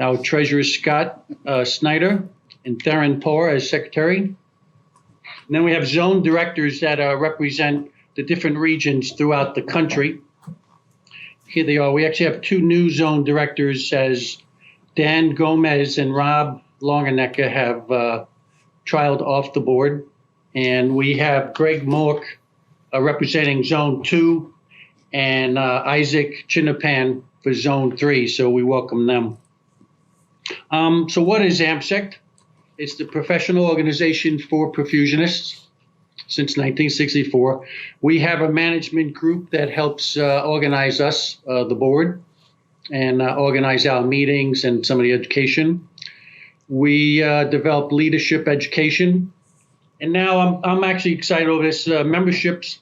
Our treasurer, Scott Snyder, and Theron Poor as secretary. And then we have zone directors that represent the different regions throughout the country. Here they are. We actually have two new zone directors, as Dan Gomez and Rob Longenecker have trialed off the board. And we have Greg Mork representing Zone 2 and Isaac Chinapan for Zone 3. So we welcome them. So what is AmSECT? It's the professional organization for perfusionists since 1964. We have a management group that helps organize us, the board, and organize our meetings and some of the education. We develop leadership education. And now I'm actually excited over this. Memberships,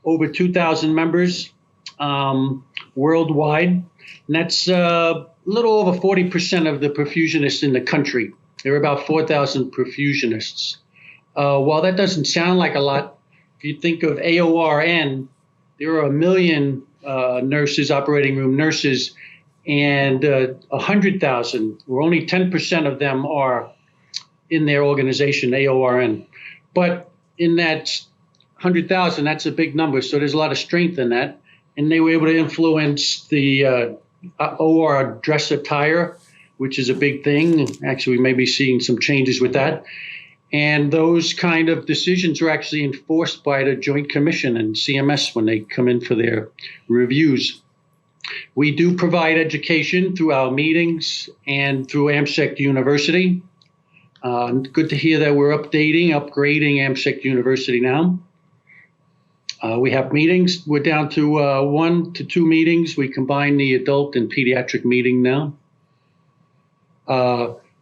over 2,000 members worldwide. And that's a little over 40% of the perfusionists in the country. There are about 4,000 perfusionists. While that doesn't sound like a lot, if you think of AORN, there are 1 million nurses, operating room nurses, and 100,000, or only 10% of them are in their organization, AORN. But in that 100,000, that's a big number, so there's a lot of strength in that. And they were able to influence the OR dress attire, which is a big thing. Actually, we may be seeing some changes with that. And those kind of decisions are actually enforced by the Joint Commission and CMS when they come in for their reviews. We do provide education through our meetings and through AmSECT University. Good to hear that we're upgrading AmSECT University now. We have meetings. We're down to 1 to 2 meetings. We combine the adult and pediatric meeting now.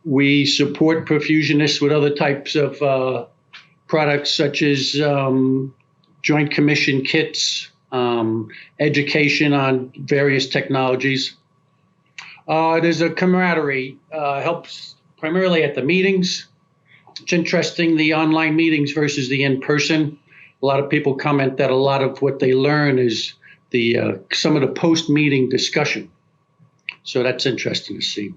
We support perfusionists with other types of products such as Joint Commission kits, education on various technologies. There's a camaraderie, helps primarily at the meetings. It's interesting, the online meetings versus the in-person. A lot of people comment that a lot of what they learn is some of the post-meeting discussion. So that's interesting to see.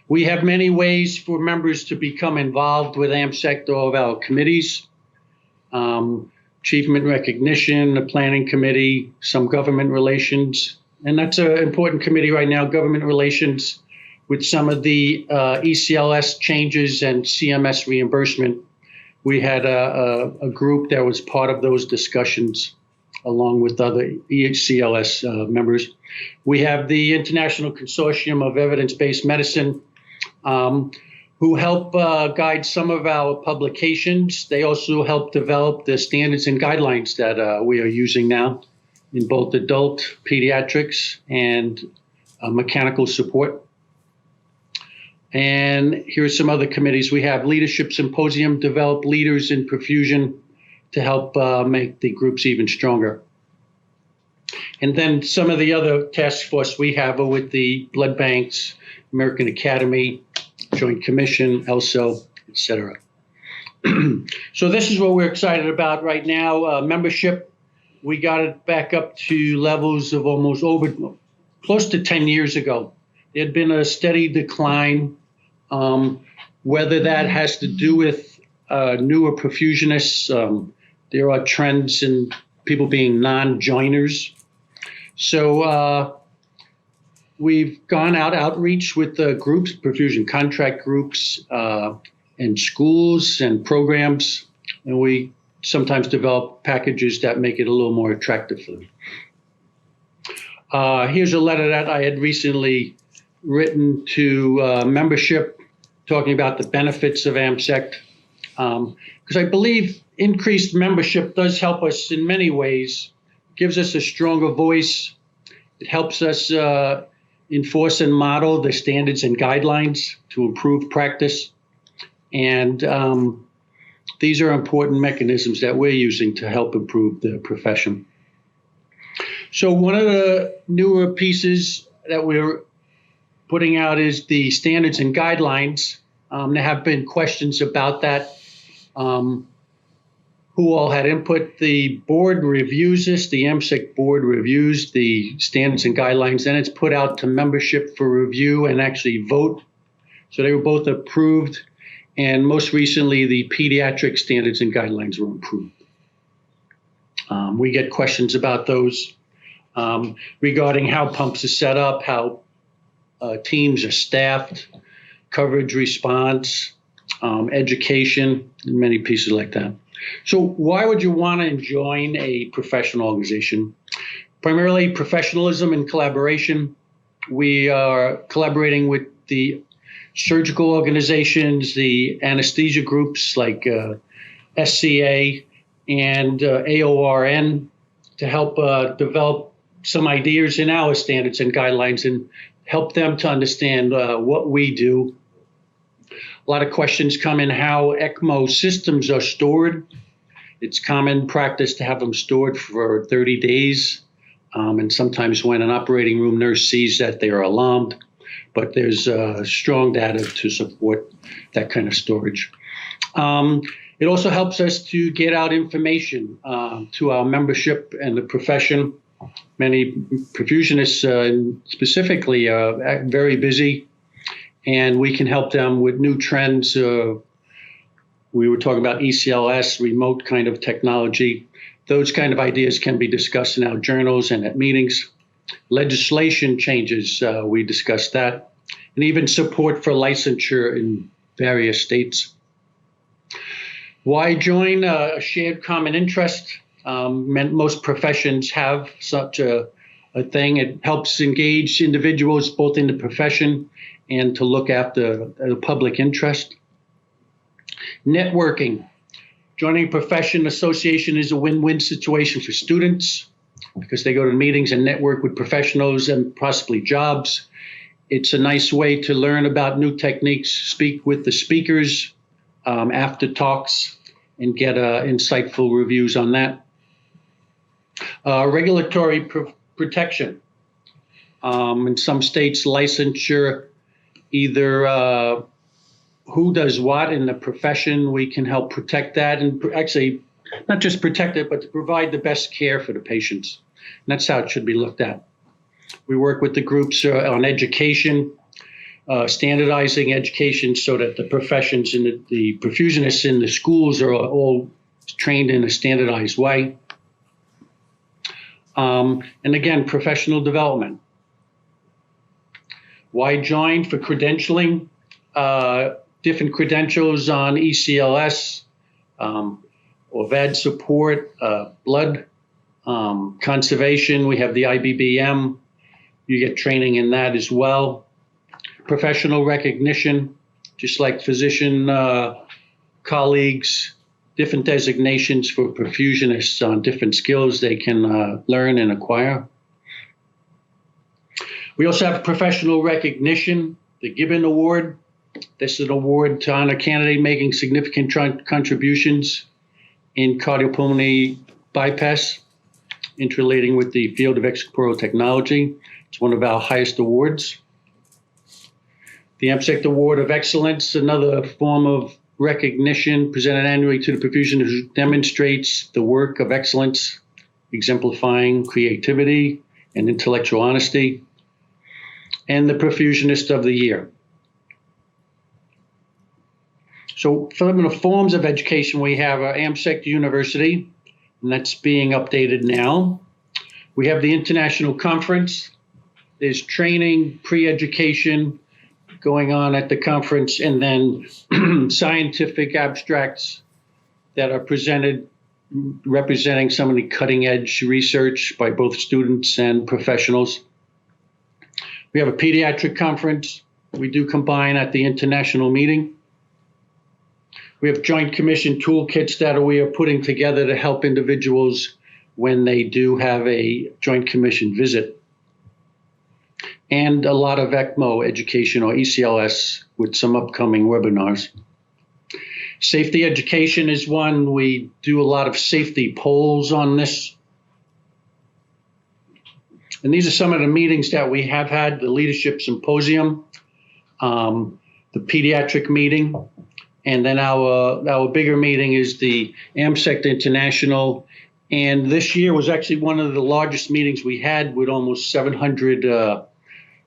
We have many ways for members to become involved with AmSECT, all of our committees. Achievement recognition, the planning committee, some government relations. And that's an important committee right now, government relations, with some of the ECLS changes and CMS reimbursement. We had a group that was part of those discussions along with other ECLS members. We have the International Consortium of Evidence-Based Medicine, who help guide some of our publications. They also help develop the standards and guidelines that we are using now in both adult pediatrics and mechanical support. And here are some other committees. We have Leadership Symposium, develop leaders in perfusion to help make the groups even stronger. And then some of the other task force we have are with the blood banks, American Academy, Joint Commission, ELSO, et cetera. So this is what we're excited about right now. Membership, we got it back up to levels of close to 10 years ago. There had been a steady decline. Whether that has to do with newer perfusionists, there are trends in people being non-joiners. So we've gone outreach with the groups, perfusion contract groups, and schools and programs, and we sometimes develop packages that make it a little more attractive for them. Here's a letter that I had recently written to membership, talking about the benefits of AmSECT, because I believe increased membership does help us in many ways, gives us a stronger voice. It helps us enforce and model the standards and guidelines to improve practice. And these are important mechanisms that we're using to help improve the profession. So one of the newer pieces that we're putting out is the standards and guidelines. There have been questions about that. Who all had input? The board reviews this. The AmSECT board reviews the standards and guidelines. Then it's put out to membership for review and actually vote. So they were both approved. And most recently, the pediatric standards and guidelines were approved. We get questions about those regarding how pumps are set up, how teams are staffed, coverage response, education, and many pieces like that. So why would you want to join a professional organization? Primarily professionalism and collaboration. We are collaborating with the surgical organizations, the anesthesia groups like SCA and AORN to help develop some ideas in our standards and guidelines and help them to understand what we do. A lot of questions come in how ECMO systems are stored. It's common practice to have them stored for 30 days. And sometimes when an operating room nurse sees that, they are alarmed. But there's strong data to support that kind of storage. It also helps us to get out information to our membership and the profession. Many perfusionists specifically are very busy, and we can help them with new trends. We were talking about ECLS, remote kind of technology. Those kind of ideas can be discussed in our journals and at meetings. Legislation changes, we discussed that, and even support for licensure in various states. Why join? A shared common interest. Most professions have such a thing. It helps engage individuals both in the profession and to look after the public interest. Networking. Joining a profession association is a win-win situation for students because they go to meetings and network with professionals and possibly jobs. It's a nice way to learn about new techniques, speak with the speakers after talks, and get insightful reviews on that. Regulatory protection. In some states, licensure, either who does what in the profession, we can help protect that, and actually not just protect it, but to provide the best care for the patients. And that's how it should be looked at. We work with the groups on education, standardizing education so that the professions and the perfusionists in the schools are all trained in a standardized way. And again, professional development. Why join? For credentialing, different credentials on ECLS, or VAD support, blood conservation. We have the IBBM. You get training in that as well. Professional recognition, just like physician colleagues, different designations for perfusionists on different skills they can learn and acquire. We also have professional recognition, the Gibbon Award. This is an award to honor a candidate making significant contributions in cardiopulmonary bypass, interrelating with the field of extracorporeal technology. It's one of our highest awards. The AmSECT Award of Excellence, another form of recognition presented annually to the perfusionist who demonstrates the work of excellence, exemplifying creativity and intellectual honesty. And the Perfusionist of the Year. So from the forms of education, we have our AmSECT University, and that's being updated now. We have the International Conference. There's training, pre-education going on at the conference, and then scientific abstracts that are presented representing some of the cutting-edge research by both students and professionals. We have a pediatric conference. We do combine at the international meeting. We have Joint Commission toolkits that we are putting together to help individuals when they do have a Joint Commission visit. And a lot of ECMO education, or ECLS, with some upcoming webinars. Safety education is one. We do a lot of safety polls on this. And these are some of the meetings that we have had: the Leadership Symposium, the Pediatric meeting, and then our bigger meeting is the AmSECT International. And this year was actually one of the largest meetings we had, with almost 700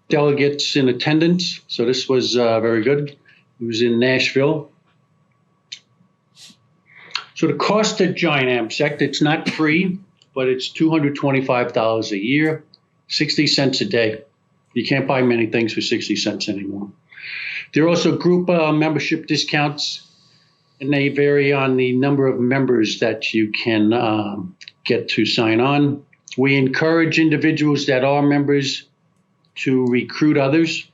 delegates in attendance. So this was very good. It was in Nashville. So the cost to join AmSECT, it's not free, but it's $225 a year. 60 cents a day. You can't buy many things for 60 cents anymore. There are also group membership discounts, and they vary on the number of members that you can get to sign on. We encourage individuals that are members to recruit others.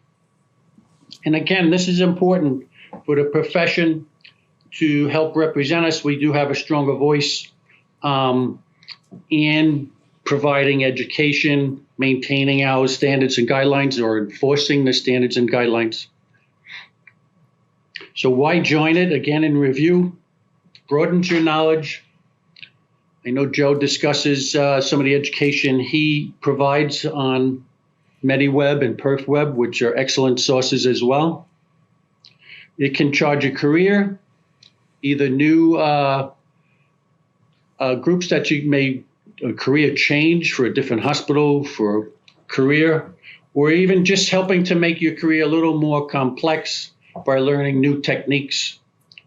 And again, this is important for the profession to help represent us. We do have a stronger voice in providing education, maintaining our standards and guidelines, or enforcing the standards and guidelines. So why join it? Again, in review, broadens your knowledge. I know Joe discusses some of the education he provides on MediWeb and PerfWeb, which are excellent sources as well. It can charge a career, either new groups that you may, a career change for a different hospital, for a career, or even just helping to make your career a little more complex by learning new techniques,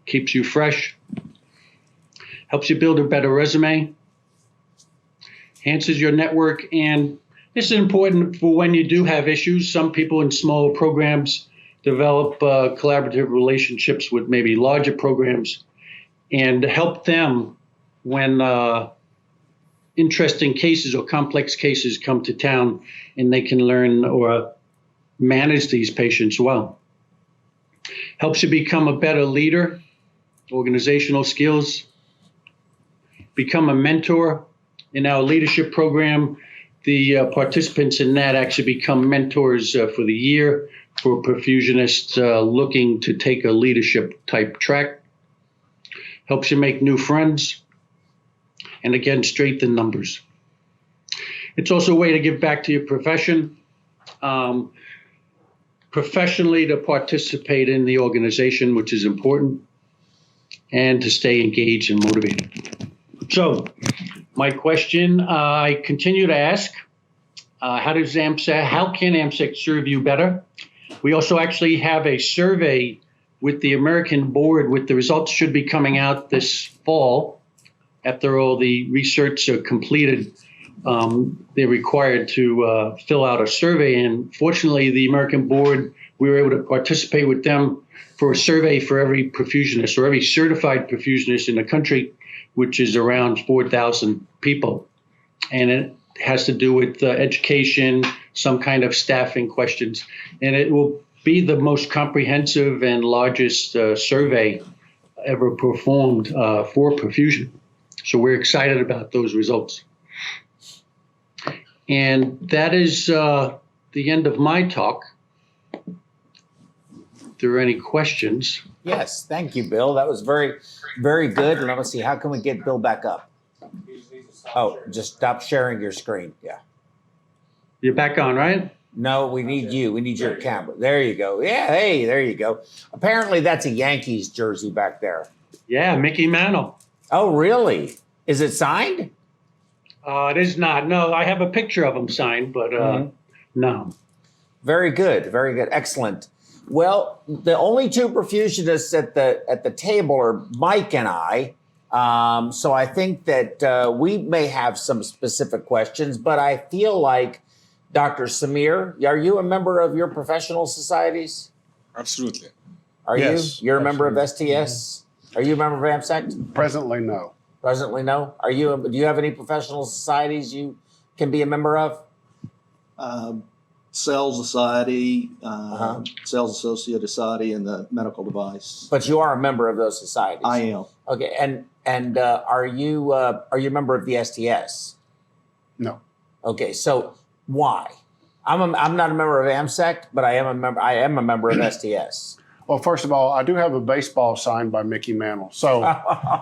keeps you fresh, helps you build a better resume, enhances your network, and this is important for when you do have issues. Some people in smaller programs develop collaborative relationships with maybe larger programs and help them when interesting cases or complex cases come to town, and they can learn or manage these patients well. Helps you become a better leader organizational skills, become a mentor. In our leadership program, the participants in that actually become mentors for the year for perfusionists looking to take a leadership type track. Helps you make new friends, and again, strengthen numbers. It's also a way to give back to your profession, professionally to participate in the organization, which is important, and to stay engaged and motivated. So my question, I continue to ask, how can AmSECT serve you better? We also actually have a survey with the American board, with the results should be coming out this fall. After all the research are completed, they're required to fill out a survey. And fortunately, the American board, we were able to participate with them for a survey for every perfusionist or every certified perfusionist in the country, which is around 4,000 people. And it has to do with education, some kind of staffing questions. And it will be the most comprehensive and largest survey ever performed for perfusion. So we're excited about those results. And that is the end of my talk. If there are any questions. Yes, thank you, Bill. That was very, very good. And let's see, how can we get Bill back up? Oh, just stop sharing your screen. Yeah. You're back on, right? No, we need you. We need your camera. There you go. Yeah, hey, there you go. Apparently that's a Yankees jersey back there. Yeah, Mickey Mantle. Oh, really? Is it signed? It is not. No, I have a picture of him signed, but no. Very good. Very good. Excellent. Well, the only two perfusionists at the table are Mike and I. So I think that we may have some specific questions, but I feel like Dr. Samir, are you a member of your professional societies? Absolutely. Are Yes, you? You're a member of STS? Are you a member of AmSECT? Presently, no. Presently, no. Do you have any professional societies you can be a member of? Cell Society, Sales Associate Society, and the Medical Device. But you are a member of those societies. I am. Okay, and are you a member of the STS? No. Okay, so why? I'm not a member of AmSECT, but I am a member of STS. Well, first of all, I do have a baseball signed by Mickey Mantle. So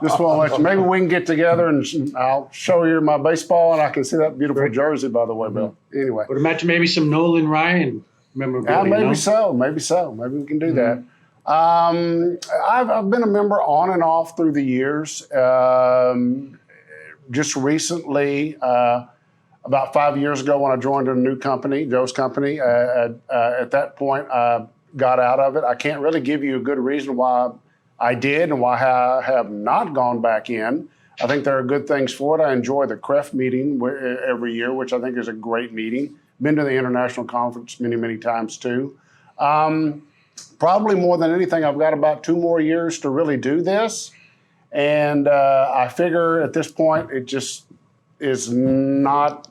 just want to let you, maybe we can get together and I'll show you my baseball and I can see that beautiful jersey, by the way, Bill. Anyway. Would imagine maybe some Nolan Ryan memorabilia. Maybe so. Maybe we can do that. I've been a member on and off through the years. Just recently, about 5 years ago when I joined a new company, Joe's company, at that point, I got out of it. I can't really give you a good reason why I did and why I have not gone back in. I think there are good things for it. I enjoy the CREF meeting every year, which I think is a great meeting. Been to the international conference many, many times too. Probably more than anything, I've got about 2 more years to really do this. And I figure at this point, it just is not,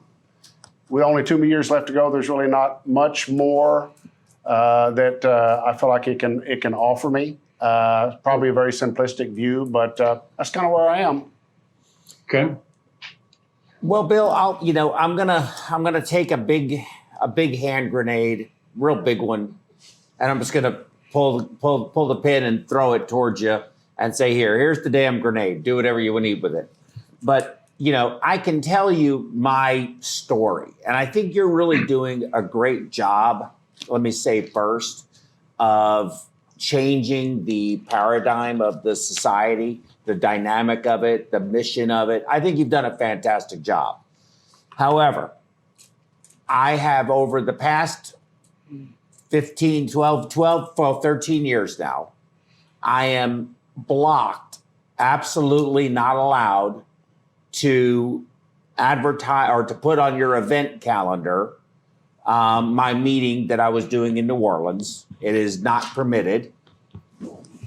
with only 2 years left to go, there's really not much more that I feel like it can offer me. Probably a very simplistic view, but that's kind of where I am. Okay. Well, Bill, I'm gonna take a big hand grenade, real big one, and I'm just gonna pull the pin and throw it towards you and say, here's the damn grenade. Do whatever you need with it. But I can tell you my story, and I think you're really doing a great job. Let me say first, of changing the paradigm of the society, the dynamic of it, the mission of it. I think you've done a fantastic job. However, I have over the past 13 years now, I am blocked, absolutely not allowed to advertise or to put on your event calendar my meeting that I was doing in New Orleans. It is not permitted.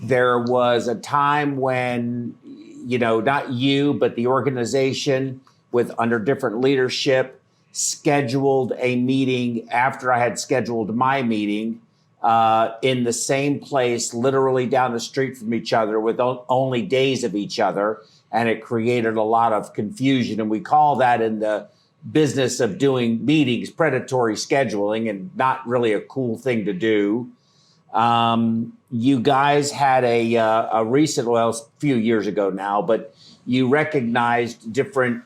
There was a time when, not you, but the organization under different leadership scheduled a meeting after I had scheduled my meeting in the same place, literally down the street from each other, with only days of each other. And it created a lot of confusion. And we call that in the business of doing meetings predatory scheduling, and not really a cool thing to do. You guys had a recent, well, a few years ago now, but you recognized different,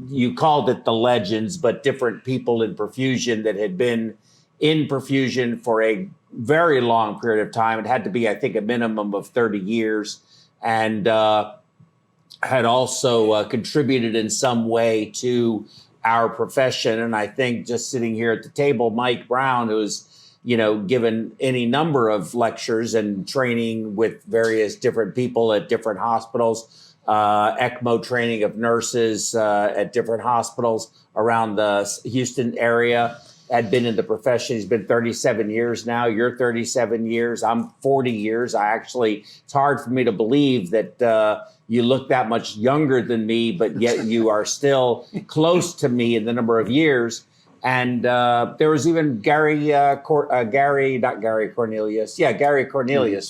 you called it the legends, but different people in perfusion that had been in perfusion for a very long period of time. It had to be, I think, a minimum of 30 years, and had also contributed in some way to our profession. And I think just sitting here at the table, Mike Brown, who's, given any number of lectures and training with various different people at different hospitals, ECMO training of nurses at different hospitals around the Houston area, had been in the profession. He's been 37 years now. You're 37 years. I'm 40 years. It's hard for me to believe that you look that much younger than me, but yet you are still close to me in the number of years. And there was even Gary Cornelius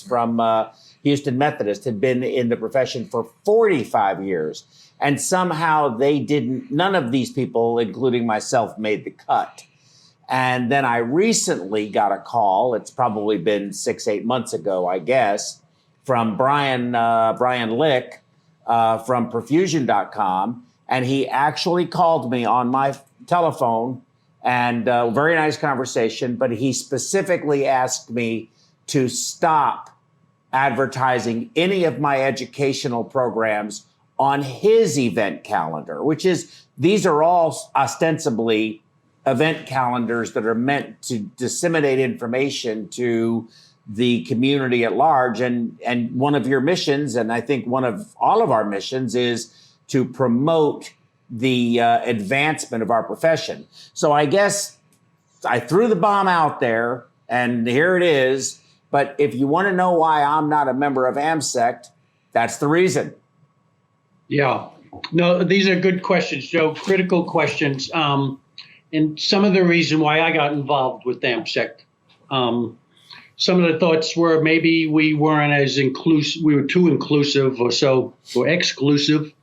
from Houston Methodist, had been in the profession for 45 years. And somehow none of these people, including myself, made the cut. And then I recently got a call, it's probably been 6-8 months ago, I guess, from Brian Lick from perfusion.com. And he actually called me on my telephone, and a very nice conversation, but he specifically asked me to stop advertising any of my educational programs on his event calendar, these are all ostensibly event calendars that are meant to disseminate information to the community at large. And one of your missions, and I think one of all of our missions, is to promote the advancement of our profession. So I guess I threw the bomb out there, and here it is. But if you want to know why I'm not a member of AmSECT, that's the reason. Yeah. No, these are good questions, Joe. Critical questions. And some of the reason why I got involved with AmSECT. Some of the thoughts were maybe we weren't as inclusive, we were too inclusive or exclusive.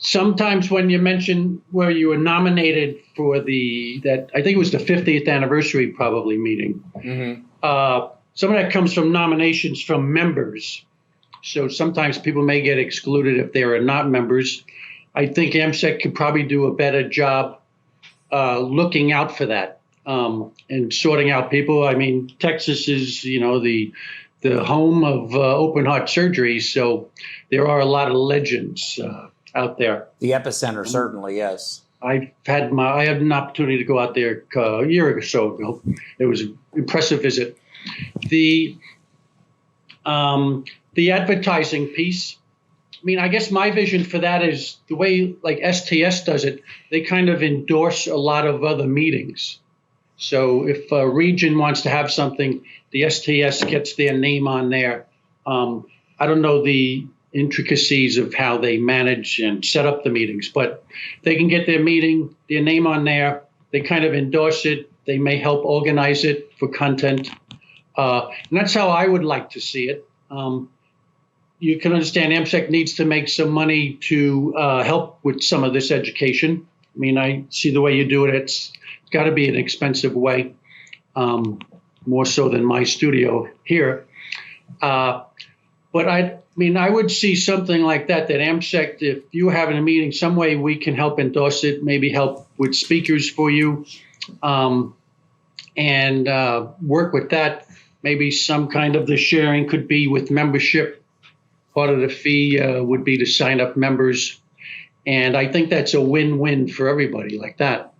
Sometimes when you mention where you were nominated for I think it was the 50th anniversary probably meeting. Mm-hmm. Some of that comes from nominations from members. So sometimes people may get excluded if they are not members. I think AmSECT could probably do a better job looking out for that and sorting out people. I mean, Texas is, the home of open heart surgery, so there are a lot of legends out there. The epicenter, certainly, yes. I had an opportunity to go out there a year or so ago. It was an impressive visit. The advertising piece. I mean, I guess my vision for that is the way like STS does it. They kind of endorse a lot of other meetings. So if a region wants to have something, the STS gets their name on there. I don't know the intricacies of how they manage and set up the meetings, but they can get their name on there. They kind of endorse it. They may help organize it for content. And that's how I would like to see it. You can understand AmSECT needs to make some money to help with some of this education. I mean, I see the way you do it. It's got to be an expensive way, more so than my studio here. But I would see something like that AmSECT, if you have a meeting, some way we can help endorse it, maybe help with speakers for you, and work with that. Maybe some kind of the sharing could be with membership. Part of the fee would be to sign up members. And I think that's a win-win for everybody like that.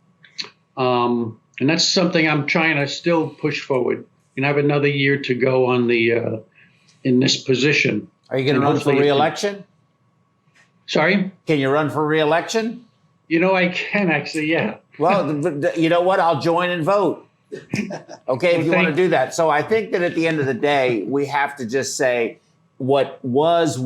And that's something I'm trying to still push forward. And I have another year to go on in this position. Are you going to run for re-election? Sorry? Can you run for re-election? I can actually, yeah. Well, you know what? I'll join and vote. Okay, if you want to do that. So I think that at the end of the day, we have to just say what was,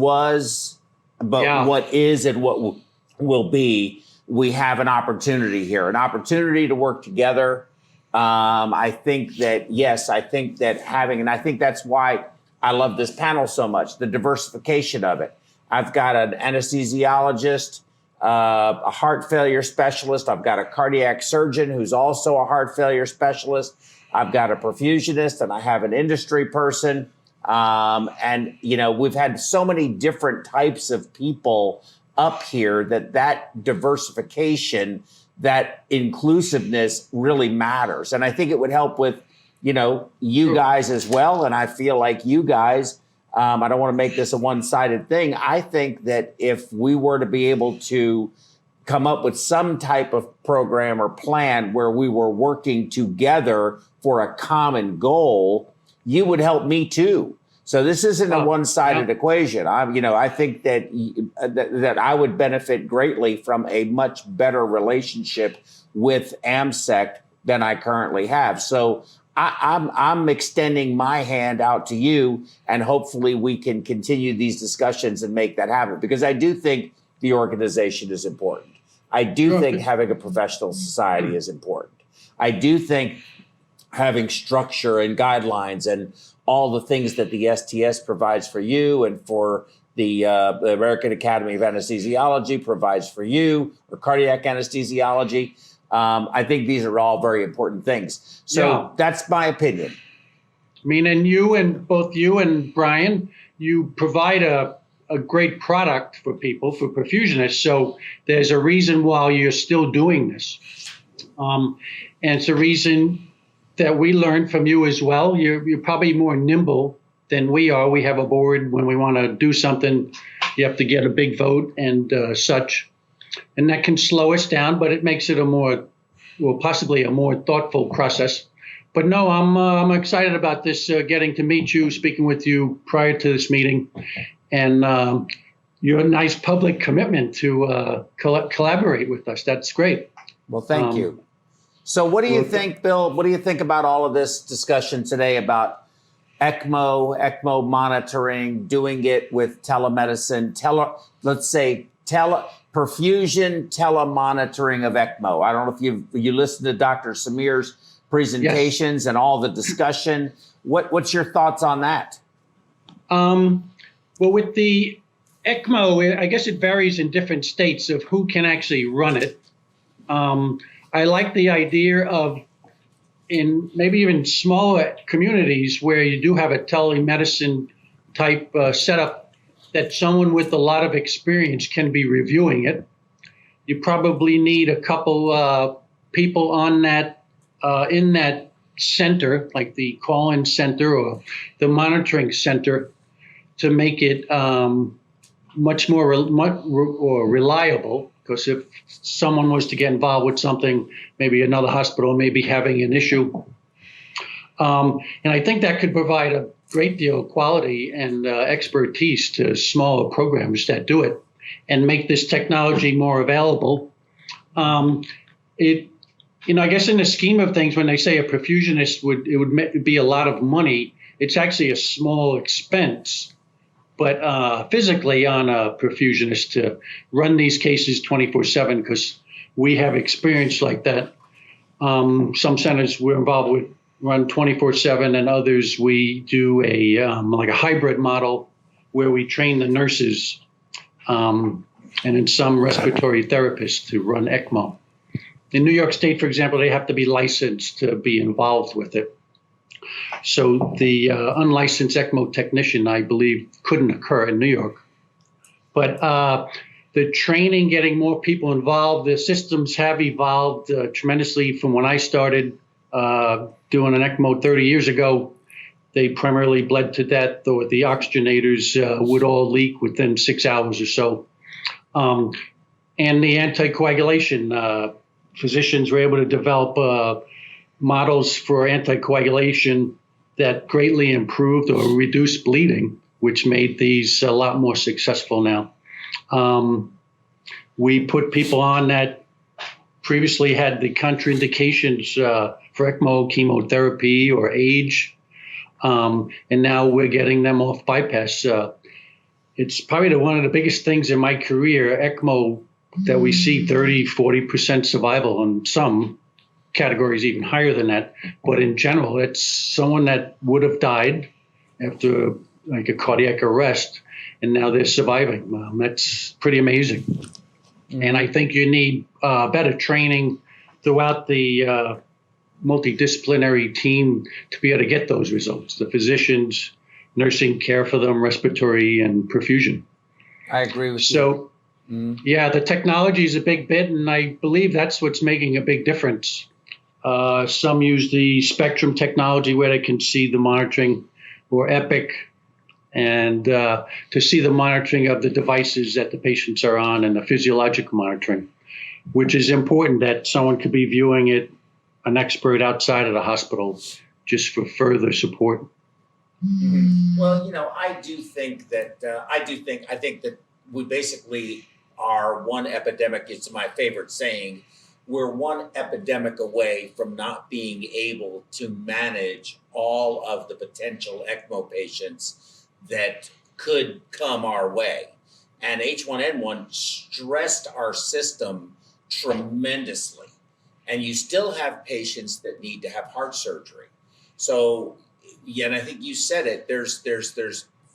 but what is and what will be. We have an opportunity here, an opportunity to work together I think that, yes, I think that and I think that's why I love this panel so much, the diversification of it. I've got an anesthesiologist, a heart failure specialist. I've got a cardiac surgeon who's also a heart failure specialist. I've got a perfusionist, and I have an industry person. And, we've had so many different types of people up here that diversification, that inclusiveness really matters. And I think it would help with, you guys as well. And I feel like you guys, I don't want to make this a one-sided thing. I think that if we were to be able to come up with some type of program or plan where we were working together for a common goal, you would help me too. So this isn't a one-sided equation. I think that I would benefit greatly from a much better relationship with AmSECT than I currently have. So I'm extending my hand out to you, and hopefully we can continue these discussions and make that happen, because I do think the organization is important. I do think having a professional society is important. I do think having structure and guidelines and all the things that the STS provides for you and for the American Academy of Anesthesiology provides for you, or cardiac anesthesiology. I think these are all very important things. So that's my opinion. I mean, and both you and Brian, you provide a great product for people, for perfusionists. So there's a reason why you're still doing this. And it's a reason that we learned from you as well. You're probably more nimble than we are. We have a board. When we want to do something, you have to get a big vote and such. And that can slow us down, but it makes it possibly a more thoughtful process. But no, I'm excited about this, getting to meet you, speaking with you prior to this meeting, and your nice public commitment to collaborate with us. That's great. Well, thank you. So what do you think, Bill? What do you think about all of this discussion today about ECMO monitoring, doing it with telemedicine, perfusion telemonitoring of ECMO? I don't know if you listened to Dr. Samir's presentations and all the discussion. What's your thoughts on that? Well, with the ECMO, I guess it varies in different states of who can actually run it. I like the idea of, in maybe even smaller communities where you do have a telemedicine type setup, that someone with a lot of experience can be reviewing it. You probably need a couple people on that, in that center, like the call-in center or the monitoring center, to make it much more reliable. Because if someone was to get involved with something, maybe another hospital may be having an issue. And I think that could provide a great deal of quality and expertise to smaller programs that do it, and make this technology more available. I guess in the scheme of things, when they say a perfusionist would be a lot of money, it's actually a small expense. But physically on a perfusionist to run these cases 24/7, because we have experience like that. Some centers we're involved with run 24/7, and others we do like a hybrid model where we train the nurses and in some respiratory therapists to run ECMO. In New York State, for example, they have to be licensed to be involved with it. So the unlicensed ECMO technician, I believe, couldn't occur in New York. But the training, getting more people involved, the systems have evolved tremendously from when I started doing an ECMO 30 years ago. They primarily bled to death, or the oxygenators would all leak within 6 hours or so. And the anticoagulation, physicians were able to develop models for anticoagulation that greatly improved or reduced bleeding, which made these a lot more successful now. We put people on that previously had the contraindications for ECMO, chemotherapy, or age, and now we're getting them off bypass. It's probably one of the biggest things in my career, ECMO, that we see 30, 40% survival on some. categories even higher than that. But in general, it's someone that would have died after like a cardiac arrest, and now they're surviving. That's pretty amazing. And I think you need better training throughout the multidisciplinary team to be able to get those results. The physicians, nursing care for them, respiratory and perfusion. I agree with you. So, yeah, the technology is a big bit, and I believe that's what's making a big difference. Some use the Spectrum technology where they can see the monitoring, or Epic, and to see the monitoring of the devices that the patients are on and the physiological monitoring, which is important that someone could be viewing it, an expert outside of the hospital, just for further support. Well, I do think that I think that we basically are one epidemic. It's my favorite saying. We're one epidemic away from not being able to manage all of the potential ECMO patients that could come our way. And H1N1 stressed our system tremendously. And you still have patients that need to have heart surgery. So, yeah, and I think you said it, there's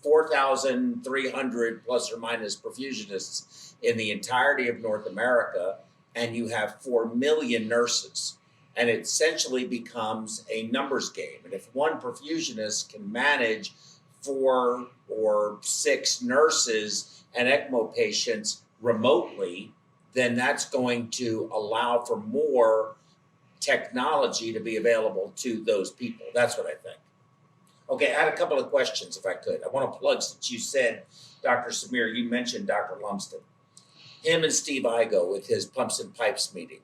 4,300 plus or minus perfusionists in the entirety of North America, and you have 4 million nurses. And it essentially becomes a numbers game. And if one perfusionist can manage 4 or 6 nurses and ECMO patients remotely, then that's going to allow for more technology to be available to those people. That's what I think. Okay, I had a couple of questions, if I could. I want to plug, since you said, Dr. Samir, you mentioned Dr. Lumsden. Him and Steve Igo with his pumps and pipes meeting.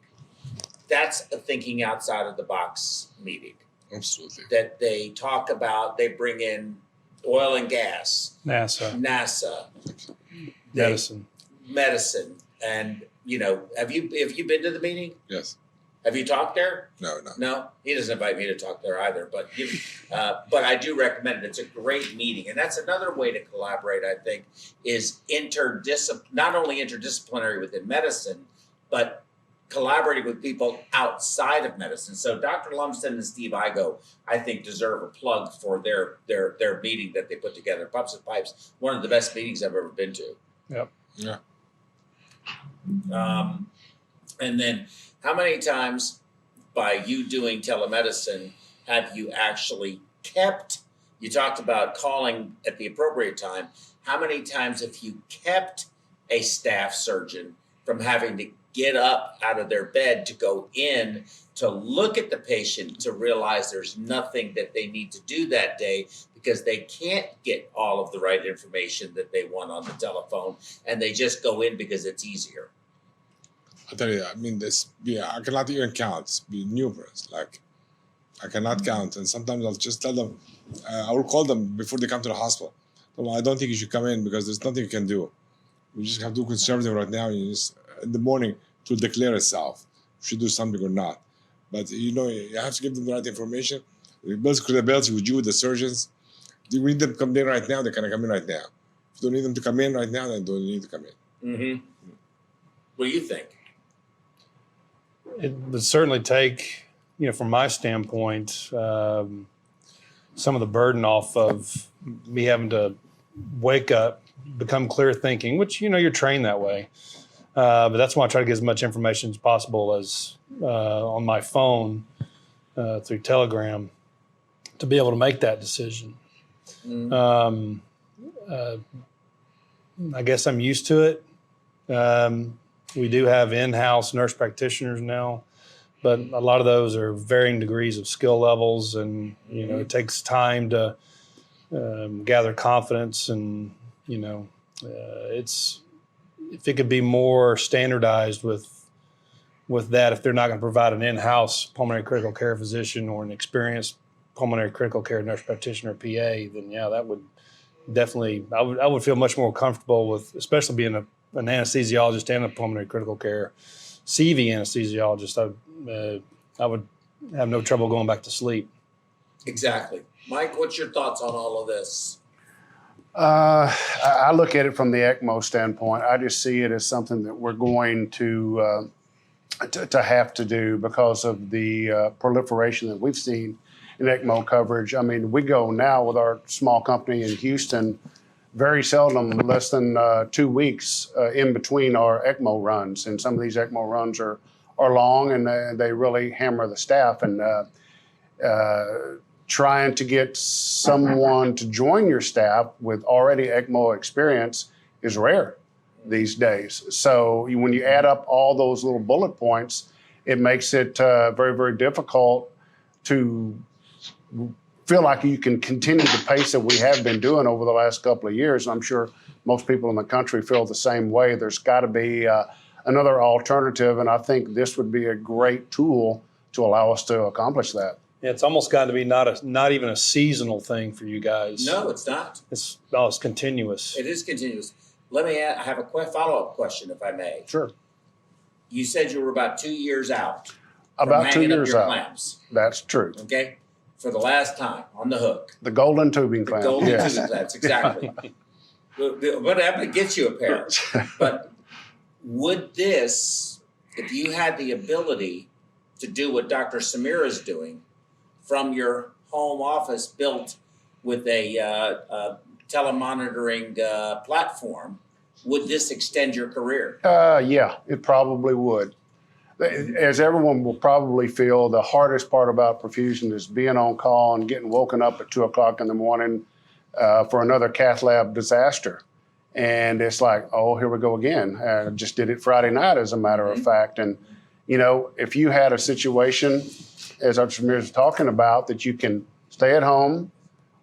That's a thinking outside of the box meeting. Absolutely. That they talk about, they bring in oil and gas. NASA. Medicine. And, have you been to the meeting? Yes. Have you talked there? No. No? He doesn't invite me to talk there either, but but I do recommend it. It's a great meeting. And that's another way to collaborate, I think, is not only interdisciplinary within medicine, but collaborating with people outside of medicine. So Dr. Lumsden and Steve Igo, I think, deserve a plug for their meeting that they put together. Pumps and Pipes, one of the best meetings I've ever been to. Yep. Yeah. And then how many times by you doing telemedicine have you actually you talked about calling at the appropriate time, how many times have you kept a staff surgeon from having to get up out of their bed to go in to look at the patient to realize there's nothing that they need to do that day because they can't get all of the right information that they want on the telephone, and they just go in because it's easier? I tell you, I cannot even count. It's numerous. Like, I cannot count. And sometimes I'll just tell them, I will call them before they come to the hospital. Well, I don't think you should come in because there's nothing you can do. We just have to do conservative right now. You just, in the morning, it will declare itself. You should do something or not. But, you have to give them the right information. It builds credibility with you, with the surgeons. If you need them to come in right now, they can come in right now. If you don't need them to come in right now, then they don't need to come in. Mm-hmm. What do you think? It would certainly take, from my standpoint, some of the burden off of me having to wake up, become clear thinking, which, you're trained that way. But that's why I try to get as much information as possible as on my phone through Telegram to be able to make that decision. I guess I'm used to it. We do have in-house nurse practitioners now, but a lot of those are varying degrees of skill levels, and it takes time to gather confidence. And it's if it could be more standardized with that, if they're not going to provide an in-house pulmonary critical care physician or an experienced pulmonary critical care nurse practitioner or PA, then that would definitely I would feel much more comfortable with, especially being an anesthesiologist and a pulmonary critical care CV anesthesiologist. I would have no trouble going back to sleep. Exactly. Mike, what's your thoughts on all of this? I look at it from the ECMO standpoint. I just see it as something that we're going to to have to do because of the proliferation that we've seen in ECMO coverage. I mean, we go now with our small company in Houston, very seldom, less than 2 weeks in between our ECMO runs. And some of these ECMO runs are long, and they really hammer the staff. And trying to get someone to join your staff with already ECMO experience is rare these days. So when you add up all those little bullet points, it makes it very, very difficult to feel like you can continue the pace that we have been doing over the last couple of years. And I'm sure most people in the country feel the same way. There's got to be another alternative, and I think this would be a great tool to allow us to accomplish that. Yeah, it's almost got to be not even a seasonal thing for you guys. No, it's not. It's continuous. It is continuous. Let me I have a follow-up question, if I may. Sure. You said you were about 2 years out. About 2 years out. Clamps. That's true. Okay. For the last time on the hook. The golden tubing clamp. Golden tubing clamps, exactly. Whatever gets you a pair. But would this, if you had the ability to do what Dr. Samir is doing from your home office built with a telemonitoring platform, would this extend your career? Yeah, it probably would. As everyone will probably feel, the hardest part about perfusion is being on call and getting woken up at 2 o'clock in the morning for another cath lab disaster. And it's like, oh, here we go again. I just did it Friday night, as a matter of fact. And, you know, if you had a situation, as Dr. Samir is talking about, that you can stay at home,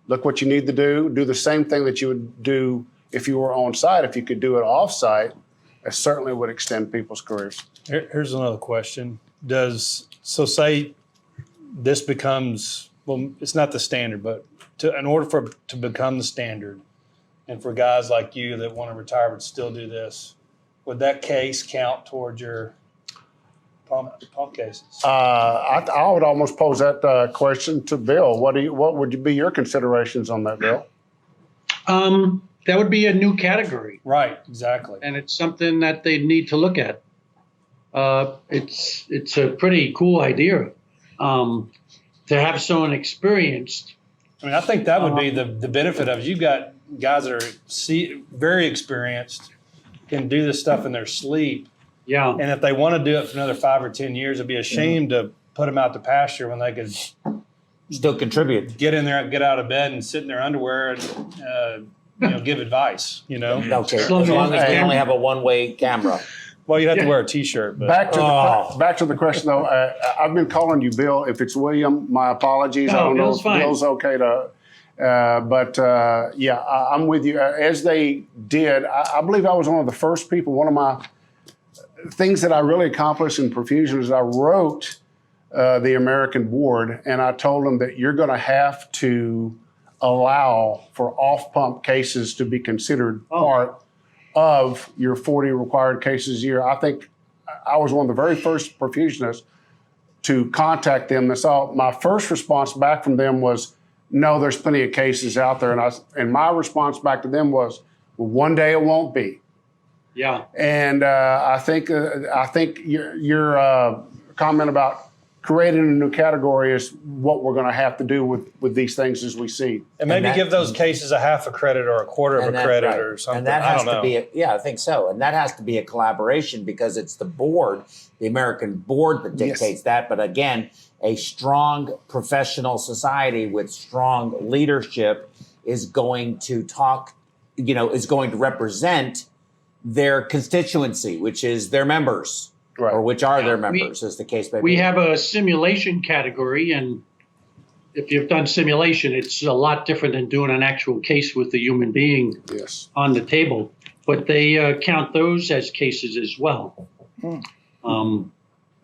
look what you need to do the same thing that you would do if you were on site. If you could do it off site, it certainly would extend people's careers. Here's another question. Say this becomes, well, it's not the standard, but in order for it to become the standard, and for guys like you that want to retire but still do this, would that case count towards your pump cases? I would almost pose that question to Bill. What would be your considerations on that, Bill? That would be a new category. Right, exactly. And it's something that they need to look at. It's a pretty cool idea to have someone experienced. I mean, I think that would be the benefit of it. You've got guys that are very experienced, can do this stuff in their sleep. Yeah. And if they want to do it for another 5 or 10 years, it'd be a shame to put them out to pasture when they could still contribute. Get in there, get out of bed, and sit in their underwear and give advice. Okay. As long as they only have a one-way camera. Well, you'd have to wear a T-shirt. But. Back to the question, though. I've been calling you Bill. If it's William, my apologies. No, I don't know Bill's if fine. Bill's okay to. I'm with you. As they did, I believe I was one of the first people. One of my things that I really accomplished in perfusion is I wrote the American board, and I told them that you're going to have to allow for off-pump cases to be considered part of your 40 required cases a year. I think I was one of the very first perfusionists to contact them. My first response back from them was, no, there's plenty of cases out there. And my response back to them was, well, one day it won't be. Yeah. And I think your comment about creating a new category is what we're going to have to do with these things as we see. And maybe give those cases a half a credit or a quarter of a credit or something. And that has to be, I think so. And that has to be a collaboration because it's the board, the American board that dictates that. But again, a strong professional society with strong leadership is going to is going to represent their constituency, which is their members. Right. Or which are their members, as the case may be. We have a simulation category, and if you've done simulation, it's a lot different than doing an actual case with a human being on the table. But they count those as cases as well. But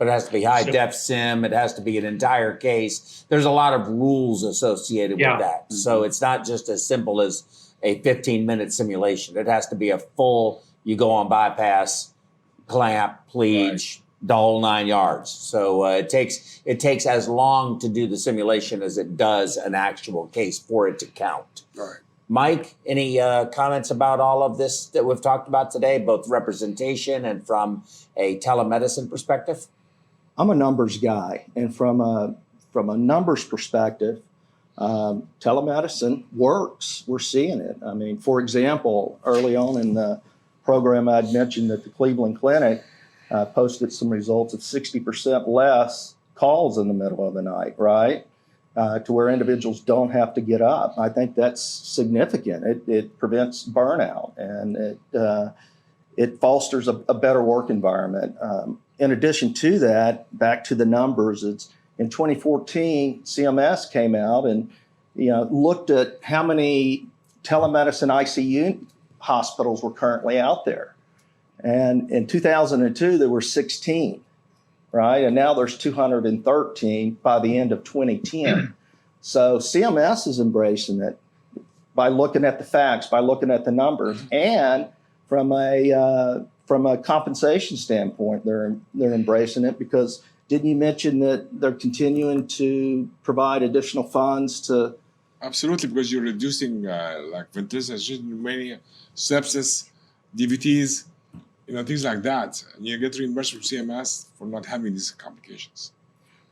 it has to be high-def sim. It has to be an entire case. There's a lot of rules associated with that. Mm-hmm. So it's not just as simple as a 15-minute simulation. It has to be a full, you go on bypass, clamp, pledge, the whole 9 yards. So it takes as long to do the simulation as it does an actual case for it to count. Right. Mike, any comments about all of this that we've talked about today, both representation and from a telemedicine perspective? I'm a numbers guy, and from a numbers perspective, telemedicine works. We're seeing it. I mean, for example, early on in the program, I'd mentioned that the Cleveland Clinic posted some results of 60% less calls in the middle of the night, right? To where individuals don't have to get up. I think that's significant. It prevents burnout, and it fosters a better work environment. In addition to that, back to the numbers, it's in 2014, CMS came out and looked at how many telemedicine ICU hospitals were currently out there. And in 2002, there were 16, right? And now there's 213 by the end of 2010. So CMS is embracing it by looking at the facts, by looking at the numbers, and from a compensation standpoint, they're embracing it because didn't you mention that they're continuing to provide additional funds to? Absolutely, because you're reducing like ventilation, pneumonia, sepsis, DVTs, things like that. And you get reimbursed from CMS for not having these complications.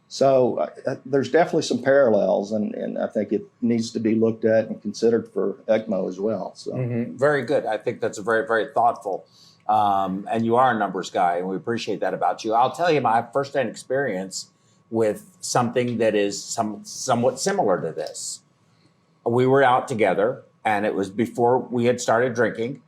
So there's definitely some parallels, and I think it needs to be looked at and considered for ECMO as well. So Very good. I think that's very, very thoughtful. And you are a numbers guy, and we appreciate that about you. I'll tell you my firsthand experience with something that is somewhat similar to this. We were out together, and it was before we had started drinking,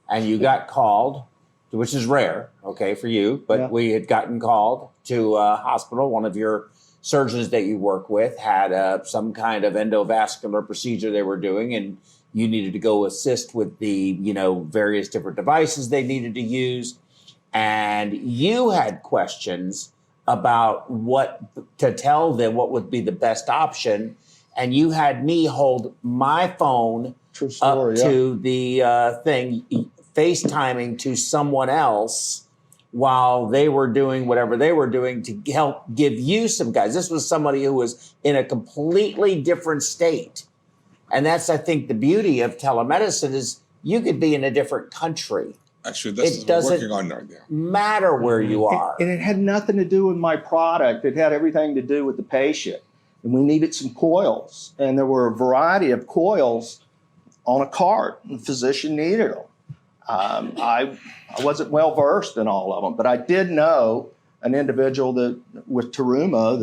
and you got called, which is rare, okay, for you, but we had gotten called to a hospital. One of your surgeons that you work with had some kind of endovascular procedure they were doing, and you needed to go assist with the, various different devices they needed to use. And you had questions about what to tell them, what would be the best option. And you had me hold my phone up to the thing, FaceTiming to someone else while they were doing whatever they were doing to help give you some guys. This was somebody who was in a completely different state. And that's, I think, the beauty of telemedicine is you could be in a different country. Actually, that's what we're working on right now. Matter where you are. And it had nothing to do with my product. It had everything to do with the patient. And we needed some coils. And there were a variety of coils on a cart. And the physician needed them. I wasn't well versed in all of them, but I did know an individual with Terumo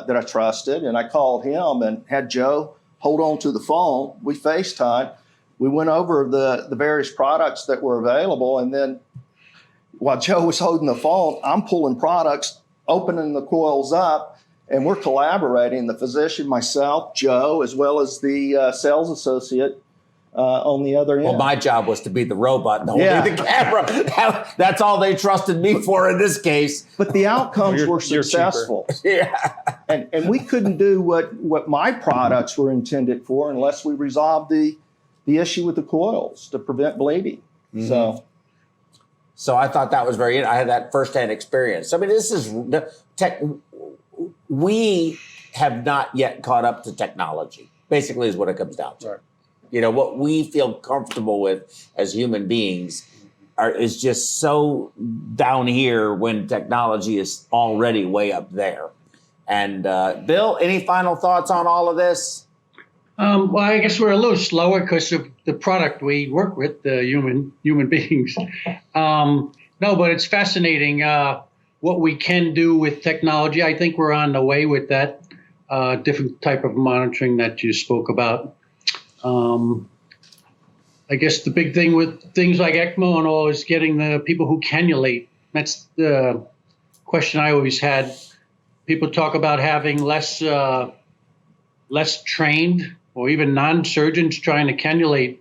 that I trusted, and I called him and had Joe hold on to the phone. We FaceTime. We went over the various products that were available, and then while Joe was holding the phone, I'm pulling products, opening the coils up, and we're collaborating, the physician, myself, Joe, as well as the sales associate on the other end. Well, my job was to be the robot and holding the camera. That's all they trusted me for in this case. But the outcomes were successful. And we couldn't do what my products were intended for unless we resolved the issue with the coils to prevent bleeding. So I thought that was I had that firsthand experience. I mean, this is we have not yet caught up to technology, basically is what it comes down to. Right. What we feel comfortable with as human beings is just so down here when technology is already way up there. And Bill, any final thoughts on all of this? Well, I guess we're a little slower because of the product we work with, the human beings. No, but it's fascinating what we can do with technology. I think we're on the way with that different type of monitoring that you spoke about. I guess the big thing with things like ECMO and all is getting the people who cannulate. That's the question I always had. People talk about having less trained or even non-surgeons trying to cannulate.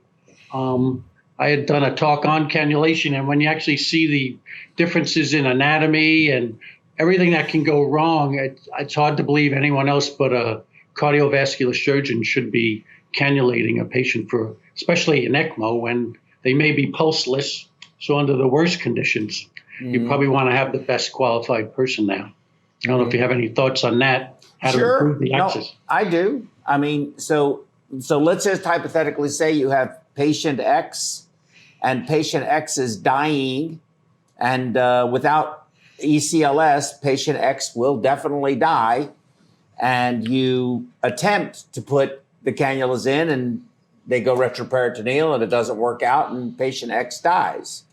I had done a talk on cannulation, and when you actually see the differences in anatomy and everything that can go wrong, it's hard to believe anyone else but a cardiovascular surgeon should be cannulating a patient for, especially in ECMO, when they may be pulseless. So under the worst conditions, you probably want to have the best qualified person now. I don't know if you have any thoughts on that, how to improve the access. I do. I mean, so So let's just hypothetically say you have patient X, and patient X is dying, and without ECLS, patient X will definitely die, and you attempt to put the cannulas in, and they go retroperitoneal, and it doesn't work out, and patient X dies.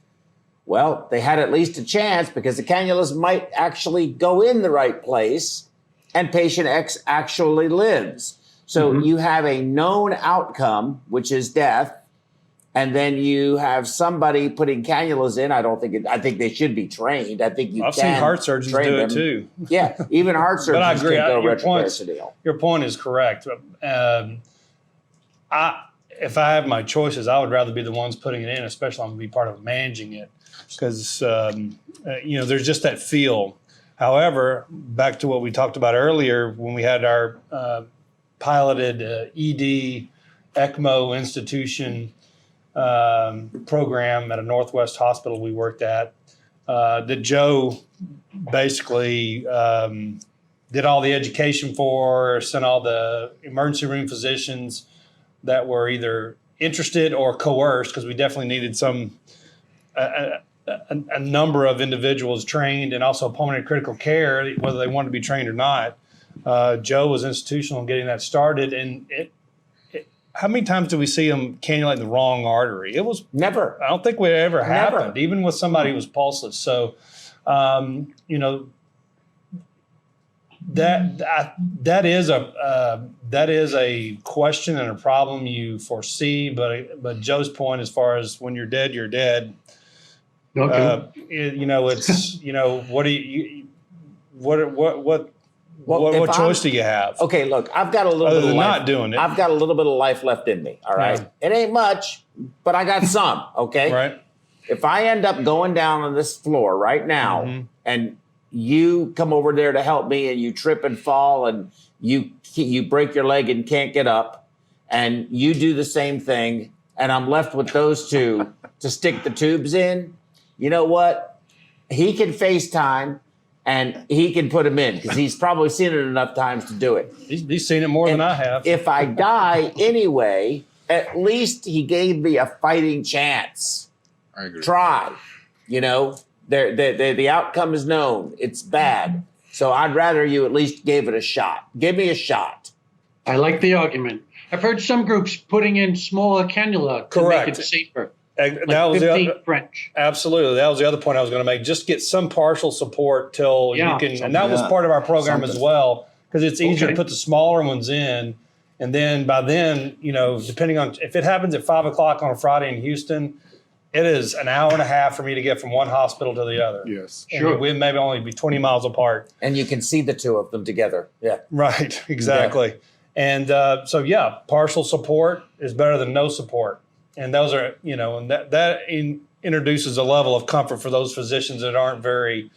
Well, they had at least a chance because the cannulas might actually go in the right place, and patient X actually lives. So you have a known outcome, which is death, and then you have somebody putting cannulas in. I think they should be trained. I think I've seen heart surgeons do it too. Yeah, even heart surgeons but I agree. can go retroperitoneal. Your point is correct. If I have my choices, I would rather be the ones putting it in, especially I'm going to be part of managing it, because there's just that feel. However, back to what we talked about earlier when we had our piloted ED ECMO institution program at a Northwest hospital we worked at, that Joe basically did all the education for, sent all the emergency room physicians that were either interested or coerced, because we definitely needed a number of individuals trained, and also pulmonary critical care, whether they wanted to be trained or not. Joe was institutional in getting that started, and how many times do we see him cannulating the wrong artery? It was never. I don't think it ever happened, even with somebody who was pulseless. So, that is a question and a problem you foresee. But Joe's point, as far as when you're dead, you're dead. Okay. What choice do you have? Okay, look, I've got a little other bit of than life, not doing it. I've got a little bit of life left in me. All right, It ain't much, but I got some. Okay, right. If I end up going down on this floor right now, and you come over there to help me, and you trip and fall, and you break your leg and can't get up, and you do the same thing, and I'm left with those two to stick the tubes in. You know what? He can FaceTime. And he can put him in because he's probably seen it enough times to do it. He's seen it more than I have. If I die anyway, at least he gave me a fighting chance. I agree. Try. The outcome is known. It's bad. So I'd rather you at least gave it a shot. Give me a shot. I like the argument. I've heard some groups putting in smaller cannula to make it safer. That like was 15 the other, French. Absolutely. That was the other point I was going to make. Just get some partial support till you can. And that was part of our program as well, because it's easier to put the smaller ones in. And then by then, depending on if it happens at 5 o'clock on a Friday in Houston, it is an hour and a half for me to get from one hospital to the other. Yes. Sure. We maybe only be 20 miles apart. And you can see the two of them together. Yeah. Right. Exactly. Yeah. And partial support is better than no support. And those are, and that introduces a level of comfort for those physicians that aren't very,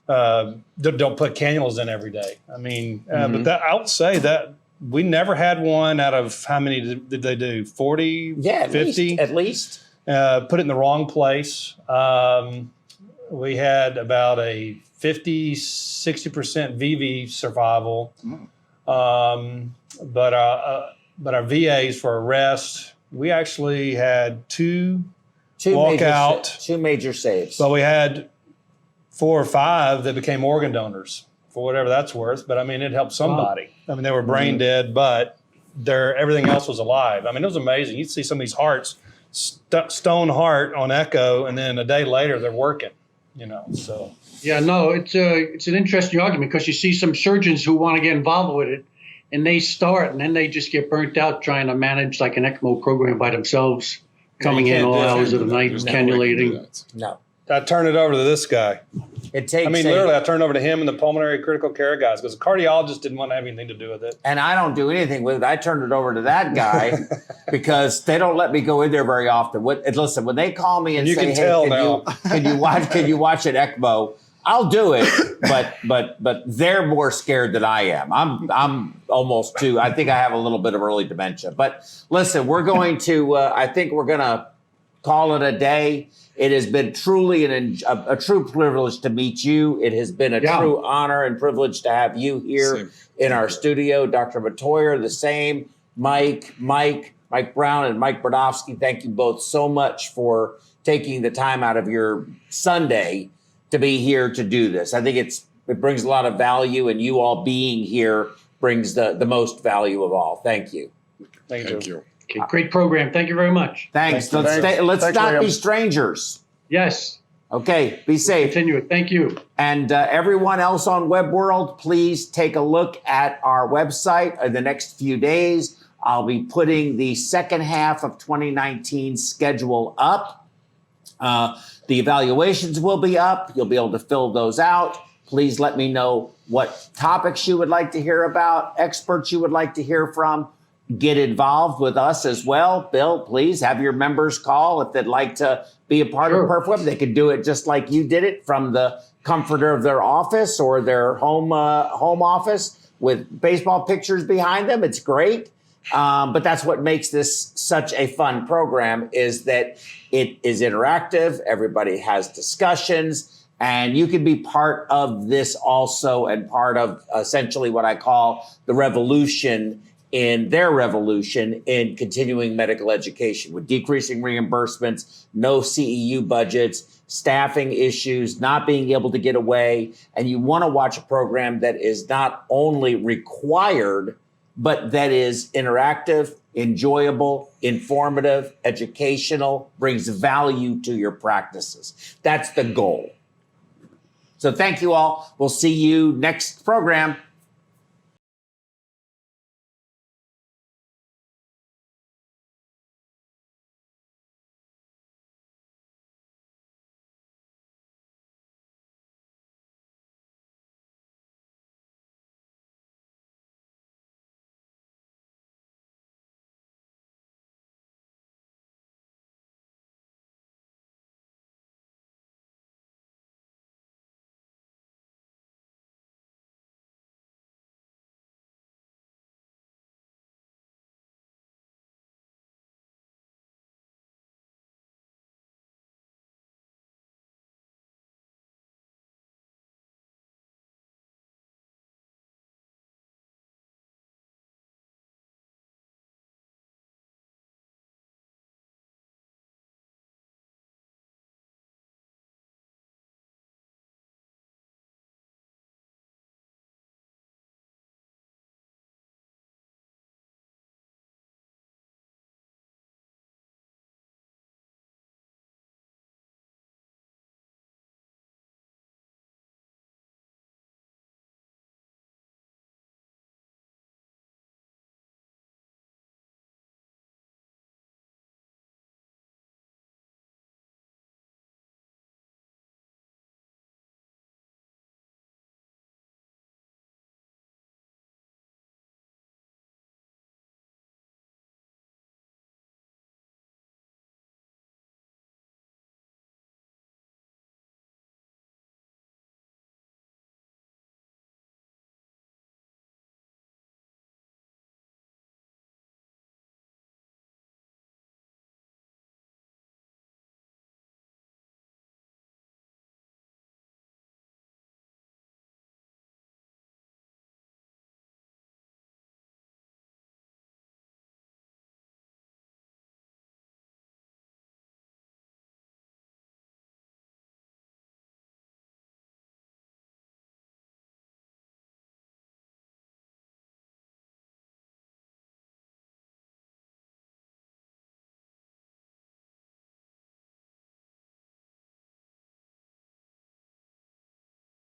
that don't put cannulas in every day. I mean, but that I would say that we never had one out of how many did they do? 40, 50? At least. Put it in the wrong place. We had about a 50, 60% VV survival. But our VAs for arrest, we actually had two major saves. But we had 4 or 5 that became organ donors, for whatever that's worth. But I mean, it helped somebody. Wow. I mean, they were brain dead, but everything else was alive. I mean, it was amazing. You'd see some of these hearts, stone heart on echo, and then a day later they're working. So. Yeah, no, it's an interesting argument, because you see some surgeons who want to get involved with it, and they start, and then they just get burnt out trying to manage like an ECMO program by themselves, coming in all hours of the night, cannulating. No. I turn it over to this guy. Literally, I turned over to him and the pulmonary critical care guys, because the cardiologist didn't want to have anything to do with it. And I don't do anything with it. I turned it over to that guy because they don't let me go in there very often. Listen, when they call me and say, "Hey, can you watch an ECMO?" I'll do it, but they're more scared than I am. I'm almost too. I think I have a little bit of early dementia. But listen, we're going to. I think we're going to call it a day. It has been truly a true privilege to meet you. It has been a true honor and privilege to have you here in our studio. Dr. Matoyer, the same. Mike Brown, and Mike Brodowski, thank you both so much for taking the time out of your Sunday to be here to do this. I think it brings a lot of value, and you all being here brings the most value of all. Thank you. Thank you. Okay, great program. Thank you very much. Thanks. Thanks. Let's Thanks, not Liam. be strangers. Yes. Okay, be safe. Continue it. Thank you. And everyone else on Web World, please take a look at our website in the next few days. I'll be putting the second half of 2019 schedule up. The evaluations will be up. You'll be able to fill those out. Please let me know what topics you would like to hear about, experts you would like to hear from. Get involved with us as well. Bill, please have your members call if they'd like to be a part of PerfWeb. They could do it just like you did it from the comforter of their office or their home office with baseball pictures behind them. It's great. But that's what makes this such a fun program, is that it is interactive. Everybody has discussions, and you can be part of this also, and part of essentially what I call the revolution in continuing medical education, with decreasing reimbursements, no CEU budgets, staffing issues, not being able to get away. And you want to watch a program that is not only required, but that is interactive, enjoyable, informative, educational, brings value to your practices. That's the goal. So thank you all. We'll see you next program.